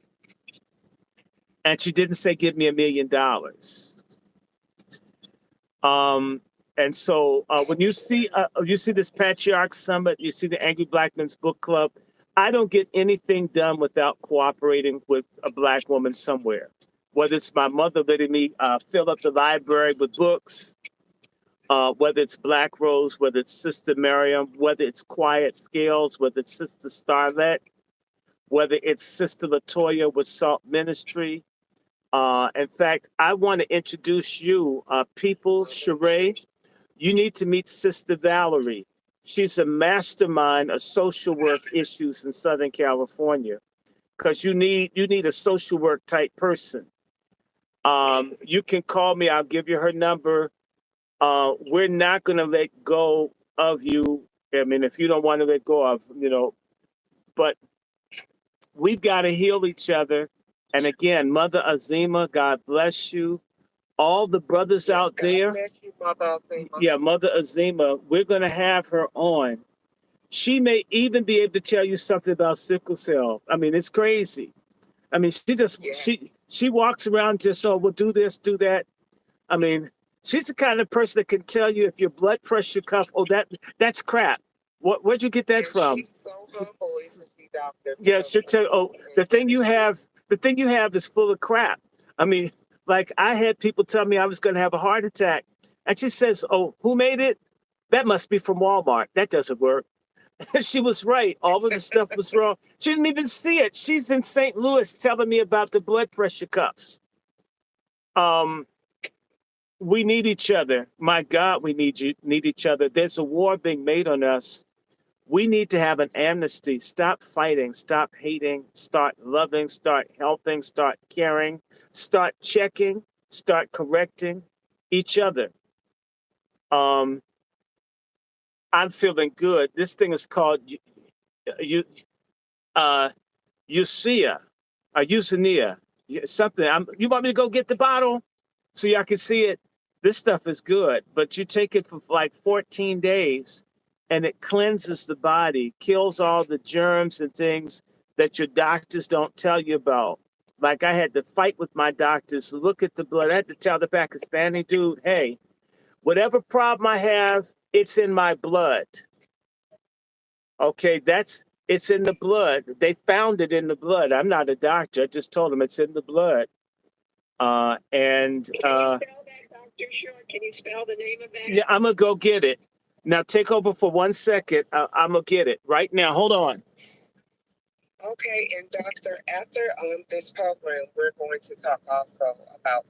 And she didn't say, give me $1 million. And so when you see this Patriarch Summit, you see the Angry Black Men's Book Club, I don't get anything done without cooperating with a Black woman somewhere. Whether it's my mother letting me fill up the library with books, whether it's Black Rose, whether it's Sister Miriam, whether it's Quiet Scales, whether it's Sister Starlet, whether it's Sister Latoya with Salt Ministry. In fact, I want to introduce you, people, Cheree. You need to meet Sister Valerie. She's a mastermind of social work issues in Southern California, because you need a social work type person. You can call me. I'll give you her number. We're not going to let go of you. I mean, if you don't want to let go of, but we've got to heal each other. And again, Mother Azima, God bless you. All the brothers out there. Bless you, Mother Azima. Yeah, Mother Azima, we're going to have her on. She may even be able to tell you something about sickle cell. I mean, it's crazy. I mean, she walks around just, we'll do this, do that. I mean, she's the kind of person that can tell you if your blood pressure cuff, that's crap. Where'd you get that from? She's so humble, isn't she, Doctor? Yeah, she'll tell you, the thing you have is full of crap. I mean, like I had people tell me I was going to have a heart attack. And she says, who made it? That must be from Walmart. That doesn't work. She was right. All of the stuff was wrong. She didn't even see it. She's in St. Louis telling me about the blood pressure cuffs. We need each other. My God, we need each other. There's a war being made on us. We need to have an amnesty. Stop fighting, stop hating, start loving, start helping, start caring, start checking, start correcting each other. I'm feeling good. This thing is called Eusia, Eusenia, something. You want me to go get the bottle so y'all can see it? This stuff is good, but you take it for like 14 days and it cleanses the body, kills all the germs and things that your doctors don't tell you about. Like I had to fight with my doctors, look at the blood. I had to tell the Pakistani dude, hey, whatever problem I have, it's in my blood. Okay, it's in the blood. They found it in the blood. I'm not a doctor. I just told them it's in the blood. Can you spell that, Dr. Short? Can you spell the name of that? Yeah, I'm gonna go get it. Now take over for 1 second. I'm gonna get it right now. Hold on. Okay, and doctor, after this program, we're going to talk also about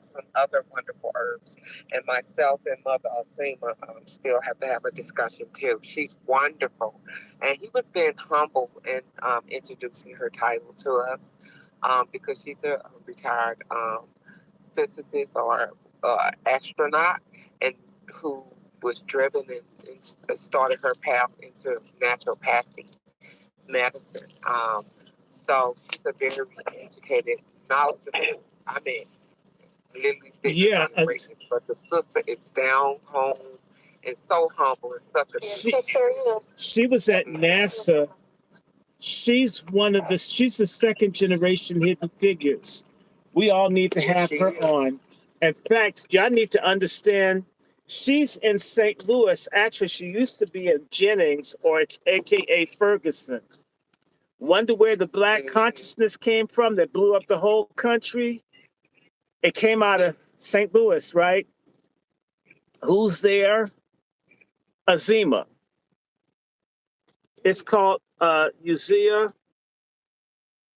some other wonderful herbs. And myself and Mother Althema still have to have a discussion too. She's wonderful. And he was being humble in introducing her title to us because she's a retired physicist or astronaut and who was driven and started her path into naturopathy medicine. So she's a very educated, knowledgeable. I mean, literally Yeah, but the sister is down home and so humble and such a. She was at NASA. She's the second generation Hidden Figures. We all need to have her on. In fact, y'all need to understand. She's in St. Louis. Actually, she used to be in Jennings, or it's AKA Ferguson. Wonder where the Black consciousness came from that blew up the whole country? It came out of St. Louis, right? Who's there? Azima. It's called Usea.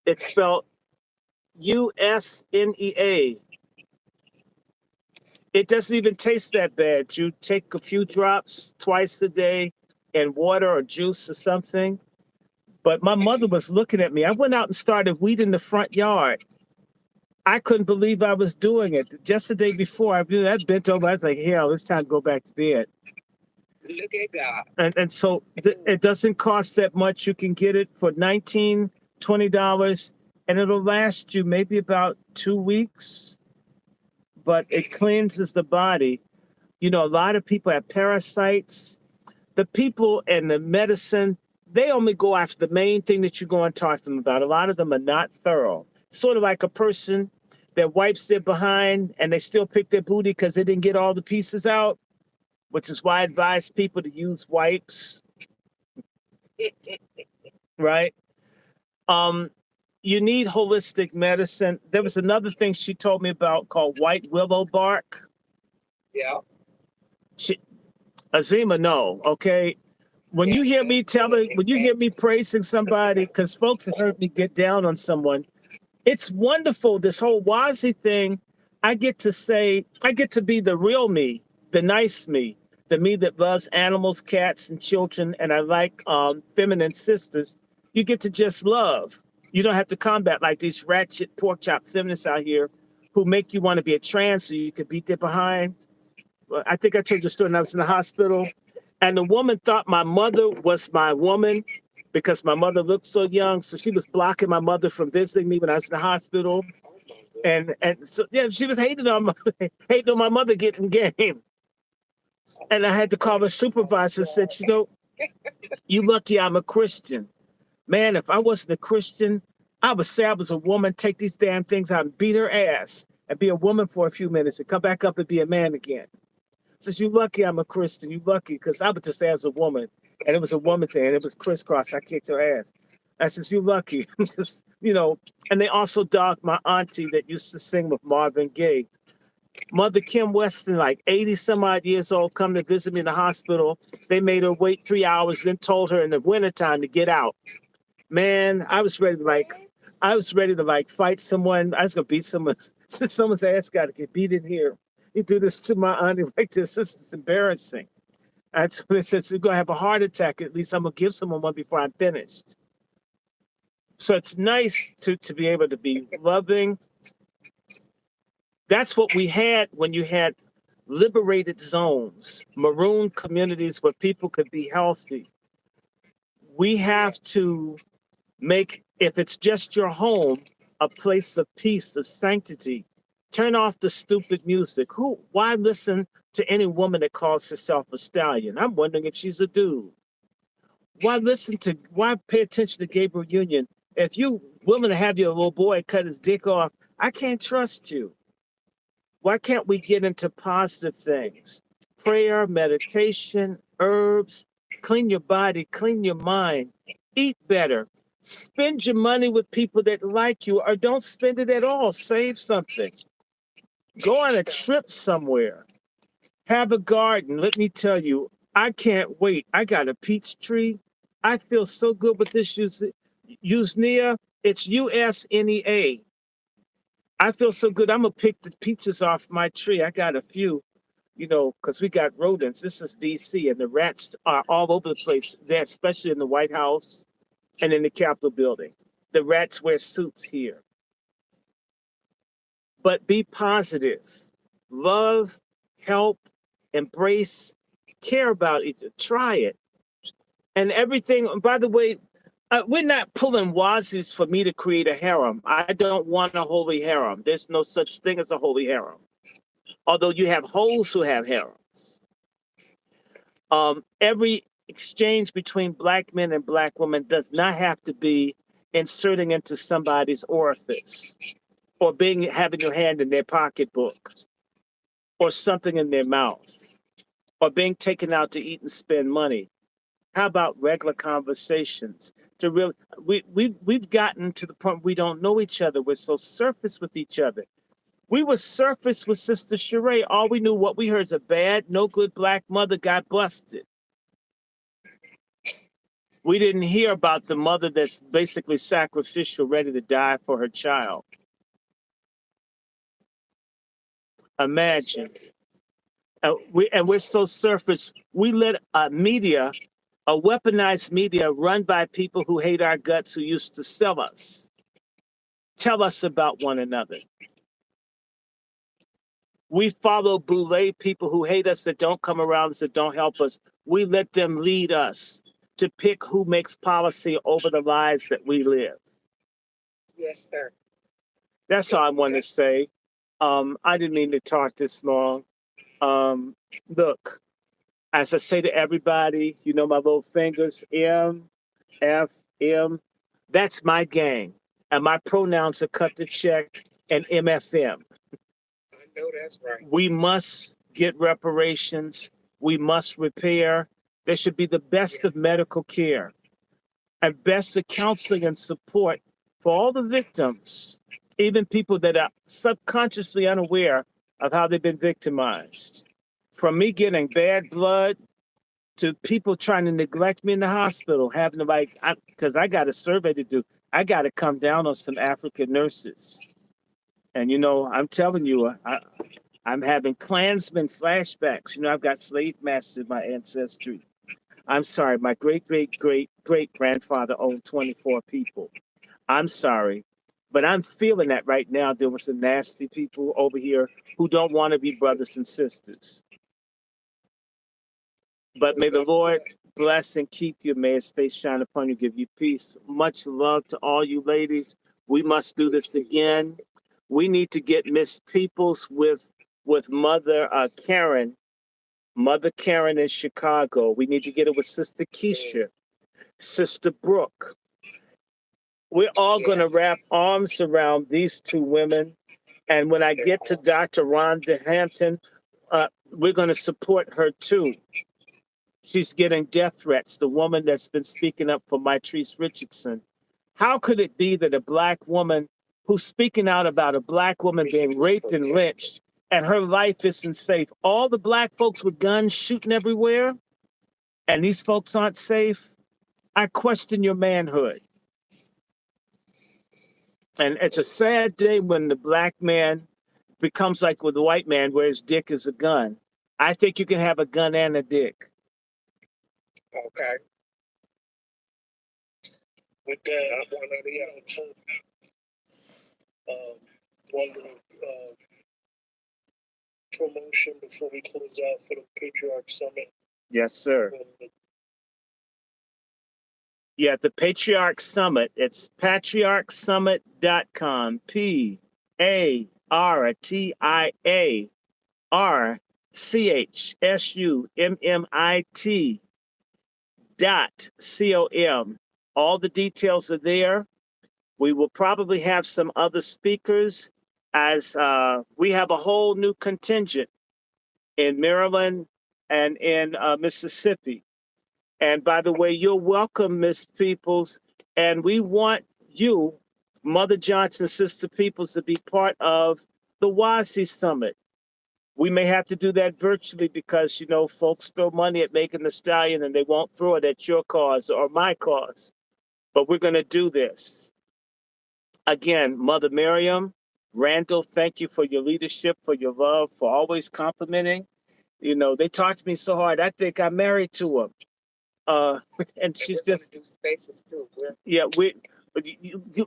It's spelled USNEA. It doesn't even taste that bad. You take a few drops twice a day in water or juice or something. But my mother was looking at me. I went out and started weeding the front yard. I couldn't believe I was doing it. Just the day before, I bent over. I was like, hell, it's time to go back to bed. Look at God. And so it doesn't cost that much. You can get it for $19, $20, and it'll last you maybe about 2 weeks. But it cleanses the body. You know, a lot of people have parasites. The people in the medicine, they only go after the main thing that you go and talk to them about. A lot of them are not thorough. Sort of like a person that wipes their behind and they still pick their booty because they didn't get all the pieces out, which is why I advise people to use wipes. Right? You need holistic medicine. There was another thing she told me about called white willow bark. Yeah. Azima, no, okay? When you hear me praising somebody, because folks have heard me get down on someone, it's wonderful, this whole Wazi thing. I get to be the real me, the nice me, the me that loves animals, cats, and children, and I like feminine sisters. You get to just love. You don't have to combat like these ratchet pork chop feminists out here who make you want to be a trans so you can beat their behind. Well, I think I told you a story when I was in the hospital, and the woman thought my mother was my woman because my mother looked so young. So she was blocking my mother from visiting me when I was in the hospital. And so, yeah, she was hating on my mother getting game. And I had to call her supervisor and said, you know, you lucky I'm a Christian. Man, if I wasn't a Christian, I would say I was a woman, take these damn things out and beat her ass and be a woman for a few minutes and come back up and be a man again. Says, you lucky I'm a Christian. You lucky because I would just say as a woman. And it was a woman thing. And it was crisscross. I kicked her ass. I says, you lucky. Because, you know, and they also dogged my auntie that used to sing with Marvin Gaye. Mother Kim Weston, like 80 some odd years old, come to visit me in the hospital. They made her wait 3 hours, then told her in the wintertime to get out. Man, I was ready to fight someone. I was gonna beat someone's ass. Got to get beat in here. You do this to my auntie like this. This is embarrassing. And so they said, you're going to have a heart attack. At least I'm going to give someone one before I'm finished. So it's nice to be able to be loving. That's what we had when you had liberated zones, maroon communities where people could be healthy. We have to make, if it's just your home, a place of peace, of sanctity. Turn off the stupid music. Why listen to any woman that calls herself a stallion? I'm wondering if she's a dude. Why pay attention to Gabriel Union? If you willing to have your little boy cut his dick off, I can't trust you. Why can't we get into positive things? Prayer, meditation, herbs, clean your body, clean your mind, eat better. Spend your money with people that like you, or don't spend it at all. Save something. Go on a trip somewhere. Have a garden. Let me tell you, I can't wait. I got a peach tree. I feel so good with this Usnea. It's USNEA. I feel so good. I'm going to pick the peaches off my tree. I got a few, because we got rodents. This is DC, and the rats are all over the place. They're especially in the White House and in the Capitol building. The rats wear suits here. But be positive. Love, help, embrace, care about each other. Try it. And everything, by the way, we're not pulling wazis for me to create a harem. I don't want a holy harem. There's no such thing as a holy harem. Although you have hoes who have harems. Every exchange between black men and black women does not have to be inserting into somebody's orifice or having your hand in their pocketbook or something in their mouth or being taken out to eat and spend money. How about regular conversations? We've gotten to the point we don't know each other. We're so surface with each other. We were surface with Sister Cheree. All we knew, what we heard is a bad, no good black mother got busted. We didn't hear about the mother that's basically sacrificial, ready to die for her child. Imagine. We're so surface. We let a weaponized media run by people who hate our guts, who used to sell us. Tell us about one another. We follow Boule, people who hate us, that don't come around us, that don't help us. We let them lead us to pick who makes policy over the lives that we live. Yes, sir. That's all I want to say. I didn't mean to talk this long. Look, as I say to everybody, my little fingers, M, F, M, that's my gang. And my pronouns are cut the check and MFM. I know that's right. We must get reparations. We must repair. There should be the best of medical care and best of counseling and support for all the victims, even people that are subconsciously unaware of how they've been victimized. From me getting bad blood to people trying to neglect me in the hospital, having to because I got a survey to do. I got to come down on some African nurses. And, I'm telling you, I'm having Klansman flashbacks. I've got slave masters in my ancestry. I'm sorry, my great-great-great-great-grandfather owned 24 people. I'm sorry, but I'm feeling that right now. There were some nasty people over here who don't want to be brothers and sisters. But may the Lord bless and keep you. May his face shine upon you, give you peace. Much love to all you ladies. We must do this again. We need to get Miss Peoples with Mother Karen. Mother Karen in Chicago. We need to get her with Sister Keisha, Sister Brooke. We're all going to wrap arms around these two women. And when I get to Dr. Rhonda Hampton, we're going to support her too. She's getting death threats, the woman that's been speaking up for Mitrice Richardson. How could it be that a black woman who's speaking out about a black woman being raped and lynched and her life isn't safe, all the black folks with guns shooting everywhere, and these folks aren't safe? I question your manhood. And it's a sad day when the black man becomes like with the white man where his dick is a gun. I think you can have a gun and a dick. Okay. With that, one of the one little promotion before we close out for the Patriarch Summit. Yes, sir. Yeah, the Patriarch Summit. It's patriarchsummit.com. PARTIARCHSUMMIT.com. All the details are there. We will probably have some other speakers as we have a whole new contingent in Maryland and in Mississippi. And by the way, you're welcome, Miss Peoples. And we want you, Mother Johnson, Sister Peoples, to be part of the WASI Summit. We may have to do that virtually because, you know, folks throw money at making the stallion and they won't throw it at your cause or my cause. But we're going to do this. Again, Mother Miriam, Randall, thank you for your leadership, for your love, for always complimenting. You know, they talked to me so hard, I think I'm married to them. And she's just do spaces too. yeah. You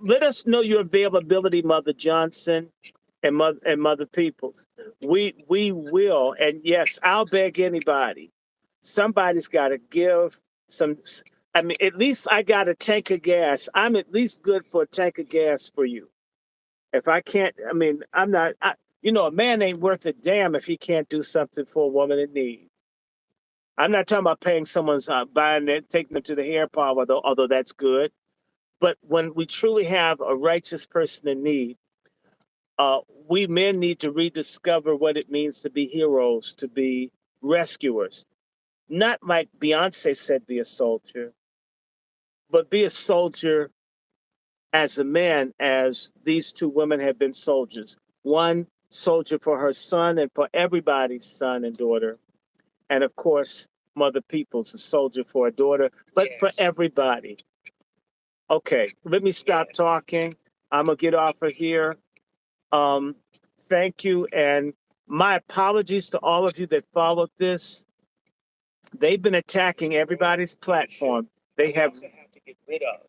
let us know your availability, Mother Johnson, and Mother Peoples. We will, and yes, I'll beg anybody. Somebody's got to give some. I mean, at least I got a tank of gas. I'm at least good for a tank of gas for you. If I can't, I mean, I'm not. You know, a man ain't worth a damn if he can't do something for a woman in need. I'm not talking about paying someone's buying it, taking them to the hair parlor, although that's good. But when we truly have a righteous person in need, we men need to rediscover what it means to be heroes, to be rescuers. Not like Beyonce said, be a soldier, but be a soldier as a man, as these two women have been soldiers. One soldier for her son and for everybody's son and daughter. And of course, Mother Peoples, a soldier for a daughter, but for everybody. Okay, let me stop talking. I'm gonna get off of here. Thank you, and my apologies to all of you that followed this. They've been attacking everybody's platform. They have to get rid of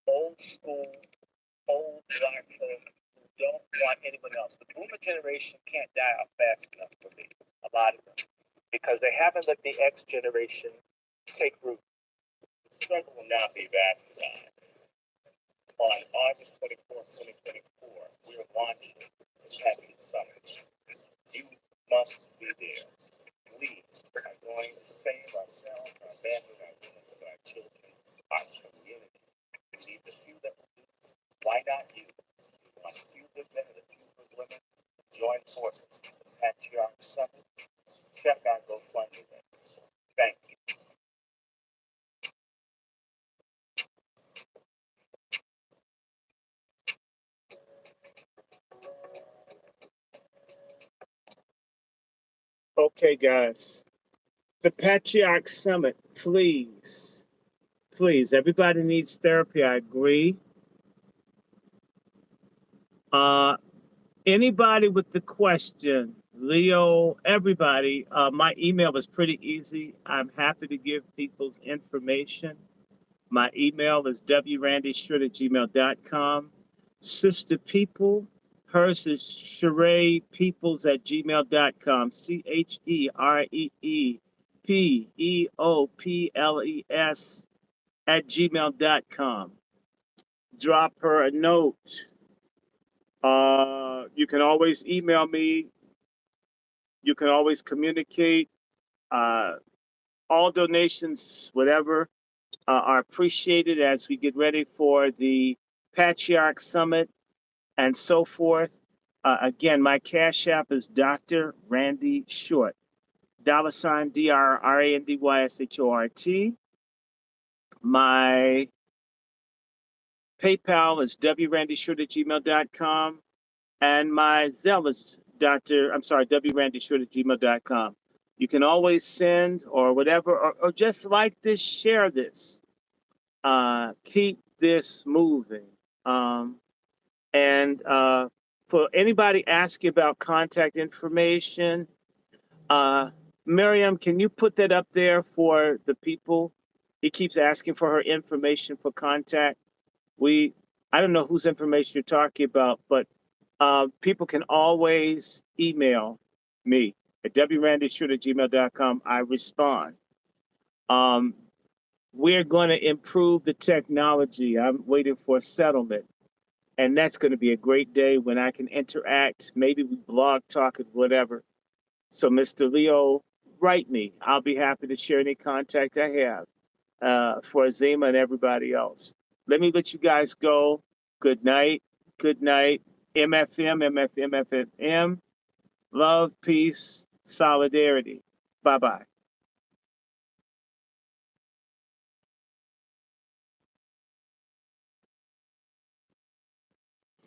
old school, old black folk who don't want anyone else. The boomer generation can't die out fast enough for me, a lot of them, because they haven't let the X generation take root. The struggle will now be vast. On August 24th, 2024, we are launching the Patriot Summit. You must be there. We are going to save ourselves, our family, our women, our children, our community. We need the few that will do this. Why not you? You want a few good men and a few good women to join forces. The Patriarch Summit. Check out GoFundMe. Thank you. Okay, guys. The Patriarch Summit, please. Please, everybody needs therapy, I agree. Anybody with the question, Leo, everybody, my email is pretty easy. I'm happy to give people's information. My email is DrRandyShort@gmail.com. Sister People, hers is Cheree Peoples@gmail.com. ChereePeoples@gmail.com. Drop her a note. You can always email me. You can always communicate. All donations, whatever, are appreciated as we get ready for the Patriarch Summit and so forth. Again, my Cash App is Dr. Randy Short. $ DrRandyShort. My PayPal is WRandyShort@gmail.com. And my Zelle is WRandyShort@gmail.com. You can always send or whatever, or just like this, share this. Keep this moving. And for anybody asking about contact information, Miriam, can you put that up there for the people? He keeps asking for her information for contact. I don't know whose information you're talking about, but people can always email me at DrRandyShort@gmail.com. I respond. We're going to improve the technology. I'm waiting for a settlement. And that's going to be a great day when I can interact. Maybe we blog, talk, and whatever. So, Mr. Leo, write me. I'll be happy to share any contact I have for Azima and everybody else. Let me let you guys go. Good night. Good night. MFM, MFM, MFM. Love, peace, solidarity. Bye-bye.